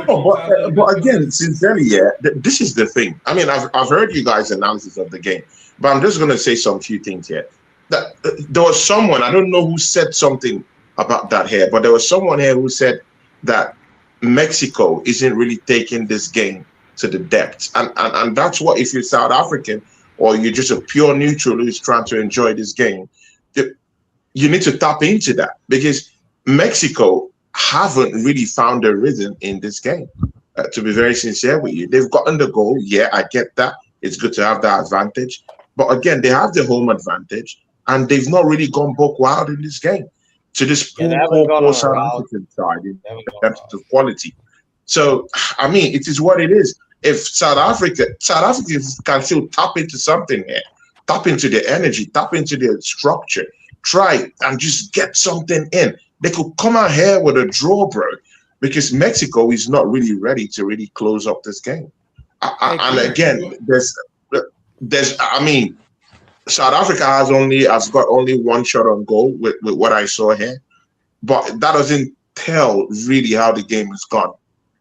but again, sincerely, this is the thing. I've heard you guys' analysis of the game, but I'm just gonna say some few things here. That there was someone, I don't know who said something about that here, but there was someone here who said that Mexico isn't really taking this game to the depths. And that's what, if you're South African or you're just a pure neutral who's trying to enjoy this game, you need to tap into that, because Mexico haven't really found a rhythm in this game. To be very sincere with you, they've gotten the goal. Yeah, I get that. It's good to have that advantage. But again, they have the home advantage, and they've not really gone buck wild in this game to this poor South African side in terms of quality. So, I mean, it is what it is. If South Africa can still tap into something here, tap into the energy, tap into the structure, try and just get something in, they could come out here with a draw, bro, because Mexico is not really ready to really close up this game. And again, I mean, South Africa has got only one shot on goal with what I saw here, but that doesn't tell really how the game has gone.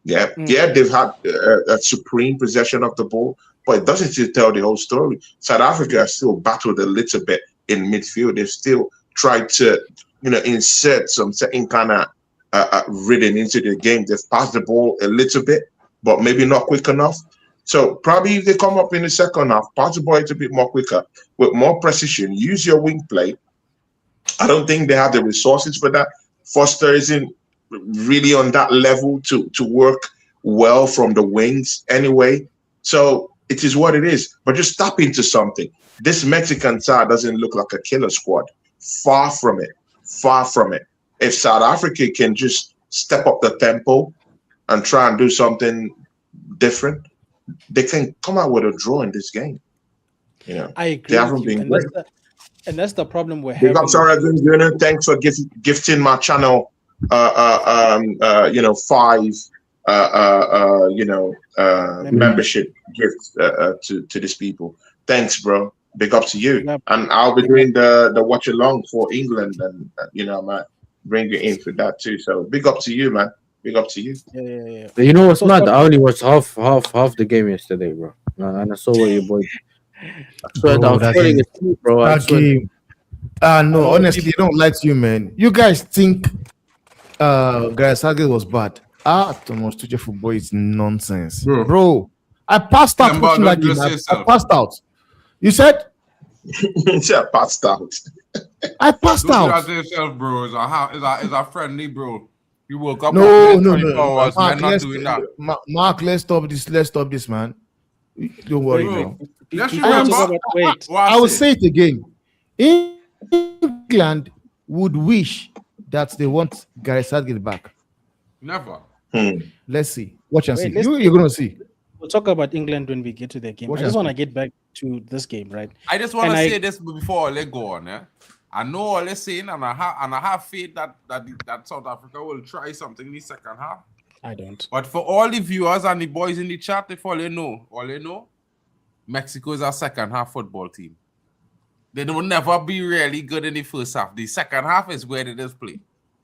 Yeah, they've had a supreme possession of the ball, but it doesn't still tell the whole story. South Africa has still battled a little bit in midfield. They've still tried to, insert some certain kind of rhythm into the game. They've passed the ball a little bit, but maybe not quick enough. So probably if they come up in the second half, pass the ball a bit more quicker, with more precision, use your wing play. I don't think they have the resources for that. Foster isn't really on that level to work well from the wings anyway. So it is what it is. But just tap into something. This Mexican side doesn't look like a killer squad. Far from it. Far from it. If South Africa can just step up the tempo and try and do something different, they can come out with a draw in this game.
I agree.
They haven't been great.
And that's the problem we're having.
Thanks for gifting my channel 5 membership gifts to these people. Thanks, bro. Big up to you. And I'll be doing the watch along for England, and I might bring you in for that too. So big up to you, man. Big up to you.
Yeah.
You know what's mad? I only watched half the game yesterday, bro. And I saw what your boy. I swear I was falling asleep, bro.
No, honestly, I don't like you, man. You guys think Gareth Southgate was bad? Thomas Tuchel football is nonsense, bro. I passed out watching that game. I passed out. You said?
Yeah, passed out.
I passed out.
Don't yourself, bro. Is a friendly, bro. You woke up.
No.
Mark,
let's stop this. Let's stop this, man. Don't worry, bro. I will say it again. England would wish that they want Gareth Southgate back.
Never.
Let's see. Watch and see. You're gonna see.
We'll talk about England when we get to the game. I just want to get back to this game, right?
I just want to say this before I let go on. Yeah? I know all they're saying, and I have faith that South Africa will try something in the second half.
I don't.
But for all the viewers and the boys in the chat, if all they know, Mexico is our second half football team. They will never be really good in the first half. The second half is where they just play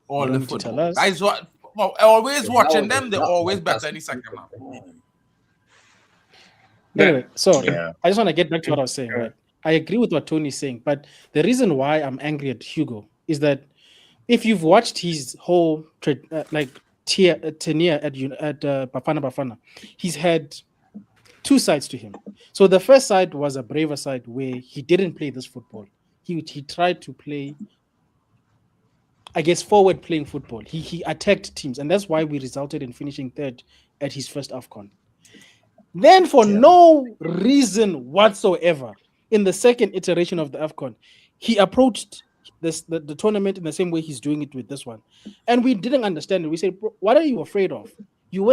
all the football. That's what. Always watching them, they're always better in the second half.
Anyway, so I just want to get back to what I was saying. Right? I agree with what Tony's saying, but the reason why I'm angry at Hugo is that if you've watched his whole tenure at Bafana, he's had two sides to him. So the first side was a braver side where he didn't play this football. He tried to play, I guess, forward playing football. He attacked teams, and that's why we resulted in finishing third at his first AFCON. Then, for no reason whatsoever, in the second iteration of the AFCON, he approached the tournament in the same way he's doing it with this one. And we didn't understand it. We said, what are you afraid of? You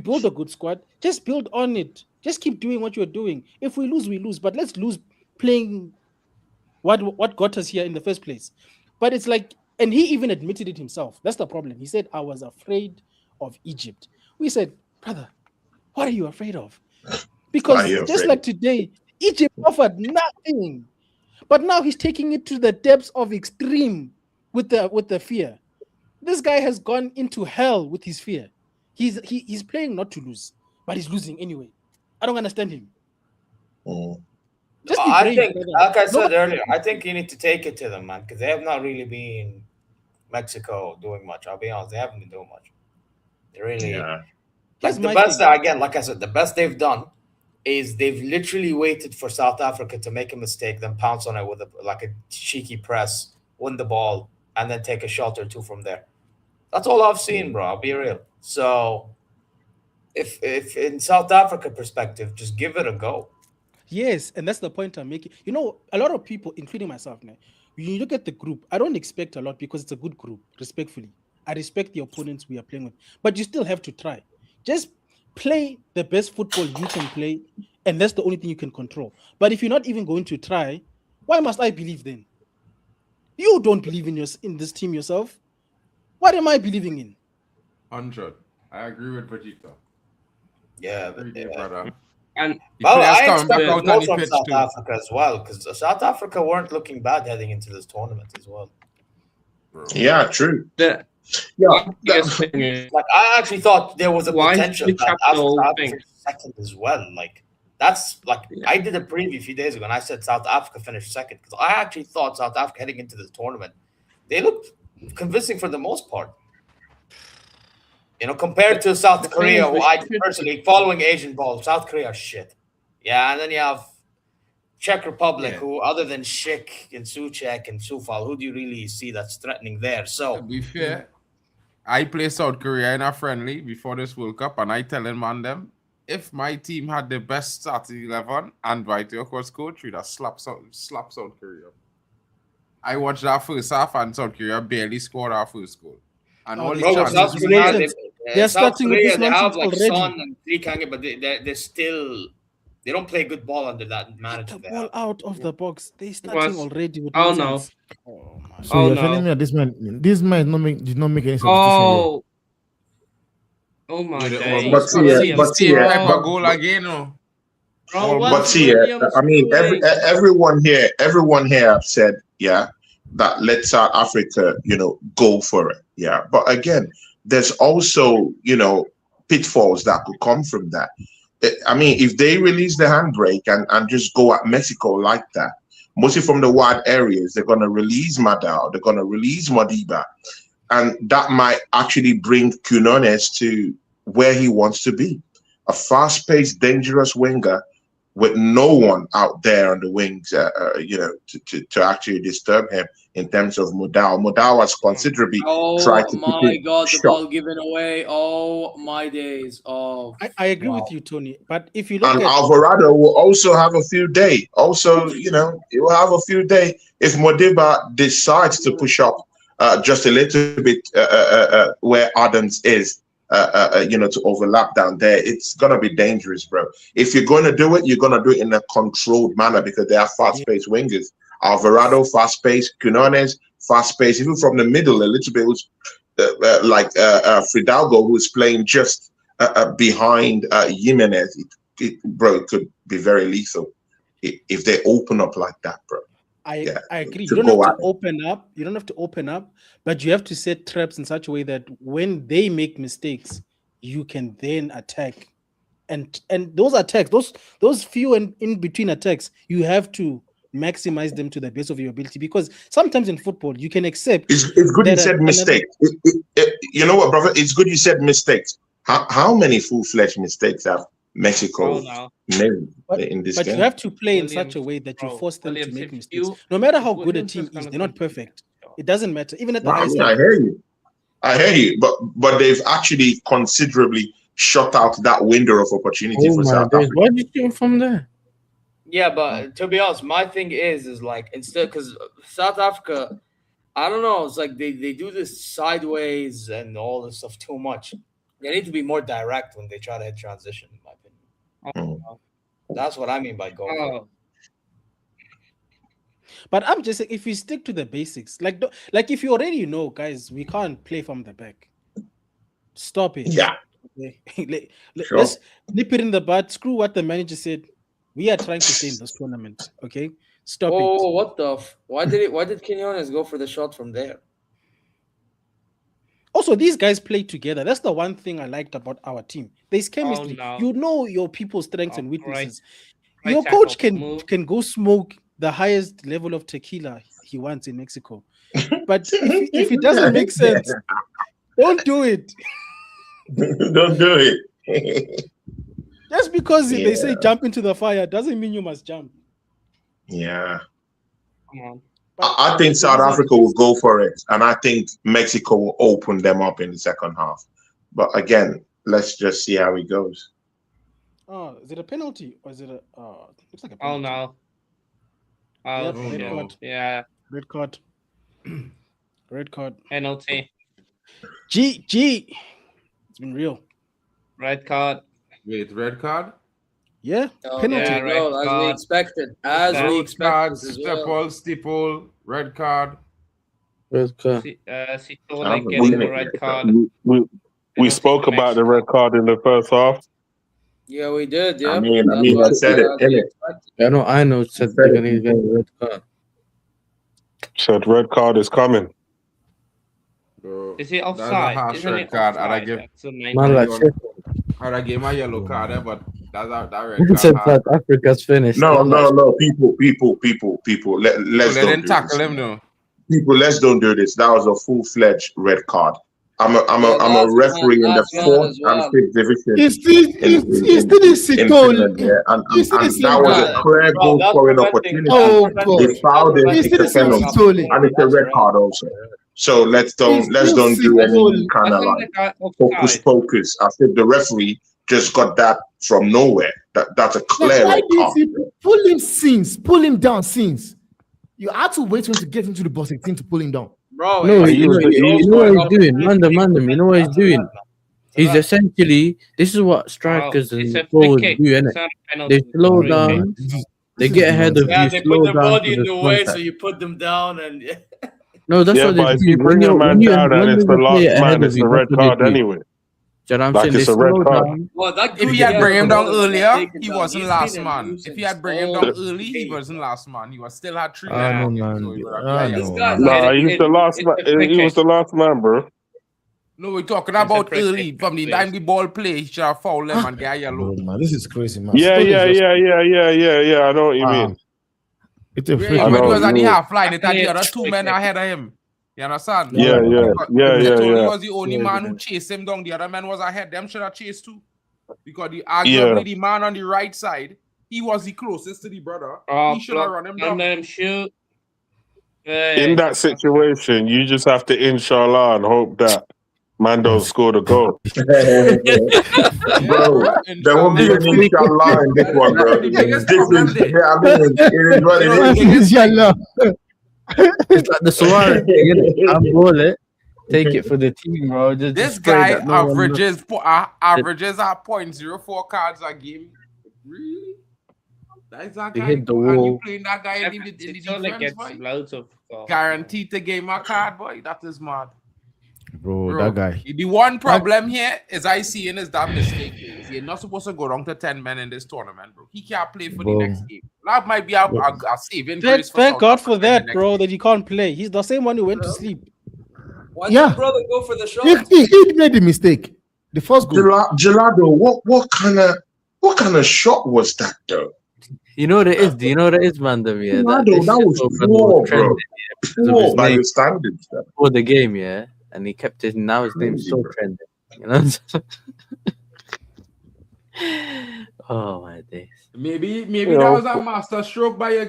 build a good squad, just build on it. Just keep doing what you're doing. If we lose, we lose. But let's lose playing what got us here in the first place. But it's like, and he even admitted it himself. That's the problem. He said, I was afraid of Egypt. We said, brother, what are you afraid of? Because just like today, Egypt offered nothing. But now he's taking it to the depths of extreme with the fear. This guy has gone into hell with his fear. He's playing not to lose, but he's losing anyway. I don't understand him.
Just I think, like I said earlier, I think you need to take it to them, man, because they have not really been Mexico doing much. I'll be honest, they haven't been doing much. They really, Like the best, again, like I said, the best they've done is they've literally waited for South Africa to make a mistake, then pounce on it with a cheeky press, win the ball, and then take a shot or two from there. That's all I've seen, bro. I'll be real. So, if in South Africa perspective, just give it a go.
Yes, and that's the point I'm making. You know, a lot of people, including myself, now, when you look at the group, I don't expect a lot because it's a good group, respectfully. I respect the opponents we are playing with, but you still have to try. Just play the best football you can play, and that's the only thing you can control. But if you're not even going to try, why must I believe then? You don't believe in this team yourself. What am I believing in?
100. I agree with Vegeta.
Yeah,
brother.
And
I expect more from South Africa as well, because South Africa weren't looking bad heading into this tournament as well.
Bro. Yeah, true.
Like I actually thought there was a potential that Africa second as well. Like that's like I did a preview a few days ago and I said South Africa finished second because I actually thought South Africa heading into this tournament, they looked convincing for the most part. You know, compared to South Korea, who I personally following Asian ball, South Korea shit. Yeah, and then you have Czech Republic, who other than Schick and Suchek and Sufal, who do you really see that's threatening there? So
to be fair, I play South Korea in a friendly before this World Cup, and I tell them if my team had the best starting 11 and Wojtek was coach, we'd have slapped South Korea. I watched that first half, and South Korea barely scored our first goal. And all
South Korea,
they're starting with this
they have like
already.
Son and Trikange, but they're still. They don't play good ball under that manager.
Get the ball out of the box. They're starting already with
nonsense.
Oh my! So you're telling me that this man did not make any substitution.
Oh my God!
But see,
goal again, no.
But see, I mean, everyone here have said, that let South Africa, go for it, But again, there's also, pitfalls that could come from that. I mean, if they release the handbrake and just go at Mexico like that, mostly from the wide areas, they're going to release Madao, they're going to release Modiba, and that might actually bring Quinones to where he wants to be. A fast-paced, dangerous winger with no one out there on the wings, to actually disturb him in terms of Modal. Modal has considerably tried to
Oh my God, the ball given away. Oh my days. Oh,
I agree with you, Tony. But if you look
and
at
Alvarado will also have a few days. Also, he will have a few days if Modiba decides to push up just a little bit where Adams is. To overlap down there, it's gonna be dangerous, bro. If you're gonna do it, you're gonna do it in a controlled manner because they are fast-paced wingers. Alvarado, fast-paced, Quinones, fast-paced, even from the middle, a little bit was like Fidalgo, who's playing just behind Jimenez. It could be very lethal if they open up like that, bro.
I agree. You don't have to open up. You don't have to open up, but you have to set traps in such a way that when they make mistakes, you can then attack. And those attacks, those few and in between attacks, you have to maximize them to the best of your ability. Because sometimes in football, you can accept.
It's good you said mistakes. You know what, brother? It's good you said mistakes. How many full-fledged mistakes have Mexico made in this game?
But you have to play in such a way that you force them to make mistakes. No matter how good a team is, they're not perfect. It doesn't matter. Even at the highest level.
I hear you. But they've actually considerably shut out that window of opportunity for South Africa.
Why did you come from there?
Yeah, but to be honest, my thing is like instead, because South Africa, I don't know, it's like they do this sideways and all this stuff too much. They need to be more direct when they try to hit transition, in my opinion. That's what I mean by going.
But I'm just saying, if you stick to the basics, like if you already know, guys, we can't play from the back. Stop it.
Yeah.
Let's nip it in the bud. Screw what the manager said. We are trying to stay in this tournament. Okay. Stop it.
Oh, what the? Why did Quinones go for the shot from there?
Also, these guys play together. That's the one thing I liked about our team. There's chemistry. You know your people's strengths and weaknesses. Your coach can go smoke the highest level of tequila he wants in Mexico. But if it doesn't make sense, don't do it.
Don't do it.
Just because they say jump into the fire doesn't mean you must jump.
Yeah.
Come on.
I think South Africa will go for it, and I think Mexico will open them up in the second half. But again, let's just see how it goes.
Oh, is it a penalty or is it a? Looks like a penalty.
Oh no. Oh
Red
shit.
card.
Yeah.
Red card. Red card.
Penalty.
G. It's been real.
Red card.
Wait, red card?
Yeah.
Oh,
Penalty.
there you go, as we expected. As we
Red card,
expected as well.
steeple, red card.
Red card.
Sitole getting the red card.
We spoke about the red card in the first half.
Yeah, we did. Yeah.
I mean, I said it, innit?
I know. Said they're gonna get a red card.
Said red card is coming.
Bro,
Is it
that's a
offside?
harsh
Isn't
red
it
card.
offside?
I'd give
That's a main
Man, like
thing.
I'd give my yellow card, but that's that red
He
card.
said
hard.
South Africa's finished.
No. People. Let's
They
don't
didn't
do
tackle
this.
him though.
People, let's don't do this. That was a full-fledged red card. I'm a
last
referee in the
one
fourth
as well.
and fifth division.
It's still
in Finland, yeah. And that was a clear goal scoring opportunity.
Oh,
They fouled him,
It's
it's a
still
penalty,
Sitole.
and it's a red card also. So let's don't do any kind of like focus pocus. I think the referee just got that from nowhere. That's a clear
Why
red card.
did you pull him down since? You had to wait for him to get into the box 18 to pull him down.
Bro,
No,
hey,
you know what he's doing. Mandem, you know what he's doing. He's essentially, this is what strikers
It's
and
a free
forwards
kick.
do, innit?
It's not a penalty.
They slow
Free
down,
kick.
they get ahead of
yeah,
you,
they put
slow
their
down
body
to
in
the
the way, so
contact.
you put them down, and
No, that's
Yeah,
what
but
they
if
do.
you bring a man down and it's the last man, it's a red card anyway.
Do you know what I'm
Like
saying?
it's
They
a red
slow
card.
down.
well, that
If he had bring him down earlier, he
He's
wasn't
been
last
a
man.
nuisance
If he had bring him
all
down early, he
game.
wasn't last man. He was still had 3
Ah,
men.
no,
on him,
man.
so he would have-
Ah,
yeah,
no,
yeah.
man.
Nah, he was the last man.
it's a free
He was
kick.
the last man, bro.
No, we're talking
It's a
about
free
early.
kick,
From the
please.
time the ball play, he should have fouled him and get a yellow.
No, man, this is crazy, man.
Yeah.
Sitole is just-
I know what you
Ah,
mean.
It's a free
Really,
I
when
kick.
he
know,
was at the
you-
half line, it had the
Yeah,
other 2
free
men
kick.
ahead of him. You understand?
Yeah.
He was the only man who chased him down. The other man was ahead. Them should have chased too. Because arguably the man on the right side, he was the closest to the brother.
Oh,
He should have run him down.
let him shoot.
In that situation, you just have to inshallah and hope that man don't score the goal.
Bro, there won't be any inshallah in this one, bro. This is, yeah, I mean, it is what it is.
Inshallah.
It's like the Suarez thing, innit? I ball it, take it for the team, bro.
This
just pray
guy
that no one
averages at 0.04 cards a game. Really? That's that
They
guy.
hit the
And you
wall.
playing that guy in the
Sitole
defense,
gets
boy?
loads of goals.
Guaranteed to game a card, boy. That is mad.
Bro, that guy.
The one problem here is I see in is that mistake is you're not supposed to go down to 10 men in this tournament, bro. He can't play for
Bro.
the next game. That might be a saving
Thank,
grace for
thank
South
God for
Africa in the
that,
next
bro,
game.
that he can't play. He's the same one who went to sleep.
why did
Yeah.
your brother go for the shot?
He made the mistake. The first goal.
Gelado, what kind of shot was that though?
You know what it is? Do you know what it is, Mandem? Yeah,
Gelado,
this
that
shit
was
over
poor,
trending,
bro.
yeah, because of
Poor
his
by
name
your standards. Though.
for the game, yeah, and he kept his now his name's
Crazy,
still
bro.
trending. You know. Oh my days.
Maybe that was a master stroke by your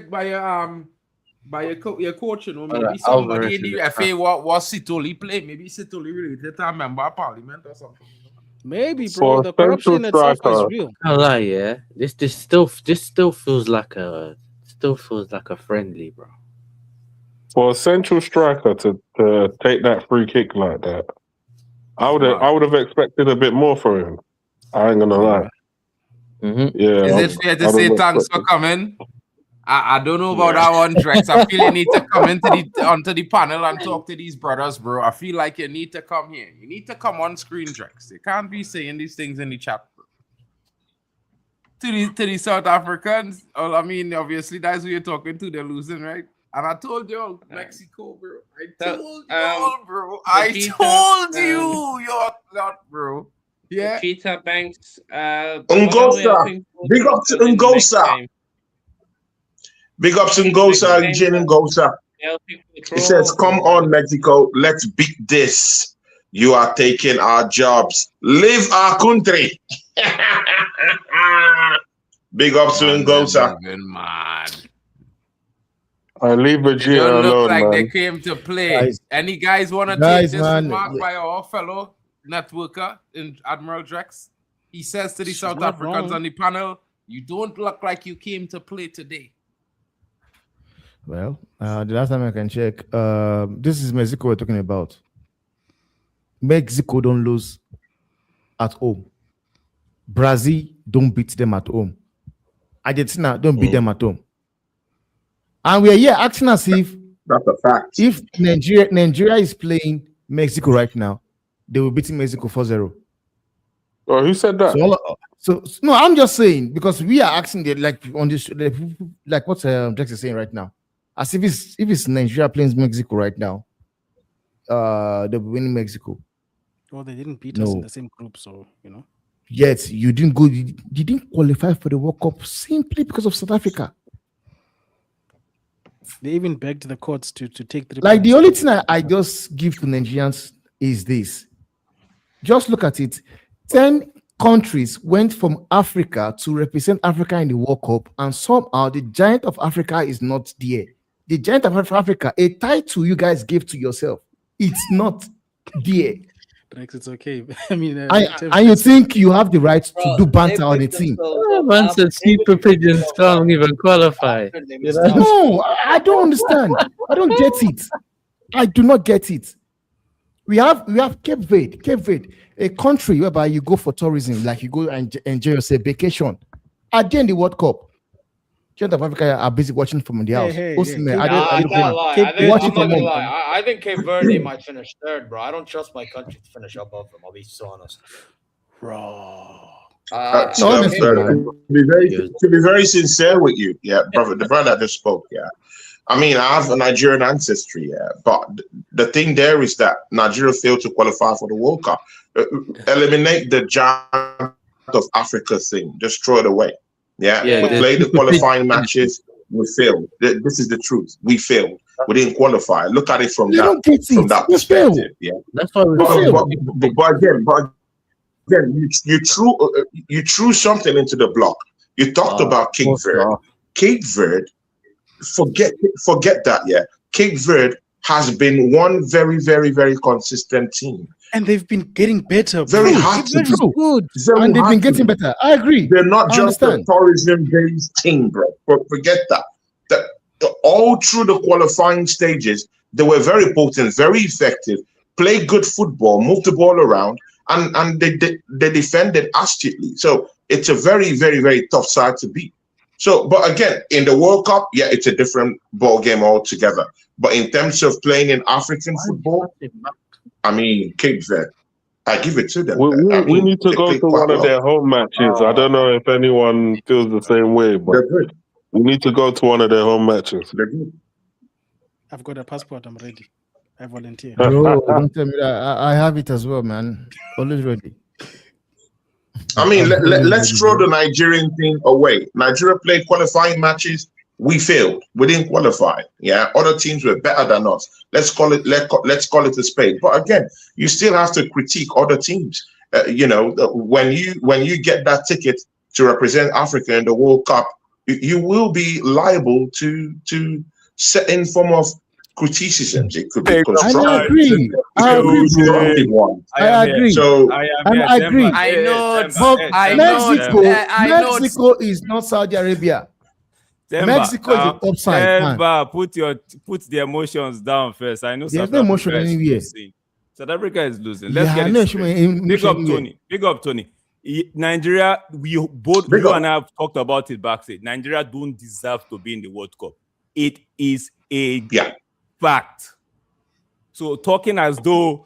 coach, you know. Maybe
Alright,
somebody
Alvarez
in
is
the
a
FA was Sitole play. Maybe Sitole related to a member of parliament or something.
Maybe, bro.
For
The corruption
central
itself is
striker.
real.
I lie, yeah. This still feels like a friendly, bro.
For a central striker to take that free kick like that, I would have expected a bit more from him. I ain't gonna lie.
Mm-hmm.
Yeah.
Is it fair to say thanks for coming? I don't know about that one, Drex. I feel you need to come onto the panel and talk to these brothers, bro. I feel like you need to come here. You need to come on screen, Drex. You can't be saying these things in the chat, bro. To the South Africans, well, I mean, obviously that's who you're talking to. They're losing, right? And I told y'all, Mexico, bro. I told y'all, bro. I told you, you're not, bro. Yeah.
Cheetah Banks.
Ngosa. Big up to Ngosa. Big up to Ngosa, Jin Ngosa. He says, come on, Mexico, let's beat this. You are taking our jobs. Leave our country. Big up to Ngosa.
I leave
They
Vegeta
don't look
alone,
like
man.
they came to play.
Guys.
Any guys want to take this remark by our fellow networker in Admiral Drex? He says to the South Africans on the panel, "You don't look like you came to play today."
Well, the last time I can check, this is Mexico we're talking about. Mexico don't lose at home. Brazil don't beat them at home. Argentina don't beat them at home. And we are here acting as if
that's a fact.
If Nigeria is playing Mexico right now, they will beat Mexico 4-0.
Oh, who said that?
So no, I'm just saying because we are acting like on this, like what Jax is saying right now. As if it's Nigeria playing Mexico right now, they'll be winning Mexico.
Well, they didn't beat us in the same group, so you know.
Yet you didn't go. You didn't qualify for the World Cup simply because of South Africa.
They even begged the courts to take the.
Like the only thing I just give to Nigerians is this: just look at it. 10 countries went from Africa to represent Africa in the World Cup, and somehow the giant of Africa is not there. The giant of Africa, a title you guys gave to yourself, it's not there.
It's okay. I mean,
and you think you have the right to do banter on the team?
Man said super pigeons can't even qualify. You know?
No, I don't understand. I don't get it. I do not get it. We have Cape Verde, a country whereby you go for tourism, like you go and enjoy yourself, vacation. At the end of the World Cup, Giant of Africa are busy watching from the house.
I think Cape Verde might finish third, bro. I don't trust my country to finish above them. I'll be so honest.
To be very sincere with you, yeah, brother, the brother that just spoke, yeah. I mean, I have a Nigerian ancestry, yeah, but the thing there is that Nigeria failed to qualify for the World Cup. Eliminate the giant of Africa thing, just throw it away. Yeah, we played the qualifying matches, we failed. This is the truth. We failed. We didn't qualify. Look at it from that perspective. Yeah,
that's why
but again, you threw something into the block. You talked about Cape Verde. Cape Verde, forget that. Yeah, Cape Verde has been one very, very, very consistent team.
And they've been getting better.
Very hard to do.
Good. And they've been getting better. I agree.
They're not just a tourism-based team, bro. Forget that. All through the qualifying stages, they were very potent, very effective, played good football, moved the ball around, and they defended astutely. So it's a very, very, very tough side to beat. So, but again, in the World Cup, yeah, it's a different ball game altogether. But in terms of playing in African football, I mean, Cape Verde, I give it to them.
We need to go to one of their home matches. I don't know if anyone feels the same way, but we need to go to one of their home matches.
I've got a passport. I'm ready. I volunteer.
Bro, don't tell me that. I have it as well, man. Always ready.
I mean, let's throw the Nigerian thing away. Nigeria played qualifying matches. We failed. We didn't qualify. Yeah, other teams were better than us. Let's call it a spade. But again, you still have to critique other teams. You know, when you get that ticket to represent Africa in the World Cup, you will be liable to certain form of criticisms. It could be constructive.
I agree. I agree.
So
I agree.
I know.
Mexico is not Saudi Arabia. Mexico is the top side.
Put the emotions down first. I know
there's no emotion anywhere.
South Africa is losing. Let's get it straight. Big up Tony. Big up Tony. Nigeria, you and I have talked about it backstage. Nigeria don't deserve to be in the World Cup. It is a fact. So talking as though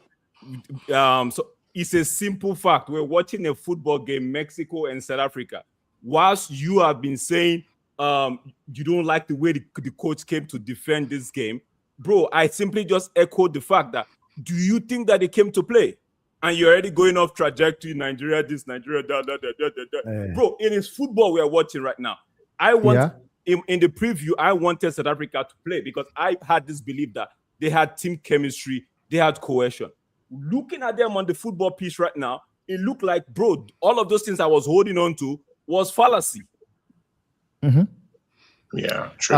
so it's a simple fact. We're watching a football game, Mexico and South Africa. Whilst you have been saying you don't like the way the coach came to defend this game, bro, I simply just echoed the fact that do you think that they came to play? And you're already going off trajectory, Nigeria this, Nigeria that. Bro, it is football we are watching right now. I want in the preview, I wanted South Africa to play because I had this belief that they had team chemistry, they had cohesion. Looking at them on the football pitch right now, it looked like, bro, all of those things I was holding on to was fallacy.
Mm-hmm. Yeah, true.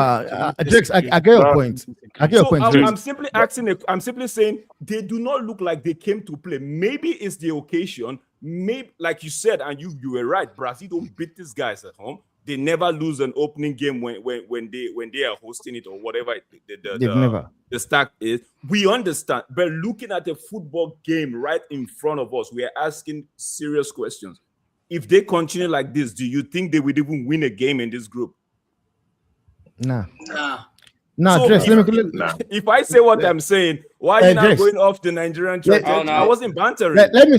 Jakes, I get your point. I get your point.
I'm simply asking. I'm simply saying they do not look like they came to play. Maybe it's the occasion. Maybe, like you said, and you were right. Brazil don't beat these guys at home. They never lose an opening game when they are hosting it or whatever the stack is. We understand, but looking at a football game right in front of us, we are asking serious questions. If they continue like this, do you think they would even win a game in this group?
Nah.
So
Drex,
if I say what I'm saying, why are you not going off the Nigerian track? I wasn't bantering.
Let me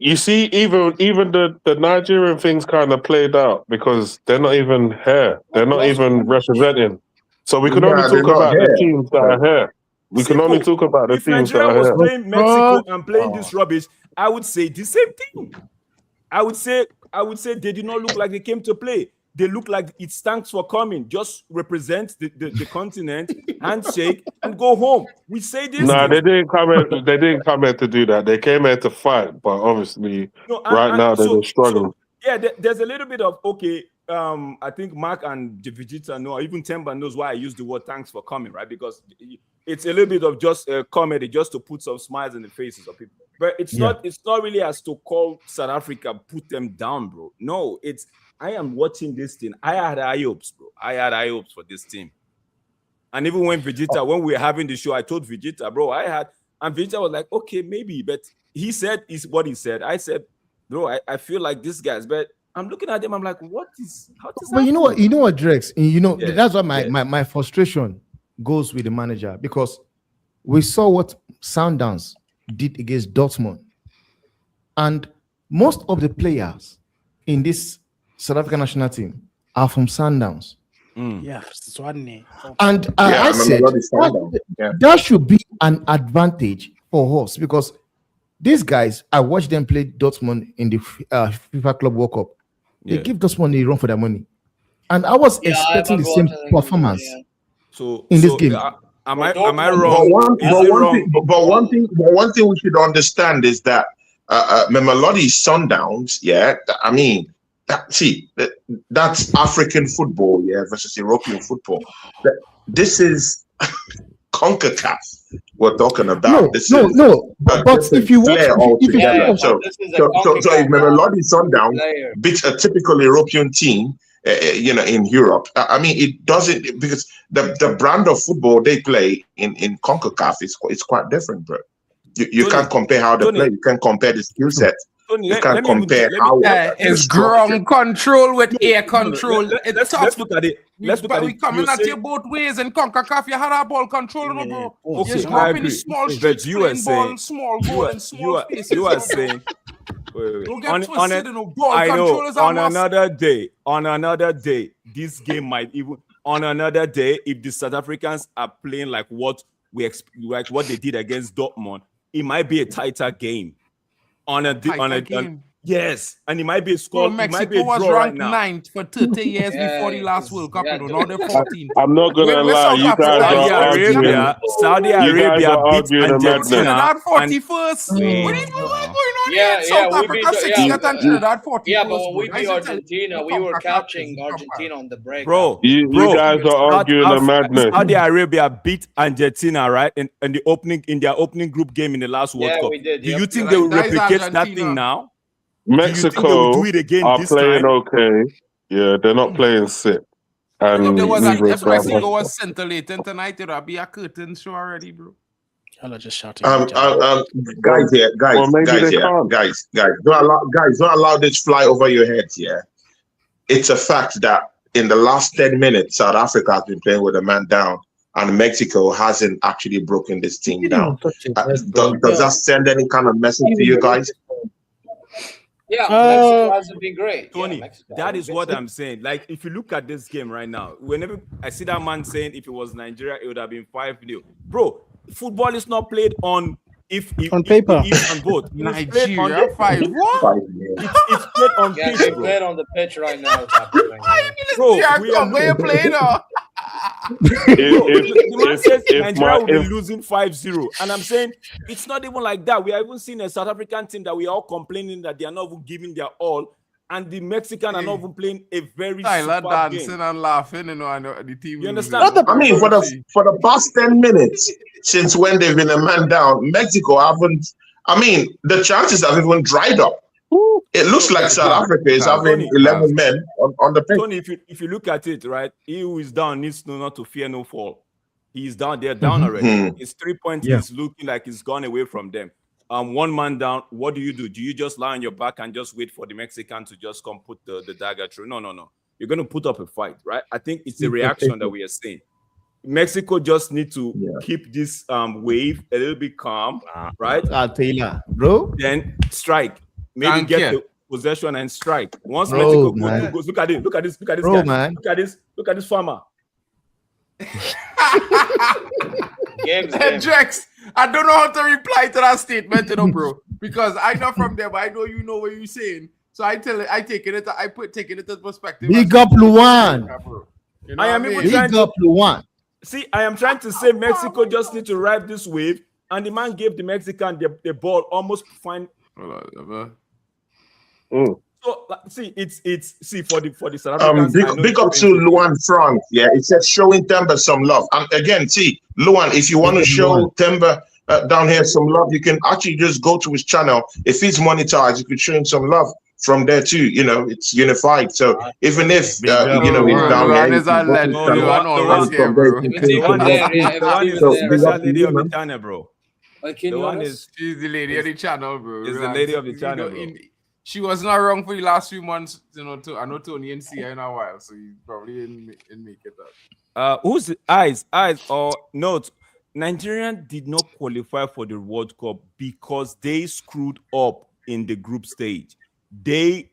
you see, even the Nigerian things kind of played out because they're not even here. They're not even representing. So we can only talk about the teams that are here. We can only talk about the teams that are here.
If Nigeria was playing Mexico and playing this rubbish, I would say the same thing. I would say they did not look like they came to play. They look like it's thanks for coming. Just represent the continent, handshake, and go home. We say this.
No, they didn't come here. They didn't come here to do that. They came here to fight, but obviously, now they're struggling.
There's a little bit of I think Mark and Vegeta know, even Temba knows why I use the word thanks for coming, right? Because it's a little bit of just comedy, just to put some smiles in the faces of people. But it's not really as to call South Africa, put them down, bro. No, I am watching this thing. I had high hopes, bro. I had high hopes for this team. And even when when we were having the show, I told Vegeta, bro, and Vegeta was like, okay, maybe. But he said is what he said. I said, bro, I feel like this guys, but I'm looking at them, I'm like, how does
But you know what, Drex, that's why my frustration goes with the manager, because we saw what Sundowns did against Dortmund. And most of the players in this South African national team are from Sundowns.
Yeah,
and I said that should be an advantage for us, because these guys, I watched them play Dortmund in the FIFA Club World Cup. They give Dortmund a run for their money, and I was expecting the same performance in this game.
Am I wrong?
But one thing we should understand is that Mamelodi Sundowns, I mean, that's African football, versus European football. This is CONCACAF we're talking about.
But if you watch,
so if Mamelodi Sundowns beats a typical European team, in Europe, I mean, it doesn't, because the brand of football they play in CONCACAF is quite different, bro. You can't compare how they play. You can't compare the skill set. You can't compare how
it's ground control with air control.
Let's look at it.
But we coming at you both ways. In CONCACAF, you had a ball control, bro.
Okay,
you grew up in the small streets, playing ball, small goal, and small spaces.
You are saying.
Don't get twisted, ball controllers are
on another day, this game might even, on another day, if the South Africans are playing like what they did against Dortmund, it might be a tighter game. Yes, and it might be a score.
Well, Mexico was ranked 9th for 30 years before the last World Cup. Now they're 14th.
I'm not gonna lie, you guys
Saudi Arabia beat Argentina
at 41st. What are you going on? South Africa 60th and Trinidad 41st.
Yeah, but when we beat Argentina, we were catching Argentina on the break.
Bro, you guys are arguing the madness.
Saudi Arabia beat Argentina, right? In their opening group game in the last World Cup.
We did.
Do you think they will replicate that thing now?
Mexico are playing okay. Yeah, they're not playing sick. And
if Mexico was scintillating tonight, it would be a curtain show already, bro.
Y'all are just shouting.
Guys, don't allow this fly over your heads. Yeah, it's a fact that in the last 10 minutes, South Africa has been playing with a man down, and Mexico hasn't actually broken this team down. Does that send any kind of message to you guys?
Yeah, Mexico hasn't been great.
Tony, that is what I'm saying. Like, if you look at this game right now, whenever I see that man saying if it was Nigeria, it would have been 5-0. Bro, football is not played on
on paper.
If on both.
Nigeria 5-1.
It's played on pitch,
it's played on the pitch right now.
Bro,
we are playing.
The man says Nigeria will be losing 5-0. And I'm saying it's not even like that. We are even seeing a South African team that we are all complaining that they are not even giving their all. And the Mexican are not even playing a very super
dancing
game.
and laughing, and the team.
You understand?
I mean, for the past 10 minutes since when they've been a man down, Mexico haven't. I mean, the chances have even dried up. It looks like South Africa is having 11 men on the pitch.
Tony, if you look at it, right, he who is down needs to not to fear no fall. He's down. They're down already. His 3 points is looking like it's gone away from them. One man down. What do? Do you just lie on your back and just wait for the Mexican to just come put the dagger through? No. You're going to put up a fight, right? I think it's the reaction that we are seeing. Mexico just need to keep this wave a little bit calm, right?
Taylor, bro.
Then strike. Maybe get the possession and strike. Once Mexico goes, look at this
bro,
guy.
Man.
Look at this farmer.
Drex, I don't know how to reply to that statement, bro. Because I'm not from there, but I know you know what you're saying. So taking it into perspective.
Big up Luan.
You know
Big up Luan.
See, I am trying to say Mexico just need to ride this wave, and the man gave the Mexican the ball almost fine. So see, it's for the South Africans.
Big up to Luan Frank. Yeah, it says showing Temba some love. And again, see, Luan, if you want to show Temba down here some love, you can actually just go to his channel. If he's monetized, you could show him some love from there too. You know, it's unified. So even if he's down here,
she's the lady of the channel, bro.
Is the lady of the channel, bro.
She was not wrong for the last few months, I know Tony and see her in a while, so you probably didn't make it up.
Who's eyes or note? Nigerian did not qualify for the World Cup because they screwed up in the group stage. They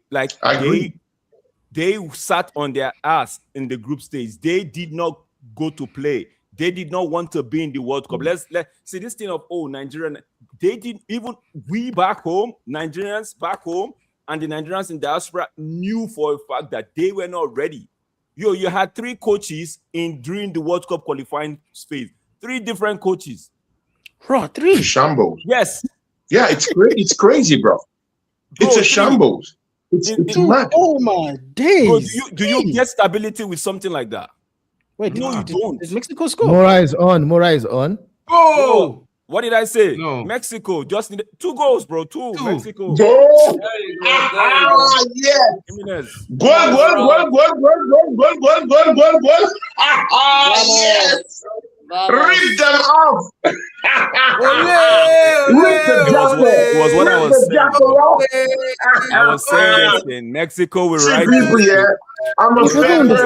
sat on their ass in the group stage. They did not go to play. They did not want to be in the World Cup. Let's see this thing of Nigerian. They didn't even we back home, Nigerians back home, and the Nigerians in diaspora knew for a fact that they were not ready. You had 3 coaches during the World Cup qualifying phase. 3 different coaches.
Bro, 3
shambles.
Yes.
Yeah, it's crazy, bro. It's a shambles. It's mad.
Oh my days.
Bro, do you get stability with something like that?
Wait,
no, you don't.
Did Mexico score?
Mora is on.
Oh!
What did I say?
No.
Mexico just needed 2 goals, bro. 2. Mexico.
Goal!
Yes.
Goal! Yes! Rip them off!
It was what I was saying. I was saying this in Mexico. We're right.
I'm a fan, but I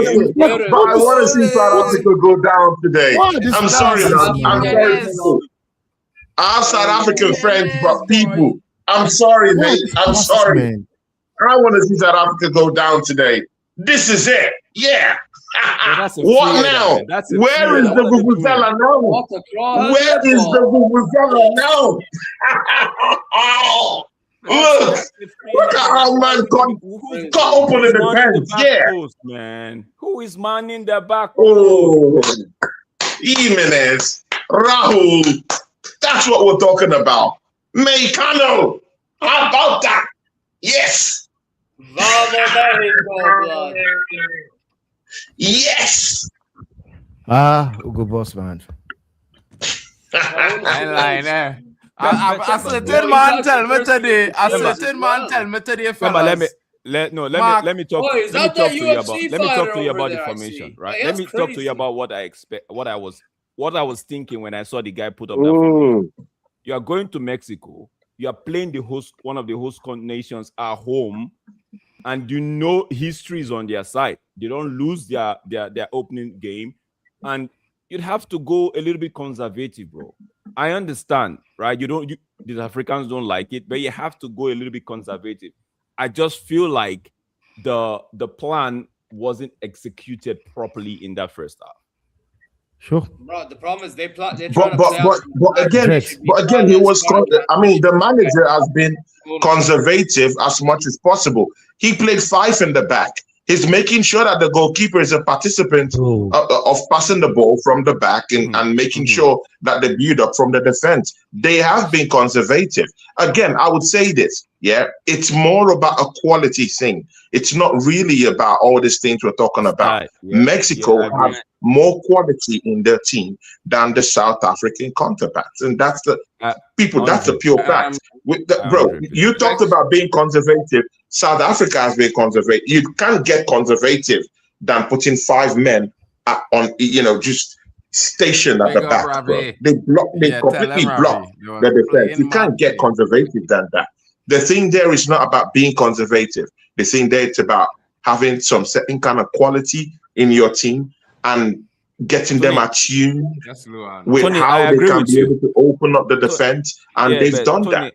want to see South Africa go down today. I'm sorry, man. I'm sorry. I have South African friends, but people, I'm sorry, mate. I'm sorry. I want to see South Africa go down today. This is it. Yeah. What now? Where is the Vuvuzela now? Where is the Vuvuzela now? Look at how man got open in the pants. Yeah.
Man. Who is manning the back?
Oh, Jimenez, Rahul. That's what we're talking about. Mexicano. How about that? Yes. Yes.
Good boss, man.
A certain man tell me today, fellas.
Let me talk to you about the formation, right? Let me talk to you about what I expect, what I was thinking when I saw the guy put up that formation. You are going to Mexico, you are playing one of the host nations at home, and history is on their side. They don't lose their opening game, and you'd have to go a little bit conservative, bro. I understand, right? The Africans don't like it, but you have to go a little bit conservative. I just feel like the plan wasn't executed properly in that first half.
Sure.
Bro, the problem is but
again, he was. The manager has been conservative as much as possible. He played 5 in the back. He's making sure that the goalkeeper is a participant of passing the ball from the back and making sure that they build up from the defense. They have been conservative. Again, I would say this, it's more about a quality thing. It's not really about all these things we're talking about. Mexico has more quality in their team than the South African counterparts. And that's the that's a pure fact. Bro, you talked about being conservative. South Africa has been conservative. You can't get conservative than putting 5 men on, just stationed at the back, bro. They completely block the defense. You can't get conservative than that. The thing there is not about being conservative. The thing there is about having some certain kind of quality in your team and getting them attuned with how they can be able to open up the defense. And they've done that.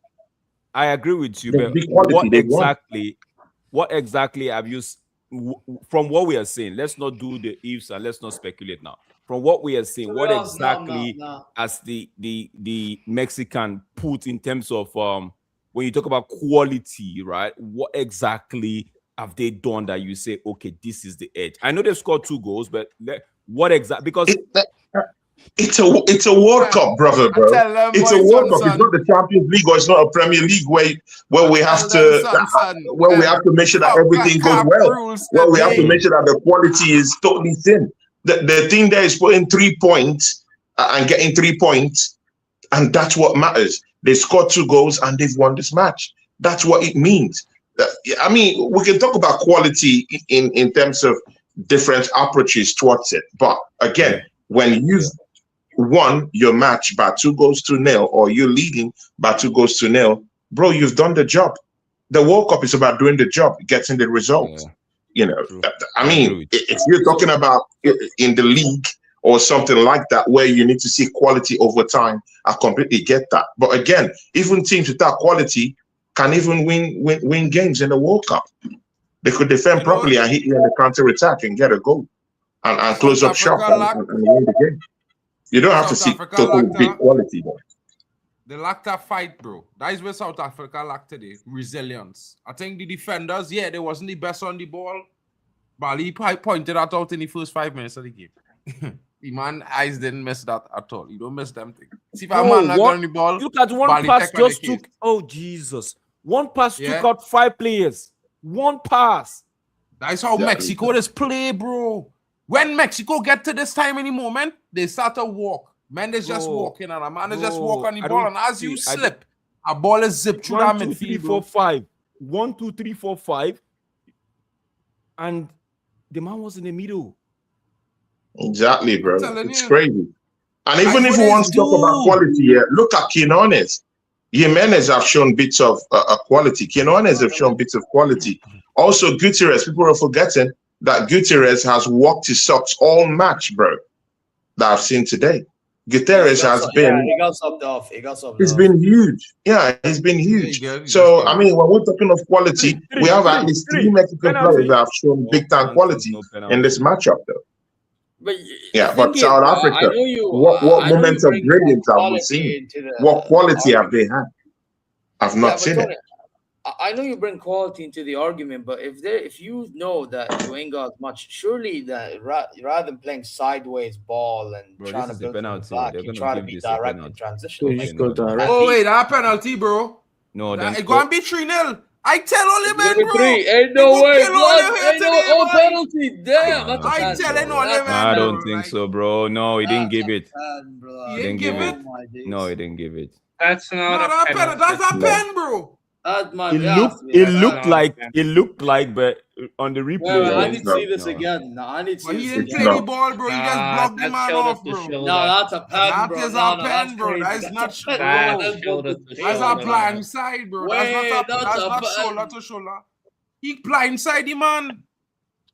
I agree with you, but what exactly have you, from what we are saying, let's not do the ifs and let's not speculate now. From what we are saying, what exactly as the Mexican put in terms of when you talk about quality, right? What exactly have they done that you say, okay, this is the edge? I know they've scored 2 goals, but what exactly? Because
it's a World Cup, brother, bro. It's a World Cup. It's not the Champions League or it's not a Premier League where we have to make sure that everything goes well. Where we have to make sure that the quality is totally thin. The thing there is putting 3 points and getting 3 points, and that's what matters. They scored 2 goals and they've won this match. That's what it means. I mean, we can talk about quality in terms of different approaches towards it, but again, when you've won your match by 2-0 or you're leading by 2-0, bro, you've done the job. The World Cup is about doing the job, getting the result. I mean, if you're talking about in the league or something like that, where you need to see quality over time, I completely get that. But again, even teams without quality can even win games in the World Cup. They could defend properly and hit you in the counter attack and get a goal and close up shop and win the game. You don't have to see total big quality though.
They lacked that fight, bro. That is where South Africa lacked today. Resilience. I think the defenders, they wasn't the best on the ball. But he pointed that out in the first 5 minutes of the game. The man eyes didn't miss that at all. You don't miss them things. See if a man not on the ball.
Look at one pass just took. Oh Jesus! One pass took out 5 players. One pass.
That's how Mexico just play, bro. When Mexico get to this time in the moment, they start to walk. Man is just walking and a man is just walk on the ball. And as you slip, a ball is zipped through that midfield. 1, 2, 3, 4, 5. 1, 2, 3, 4, 5. And the man was in the middle.
Exactly, bro. It's crazy. And even if you want to talk about quality, look at Quinones. Jimenez have shown bits of quality. Quinones have shown bits of quality. Also, Gutierrez, people are forgetting that Gutierrez has walked his socks all match, bro, that I've seen today. Gutierrez has been...
he got subbed off.
He's been huge. Yeah, he's been huge. So, I mean, when we're talking of quality, we have at least 3 Mexican players that have shown big-time quality in this matchup, though.
But
South Africa, what moments of brilliance have we seen? What quality have they had? I've not seen it.
I know you bring quality into the argument, but if you know that you ain't got much, surely that rather than playing sideways ball and trying to build it back, you try to be direct in transition.
Oh wait, that penalty, bro.
No,
it's gonna be 3-0. I tell all them, bro.
Ain't no way, ain't no penalty. Damn,
I tell all them.
I don't think so, bro. No, he didn't give it. He didn't give it. No, he didn't give it.
That's not a penalty.
That's a pen, bro.
It looked like, but on the replay,
I need to see this again. No, I need to see
this
again.
He didn't play the ball, bro. He just blocked the man off, bro.
No, that's a pen, bro.
That is a pen, bro. That's not, bro. That's a blind side, bro. That's not shoulder to shoulder. He blindsided the man.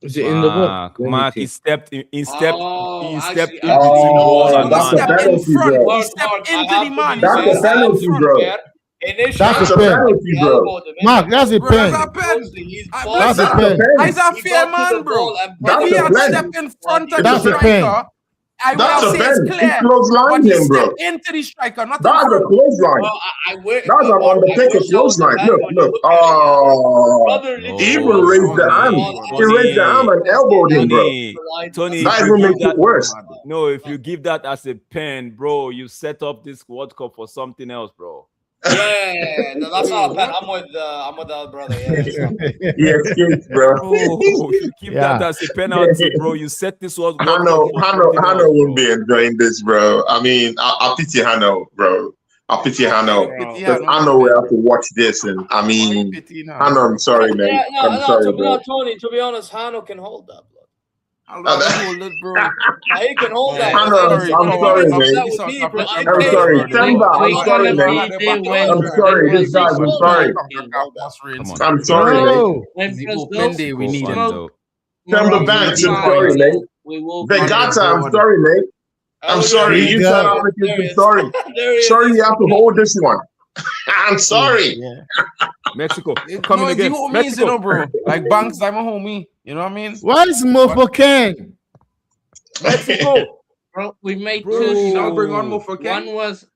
Is it in the book?
Mark, he stepped into the ball.
He stepped in front.
He stepped into the man.
That's a penalty, bro.
That's a penalty, bro. Mark, that's a pen.
That's a pen. That's a fair man, bro.
That's
he had stepped in front of the striker
That's a pen. He
But
clotheslined
he
him, bro.
stepped into the striker, not in
That's a
front.
clothesline. That's an Undertaker clothesline. Look. Oh, he even raised the hand. He raised the arm and elbowed him, bro.
Tony,
That even makes it worse.
No, if you give that as a pen, bro, you set up this World Cup for something else, bro.
Yeah. No, that's not a pen. I'm with the other brother. Yeah.
Yes, bro.
If you keep that as a penalty, bro, you set this World Cup.
Hano won't be enjoying this, bro. I mean, I pity Hano, bro. I pity Hano. Because Hano will have to watch this, and I mean, Hano, I'm sorry, man. I'm sorry, bro.
Tony, to be honest, Hano can hold that.
Hold it, bro.
He can hold that.
I'm sorry, man. I'm sorry. Temba, I'm sorry, man. I'm sorry. This guy's, I'm sorry. I'm sorry, man.
We need him, though.
Temba Banks, I'm sorry, man. Vegata, I'm sorry, man. I'm sorry. You South Africans, I'm sorry. Sorry, you have to hold this one. I'm sorry.
Mexico, coming again.
Mexico, bro. Like Banks, I'm a homie. You know what I mean?
What is Mofo Ken?
Mexico.
Bro, we made
Bro,
two.
now bring on Mofo Ken.
One was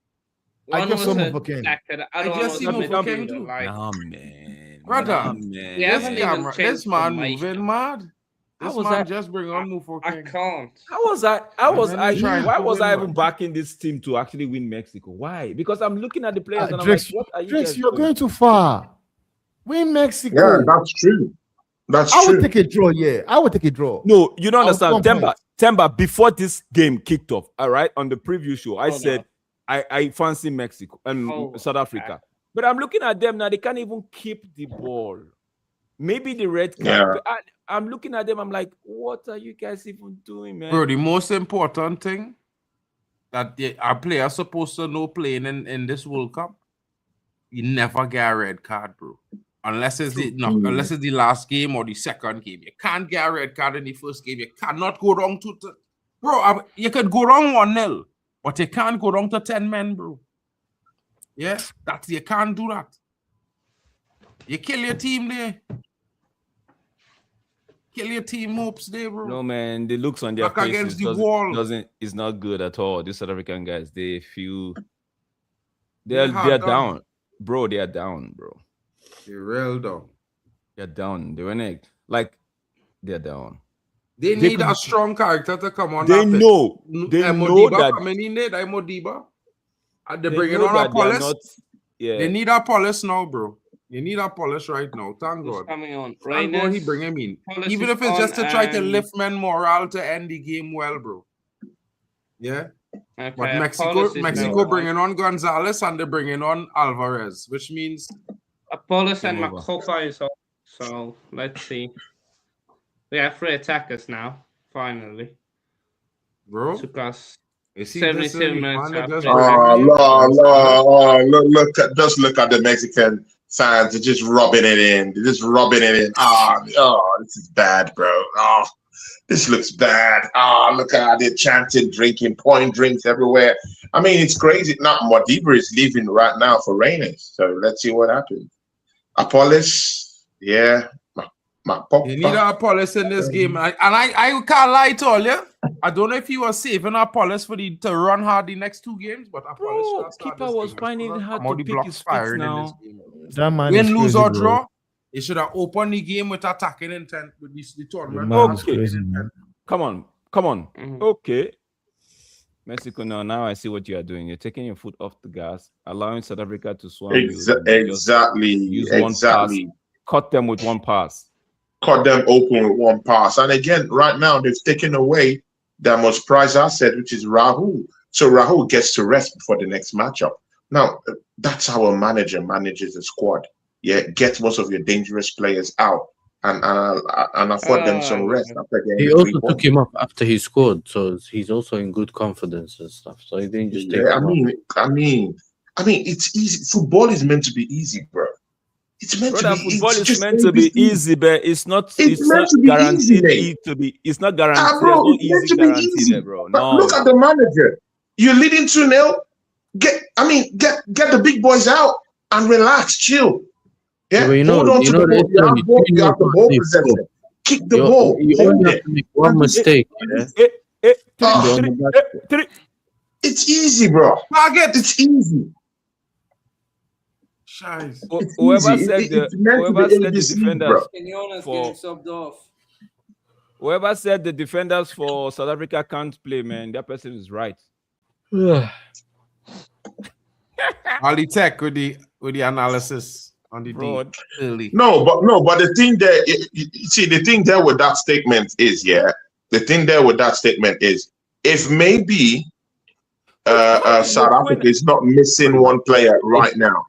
I just saw Mofo Ken.
I just see Mofo Ken too.
Nah, man.
Brother,
man.
this man moving mad. This man just bring on Mofo Ken.
I can't.
Why was I even backing this team to actually win Mexico? Why? Because I'm looking at the players and I'm like, what are you guys
you're
doing?
going too far. Win Mexico.
Yeah, that's true.
I would take a draw, yeah. I would take a draw.
No, you don't understand. Temba, before this game kicked off, all right, on the preview show, I said I fancy Mexico and South Africa. But I'm looking at them now, they can't even keep the ball. Maybe the red card.
Yeah.
I'm looking at them, I'm like, what are you guys even doing, man?
Bro, the most important thing that our players supposed to know playing in this World Cup, you never get a red card, bro. Unless it's the last game or the second game. You can't get a red card in the first game. You cannot go wrong bro, you could go wrong 1-0, but you can't go wrong to 10 men, bro. Yeah, you can't do that. You kill your team there. Kill your team hopes there, bro.
No, man, the looks on their
Back
faces
against the wall.
is not good at all. These South African guys, they feel they're down. Bro, they are down, bro.
They're real down.
They're down. They're down.
They need a strong character to come on.
They know that
coming in there, Modiba. They're bringing on a police. They need a police now, bro. You need a polish right now. Thank God.
Coming on.
Thank God he bring him in. Even if it's just to try to lift men morale to end the game well, bro. Yeah.
Okay,
but Mexico bringing on Gonzalez and they're bringing on Alvarez, which means
Apollos and Makopa is off. So let's see. We have 3 attackers now. Finally,
bro.
Took us
77
minutes.
Just look at the Mexican fans. They're just rubbing it in. This is bad, bro. Oh, this looks bad. Look at how they're chanting, drinking, pouring drinks everywhere. I mean, it's crazy. Now, Modiba is leaving right now for Reynes. So let's see what happens. Apollos, yeah.
You need a Apollos in this game. I can't lie to all you. I don't know if you were saving Apollos to run hard the next 2 games, but Apollos
keeper was finding it hard to pick his feet now.
Win, lose, or draw, he should have opened the game with attacking intent with the tournament.
Okay. Come on. Mm-hmm. Okay. Mexico, now I see what you are doing. You're taking your foot off the gas, allowing South Africa to swam.
Exactly.
Cut them with one pass.
Cut them open with one pass. And again, right now, they've taken away their most prized asset, which is Rahul. So Rahul gets to rest before the next matchup. Now, that's how a manager manages a squad. Yeah, get most of your dangerous players out and afford them some rest after getting.
He also took him up after he scored, so he's also in good confidence and stuff. So he didn't just take him up.
I mean, it's easy. Football is meant to be easy, bro. It's meant to be.
Football is meant to be easy, but it's not guaranteed to be. It's not guaranteed.
Bro, it's meant to be easy,
bro.
No. Look at the manager. You're leading 2-0. Get the big boys out and relax, chill. Yeah, hold on to the ball. You have the ball possession. Kick the ball.
You only have to make one mistake.
It's easy, bro.
Target.
It's easy.
Whoever
easy.
said
Whoever
the defenders
Quinones
for
getting subbed off.
whoever said the defenders for South Africa can't play, man, that person is right.
Ali Tech with the analysis on the
Broad.
early.
No, but the thing there, the thing there with that statement is, if maybe South Africa is not missing one player right now,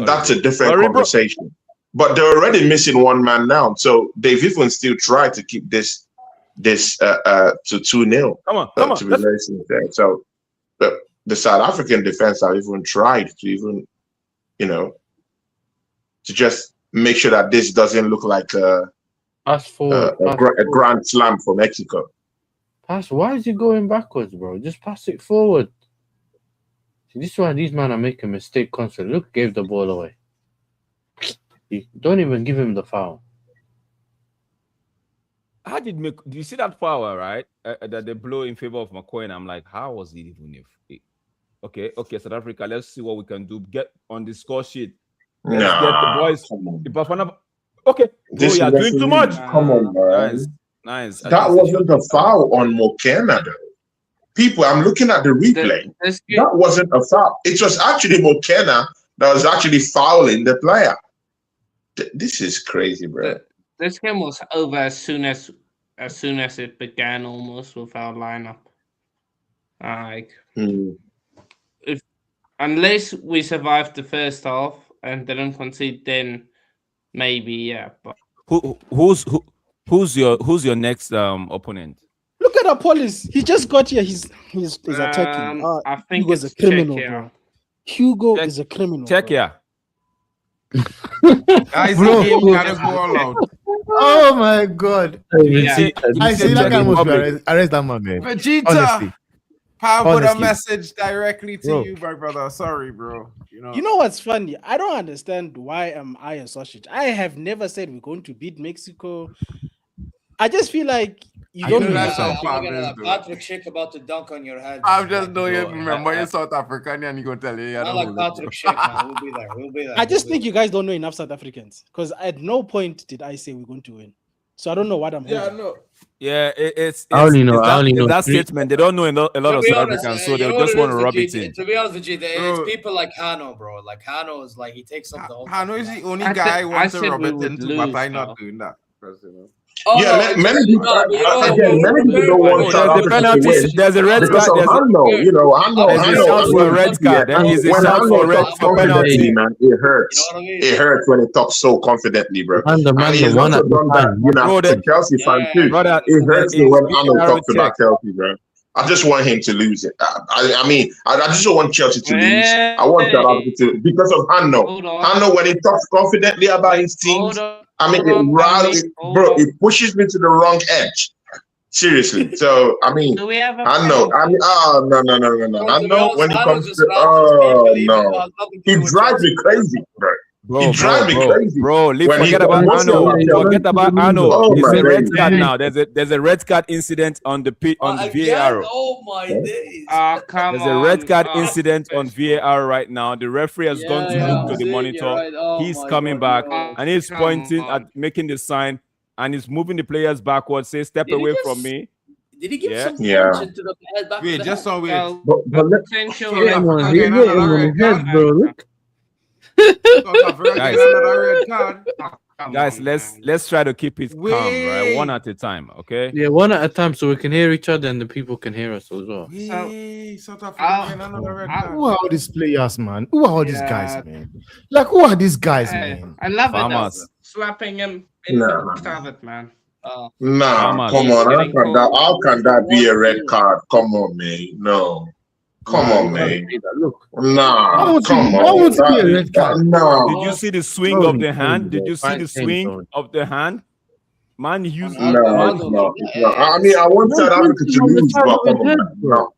that's a different conversation. But they're already missing one man now, so they've even still tried to keep this to 2-0.
Come on.
To be very sincere. So the South African defense have even tried to to just make sure that this doesn't look like a grand slam for Mexico.
Why is he going backwards, bro? Just pass it forward. See, this is why these men are making a mistake constantly. Look, gave the ball away. You don't even give him the foul.
Do you see that foul, right? That they blow in favor of McCoy, and I'm like, how was it even okay, South Africa, let's see what we can do. Get on the score sheet. Let's get the boys. Okay. You are doing too much.
Come on, man.
Nice.
That wasn't a foul on Mokena, though. People, I'm looking at the replay. That wasn't a foul. It was actually Mokena that was actually fouling the player. This is crazy, bro.
This game was over as soon as it began, almost, with our lineup. Unless we survived the first half and didn't concede, then maybe, yeah. But
who's your next opponent?
Look at Apollos. He just got here. He's attacking.
I think
Hugo's a criminal, bro. Hugo is a criminal.
Czechia.
Guys, the game gotta go all out.
Oh my God! I see that guy must arrest that man, man.
Vegeta,
honestly.
put a message directly to you, my brother. Sorry, bro.
You know what's funny? I don't understand why am I a sausage. I have never said we're going to beat Mexico. I just feel like you don't know.
Patrick Schick about to dunk on your head.
I'm just doing it. Remember, you're South African and you go tell you.
I like Patrick Schick, man. We'll be there.
I just think you guys don't know enough South Africans, because at no point did I say we're going to win. So I don't know what I'm holding.
no.
Yeah, it's
I only know
that statement. They don't know a lot of South Africans, so they just want to rub it in.
To be honest with you, it's people like Hano, bro. Like Hano is like, he takes up the whole.
Hano is the only guy who wants to rub it into, but I'm not doing that.
Many people don't want South Africa to win.
There's a red card.
There's
a red card. Then he's a shot for penalty.
Man, it hurts. It hurts when he talks so confidently, bro. And he's also done that. Chelsea fan too. It hurts me when Arnold talks about Chelsea, bro. I just want him to lose it. I just don't want Chelsea to lose. I want South Africa to, because of Hanno. Hanno, when he talks confidently about his teams, it pushes me to the wrong edge. Seriously. So, I know. No. I know when it comes to, no. He drives me crazy, bro. He drives me crazy.
Bro, forget about Arno. Forget about Arno. It's a red card now. There's a red card incident on the VAR.
Oh my days.
There's a red card incident on VAR right now. The referee has gone to look to the monitor.
Right.
He's coming back and he's pointing at making the sign and he's moving the players backwards. Say, step away from me.
Did he give some punch into the head back?
Wait, just so weird.
Guys, let's try to keep it calm, right? One at a time, okay?
Yeah, one at a time, so we can hear each other and the people can hear us as well.
Who are all these players, man? Who are all these guys, man? Like, who are these guys, man?
I love
Farmers.
it. Slapping him in the stomach, man.
Come on. How can that be a red card? Come on, man. No. Come on, man. Nah, come on. No.
Did you see the swing of the hand? Did you see the swing of the hand? Man, used
no. I want South Africa to lose, but come on.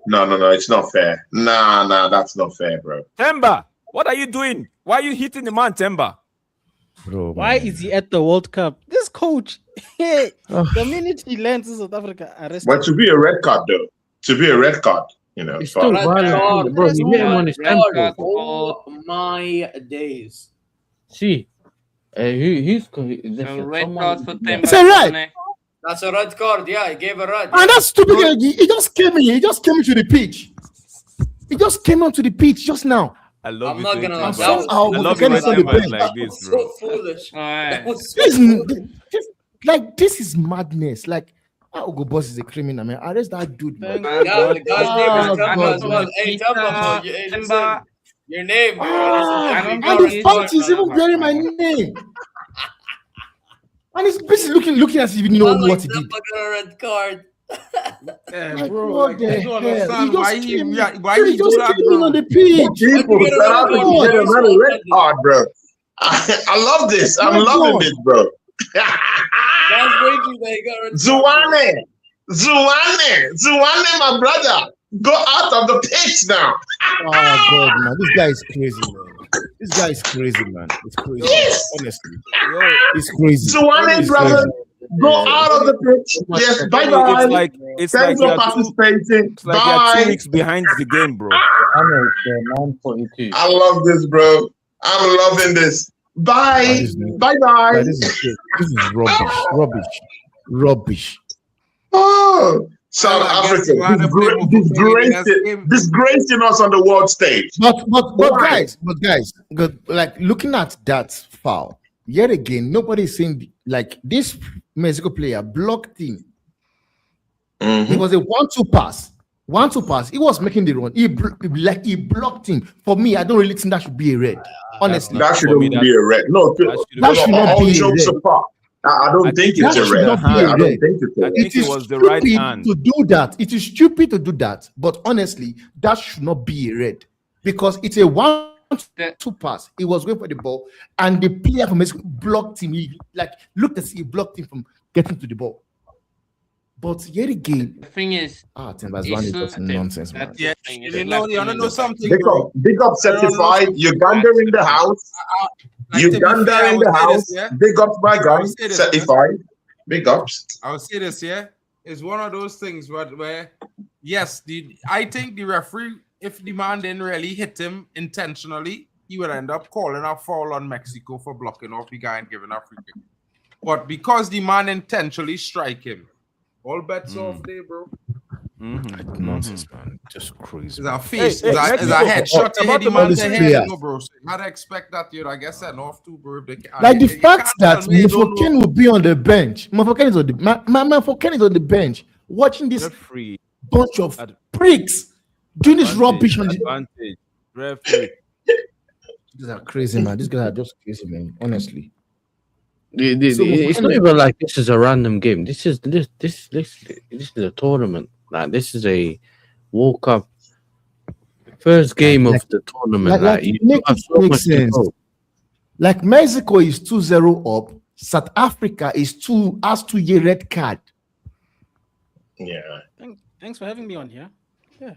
No, it's not fair. Nah, that's not fair, bro.
Temba, what are you doing? Why are you hitting the man, Temba?
Bro,
Why
man.
is he at the World Cup? This coach, the minute he lands in South Africa, arrested.
But to be a red card, though, to be a red card, you know,
It's still violent, bro. You hit him on his ankle.
Oh my days.
See, who's
red card for Temba.
It's a red.
That's a red card. Yeah, he gave a red.
And that's stupid. He just came in. He just came into the pitch. He just came onto the pitch just now.
I love
I'm not gonna lie.
Somehow,
I love
Mofokeng
it
is on the
when
bench.
like this,
So
bro.
foolish. That was so
This is madness. Like, Ugo Boss is a criminal, man. Arrest that dude, man.
Yeah, the guy's name is Temba
God.
as well. Hey, Temba, hey, listen, your name.
And the fact is even bearing my name. And he's basically looking as if he didn't know what he did.
Temba got a red card.
Yeah, bro.
What
Like,
the
I don't
hell?
understand
He
why
just
he
came-
why he do
just
that,
came in on
bro.
the pitch.
People,
Get a red
South
card.
Africa get another red card, bro. I love this. I'm
My
loving
God.
it, bro.
That's waiting that he got a red card.
Zuwane, my brother. Go out of the pitch now.
Oh, God, man. This guy is crazy, man. This guy is crazy, man. It's crazy.
Yes.
Honestly. It's crazy.
Zuwane,
It's
brother.
crazy.
Go out of the pitch. Yes, bye bye.
It's like
Thanks for
you're
participating.
it's like you're 2 weeks behind the game, bro.
9:42.
I love this, bro. I'm loving this. Bye. Bye bye.
This is rubbish.
Oh, South
I guess
Africa
you wanna play Mofokeng
disgracing us on the world stage.
But
Why?
guys, like looking at that foul, yet again, nobody's saying like this Mexico player blocked him. It was a 1-2 pass. 1-2 pass. He was making the run. He blocked him. For me, I don't really think that should be a red. Honestly,
That shouldn't be a red. No,
that should not
all
be a
jokes
red.
apart. I don't think
That
it's a
should
red.
not be a
I don't
red.
think it's a red.
think
It is
it was the right
stupid
hand.
to do that. It is stupid to do that. But honestly, that should not be a red because it's a 1-2 pass. He was going for the ball, and the player from Mexico blocked him. He looked as if he blocked him from getting to the ball. But yet again,
The thing is,
Timber's one is just nonsense, man.
Yeah, you wanna know something,
Big
bro?
up, big up, certified. Uganda in the house.
Like, to be fair,
Uganda
I
in
would
the
say
house.
this, yeah?
Big ups, my guy.
would say this, yeah?
Certified. Big ups.
I would say this, yeah. It's one of those things where yes, I think the referee, if the man didn't really hit him intentionally, he would end up calling a foul on Mexico for blocking off the guy and giving a free kick. But because the man intentionally strike him, all bets off there, bro.
Nonsense, man. Just crazy.
It's a face.
Hey,
it's a headshot. You hit the
all
man's
these
head,
players.
no, bro. So I'd expect that, I guess, send off too, bro. If they can,
Like the
you
fact
can't
that
tell me they don't know.
Mofokeng will be on the bench. Mofokeng is on the Mofokeng is on the bench watching this
Referee.
bunch of pricks doing this rubbish on the.
Advantage. Referee.
These are crazy, man. These guys are just crazy, man. Honestly.
It's not even like this is a random game. This is a tournament. Like this is a World Cup first game of the tournament.
Makes sense. Like Mexico is 2-0 up. South Africa is has 2-year red card.
Yeah.
Thanks for having me on here. Yeah.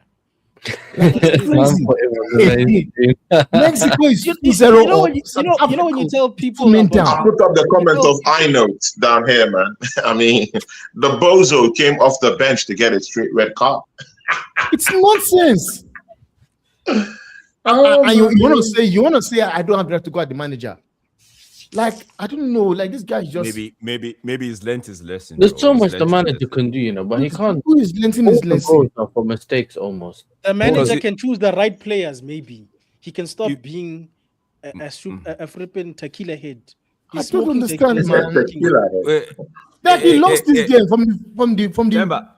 Mexico is 2-0 up.
You know when you tell people
I put up the comment of I notes down here, man. I mean, the bozo came off the bench to get a straight red card.
It's nonsense. And you want to say I don't have the right to go at the manager. Like, I don't know. Like, this guy is just
maybe he's learnt his lesson.
There's so much the manager can do, but he can't.
Who is learning his lesson?
For mistakes, almost.
The manager can choose the right players. Maybe he can stop being a flipping tequila head.
I don't understand, man.
That
That he lost this game from the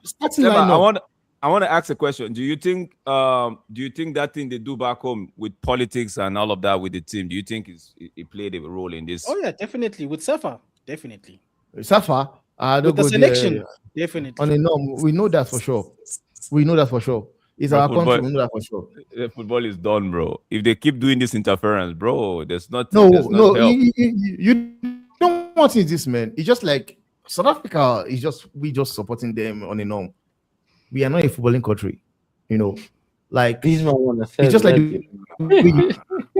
starting lineup.
I want to ask a question. Do you think that thing they do back home with politics and all of that with the team, do you think it played a role in this?
Oh yeah, definitely with Safa, definitely.
Safa,
with the selection, definitely.
On a norm, we know that for sure. It's our country. We know that for sure.
The football is done, bro. If they keep doing this interference, bro, there's not.
No.
You
don't want this, man. It's just like South Africa is we just supporting them on a norm. We are not a footballing country, Like
these men want to say
it's just like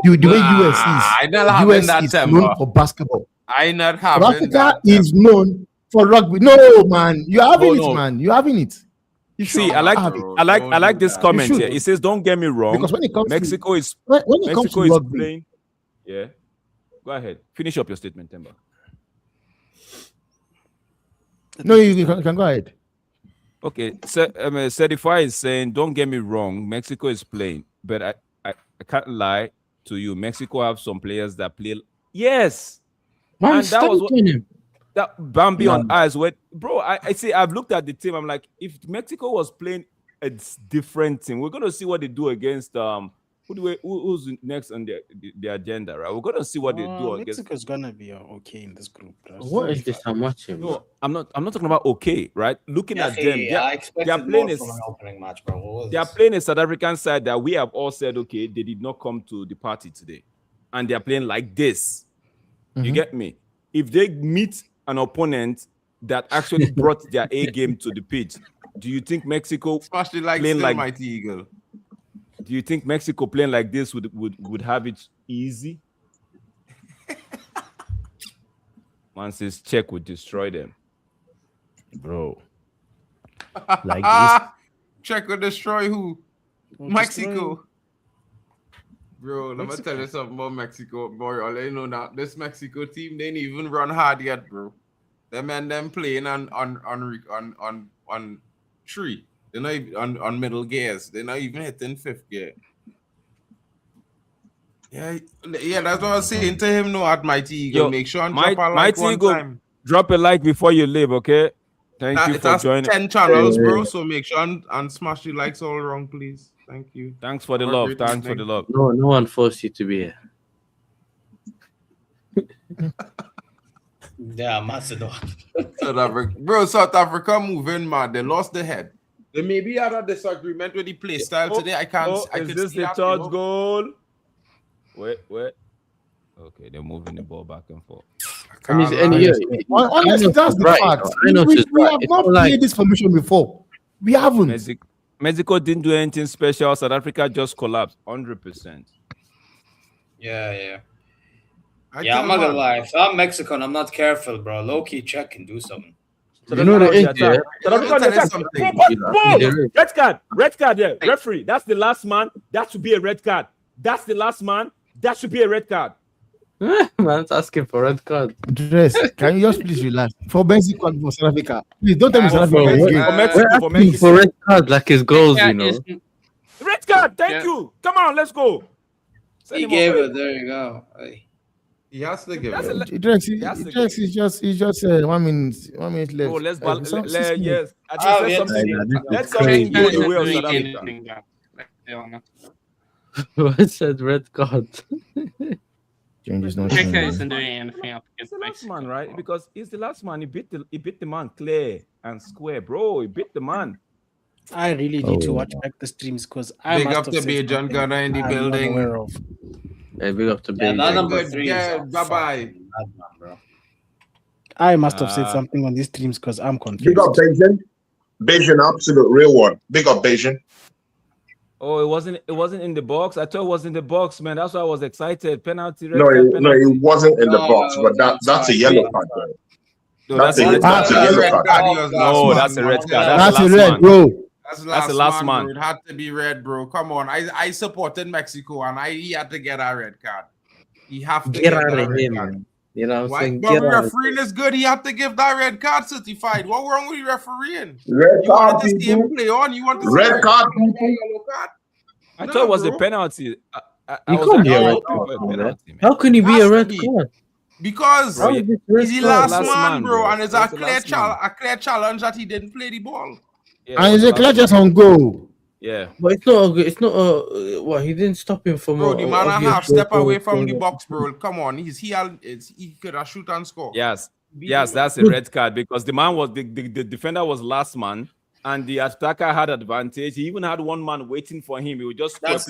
The way US is.
I not having
US
that
is
temper.
known for basketball.
I not
South
having
Africa
that.
is known for rugby. No, man. You're having
No.
it, man. You're having it. You
See,
should
I like
have it.
I like this comment here. It says, "Don't get me wrong,
Because when it comes
Mexico is
when it comes
Mexico
to
is
rugby,
playing." Yeah, go ahead. Finish up your statement, Temba.
no, you can go ahead.
Okay, Certify is saying, "Don't get me wrong, Mexico is playing, but I can't lie to you. Mexico have some players that play. Yes,
Man,
and that was what,
him.
that Bambi on eyes. When bro, I see. I've looked at the team. I'm like, if Mexico was playing a different team, we're gonna see what they do against who's next on the agenda, right? We're gonna see what they do against.
Mexico's gonna be okay in this group.
What is this I'm watching?
No, I'm not talking about okay, right? Looking at them,
I expected more from an opening match, bro.
They are playing a South African side that we have all said, okay, they did not come to the party today, and they are playing like this. You get me? If they meet an opponent that actually brought their A game to the pitch, do you think Mexico
Especially like
playing
still
like
Mighty Eagle?
Do you think Mexico playing like this would have it easy? Man says Czech would destroy them, bro.
Like this.
Czech will destroy who? Mexico. Bro, let me tell you something about Mexico, boy. All you know that this Mexico team, they ain't even run hard yet, bro. Them playing on three. They're not even on middle gears. They're not even hitting fifth gear. Yeah, that's what I was saying to him. No, at Mighty Eagle, make sure and drop a like
Mighty
one
Eagle,
time.
drop a like before you leave, okay? Thank you for joining.
10 channels, bro. So make sure and smash the likes all around, please. Thank you.
Thanks for the love. Thanks for the love.
No one forced you to be here.
Yeah, Macedon.
South Africa moving mad. They lost the head. They maybe had a disagreement with the play style today. I can't.
Is this the third goal? Wait. Okay, they're moving the ball back and forth.
Honestly, that's the fact. We have not played this formation before. We haven't.
Mexico didn't do anything special. South Africa just collapsed 100%.
Yeah. I'm not gonna lie. If I'm Mexican, I'm not careful, bro. Low key check can do something.
So you know red card there. Referee, that's the last man. That should be a red card. That's the last man. That should be a red card.
Man's asking for red card.
Dress, can you just please relax? For Mexico and for South Africa. Please don't tell me South Africa.
For Mexico, for red card, like his goals, you know.
Red card, thank you. Come on, let's go.
He gave it. There you go.
He has to give it.
Drex is just 1 minute left.
Oh, yes. Let something go the way of South Africa.
What said red card?
Changes no
Checker isn't doing anything up
It's the last man, right? Because he's the last man. He beat the man clear and square, bro. He beat the man.
I really need to watch back the streams because I
big up to Bajan Gunner in the building.
Hey, big up to Bajan.
That number 3.
Yeah, bye.
I must have said something on these streams because I'm confused.
Big up Bajan. Bajan, absolute real one. Big up Bajan.
Oh, it wasn't in the box. I thought it was in the box, man. That's why I was excited. Penalty.
No, it wasn't in the box, but that's a yellow card.
No, that's a red card. No, that's a red card.
That's a red, bro.
That's the last man. It had to be red, bro. Come on. I supported Mexico and he had to get a red card. He have to get a red card.
You know what I'm saying?
But refereeing is good. He had to give that red card certified. What wrong with refereeing?
Red
you
card,
wanted to see him play on. You want to
red
see
card.
I thought it was a penalty.
How can he be a red card?
Because he's the last man, bro, and it's a clear challenge that he didn't play the ball.
Yeah, and it's a clear just on goal.
Yeah,
but it's not. It's not. What he didn't stop him from.
Bro, the man a half step away from the box, bro. Come on, he could have shoot and score.
Yes, that's a red card because the man was the defender was last man. And the attacker had advantage. He even had one man waiting for him. He would just
that's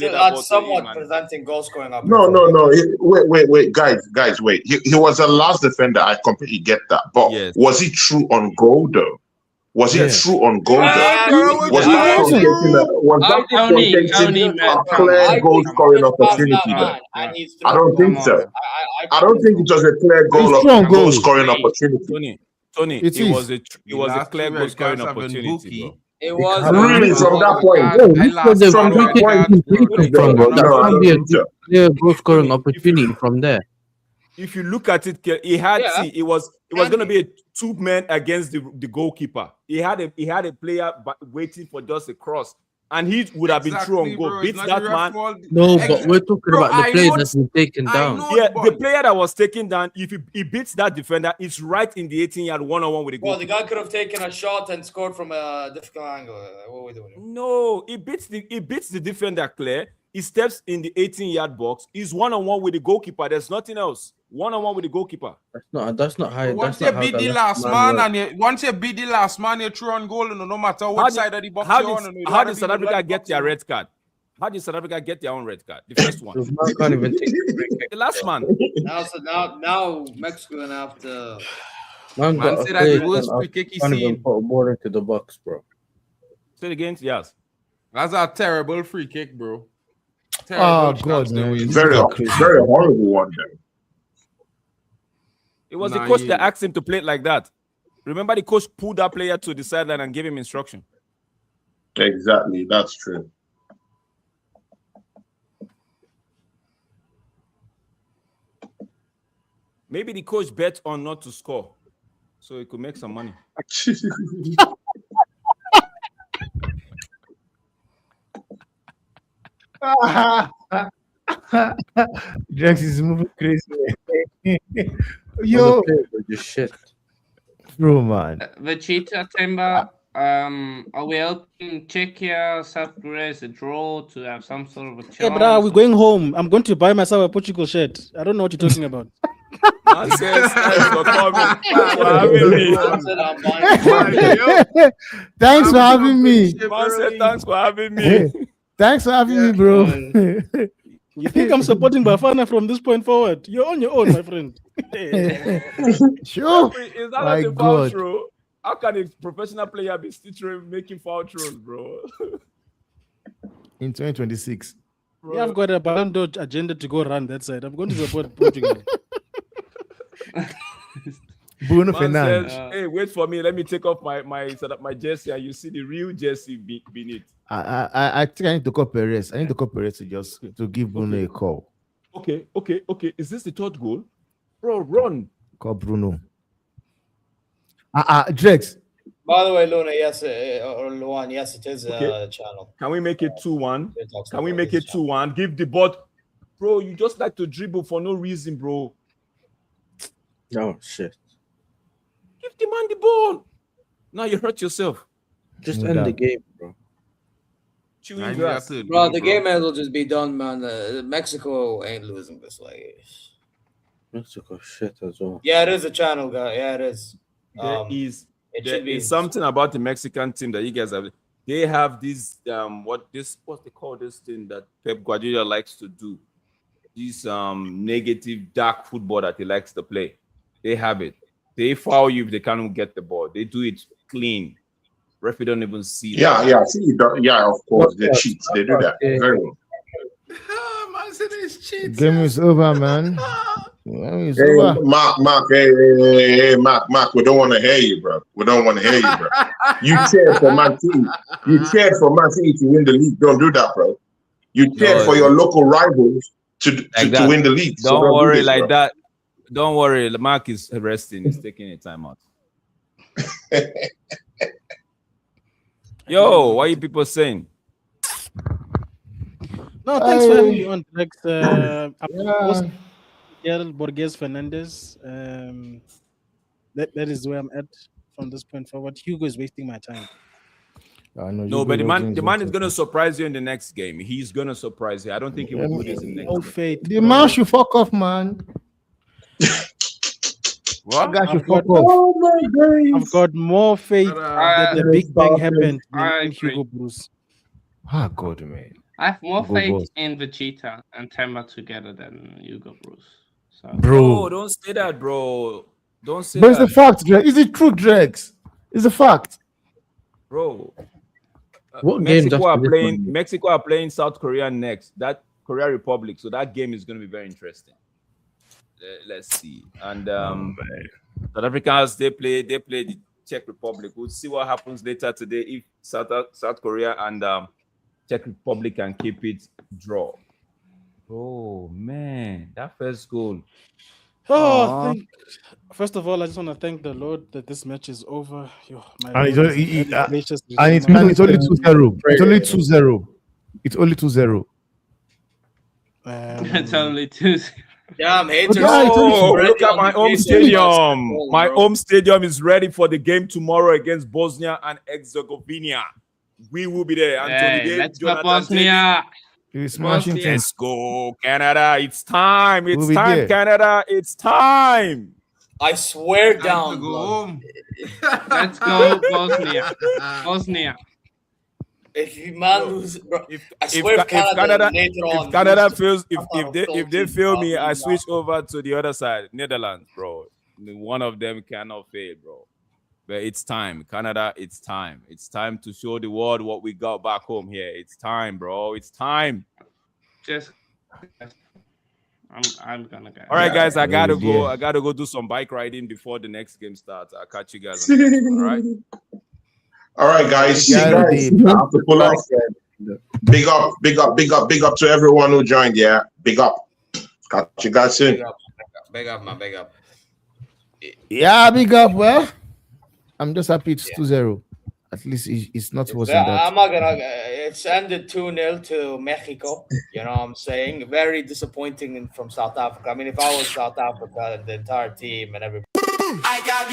somewhat preventing goal scoring up.
No. Wait, guys, wait. He was the last defender. I completely get that. But was he true on goal though? Was it true on goal? Was that
Tony,
a clear goal scoring opportunity? I don't think so. I don't think it was a clear goal scoring opportunity.
Tony, it was a clear goal scoring opportunity, bro.
It was
really from that point.
Clear goal scoring opportunity from there.
If you look at it, he had it was going to be a 2 men against the goalkeeper. He had a player waiting for just a cross, and he would have been true on goal. Beats that man.
No, but we're talking about the player that's been taken down.
The player that was taken down, if he beats that defender, it's right in the 18-yard one-on-one with the goal.
Well, the guy could have taken a shot and scored from a difficult angle. What are we doing?
No, he beats the defender clear. He steps in the 18-yard box. He's one-on-one with the goalkeeper. There's nothing else. One-on-one with the goalkeeper.
That's not how.
Once you beat the last man, you're through on goal. No matter what side of the box you're on.
How did South Africa get their red card? How did South Africa get their own red card? The first one.
Can't even take
the last man.
Now Mexico gonna have to.
Man
said that the worst free kick he's seen.
Put a ball into the box, bro.
Say it again. Yes.
That's a terrible free kick, bro.
Oh God, man.
Very horrible one. Then.
It was the coach that asked him to play it like that. Remember, the coach pulled that player to the sideline and gave him instruction.
Exactly, that's true.
Maybe the coach bet on not to score, so he could make some money.
Jax is moving crazy. Yo,
just shit,
bro, man.
Vegeta Timber. Are we helping Czechia, South Korea as a draw to have some sort of a chance?
Yeah, but we're going home. I'm going to buy myself a Portugal shirt. I don't know what you're talking about.
Nonsense. Thanks for coming.
Thanks for having me.
Thanks for having me.
Thanks for having me, bro.
You think I'm supporting Bafana from this point forward? You're on your own, my friend.
Sure.
Is that not a foul throw? How can a professional player be still making foul throws, bro?
In 2026.
Bro. Yeah, I've got a Ballon d'Or agenda to go run that side. I'm going to support Portugal.
Bruno Fernandes.
Hey, wait for me. Let me take off my jersey, and you see the real jersey beneath.
I think I need to call Perez. I need to call Perez to give Bruno a call.
Okay. Is this the third goal? Bro, run.
Call Bruno. Drex.
By the way, Luna, yes, or Luan, yes, it is a channel.
Can we make it 2-1? Can we make it 2-1? Give the ball. Bro, you just like to dribble for no reason, bro.
Oh, shit.
Give the man the ball. Now you hurt yourself.
Just end the game, bro.
Chewing grass.
Bro, the game will just be done, man. Mexico ain't losing this. Like,
Mexico shit as well.
Yeah, it is a channel, guy. Yeah, it is.
There is something about the Mexican team that you guys have. They have this what they call this thing that Pep Guardiola likes to do. This negative dark football that he likes to play. They have it. They foul you if they can't get the ball. They do it clean. Referee don't even see.
Yeah, of course. They cheat. They do that very well.
Man said it's cheating.
Game is over, man.
Mark, Mark, we don't want to hear you, bro. We don't want to hear you, bro. You cheered for Man City. You cheered for Man City to win the league. Don't do that, bro. You cheered for your local rivals to win the league.
Don't worry like that. Don't worry. Mark is resting. He's taking a timeout. Yo, what are you people saying?
No, thanks for having me on, Lex. Borges Fernandez. That is where I'm at from this point forward. Hugo is wasting my time.
No, but the man is gonna surprise you in the next game. He's gonna surprise you. I don't think he will do this in the next game.
Faith.
The man should fuck off, man.
What? I've got more faith that the big bang happened than Hugo Bruce.
Ah, God, man.
I have more faith in Vegeta and Temba together than Hugo Bruce. So.
Bro,
don't say that, bro. Don't say
but
that.
It's the fact, Drex. Is it true, Drex? It's a fact.
Bro.
What game
Mexico are playing South Korea next. That Korea Republic. So that game is going to be very interesting. Let's see. And South Africans, they play the Czech Republic. We'll see what happens later today if South Korea and Czech Republic can keep it draw. Oh man, that first goal.
First of all, I just want to thank the Lord that this match is over.
And it's only 2-0. It's only 2-0. It's only 2-0.
It's only 2-0.
Damn, haters.
Look at my home stadium. My home stadium is ready for the game tomorrow against Bosnia and Herzegovina. We will be there.
Hey, let's go Bosnia.
Let's go, Canada. It's time. It's time, Canada. It's time.
I swear down.
Let's go, Bosnia. Bosnia.
If you man lose, bro,
if they fail me, I switch over to the other side, Netherlands, bro. One of them cannot fail, bro. But it's time, Canada. It's time. It's time to show the world what we got back home here. It's time, bro. It's time.
I'm gonna go.
All right, guys. I gotta go. I gotta go do some bike riding before the next game starts. I'll catch you guys on the next one, all right?
All right, guys. I have to pull off. Big up to everyone who joined. Yeah, big up. Catch you guys soon.
Big up, man. Big up.
Yeah, big up. Well, I'm just happy it's 2-0. At least it's not worse than that.
I'm not gonna. It's ended 2-0 to Mexico. You know what I'm saying? Very disappointing from South Africa. I mean, if I was South Africa and the entire team and everybody.
I got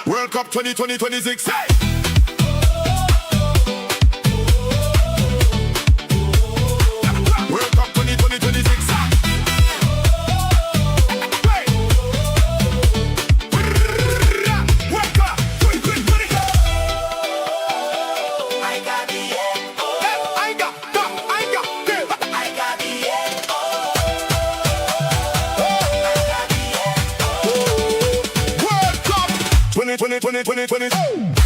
World Cup 2026. World Cup 2026. World Cup 2020.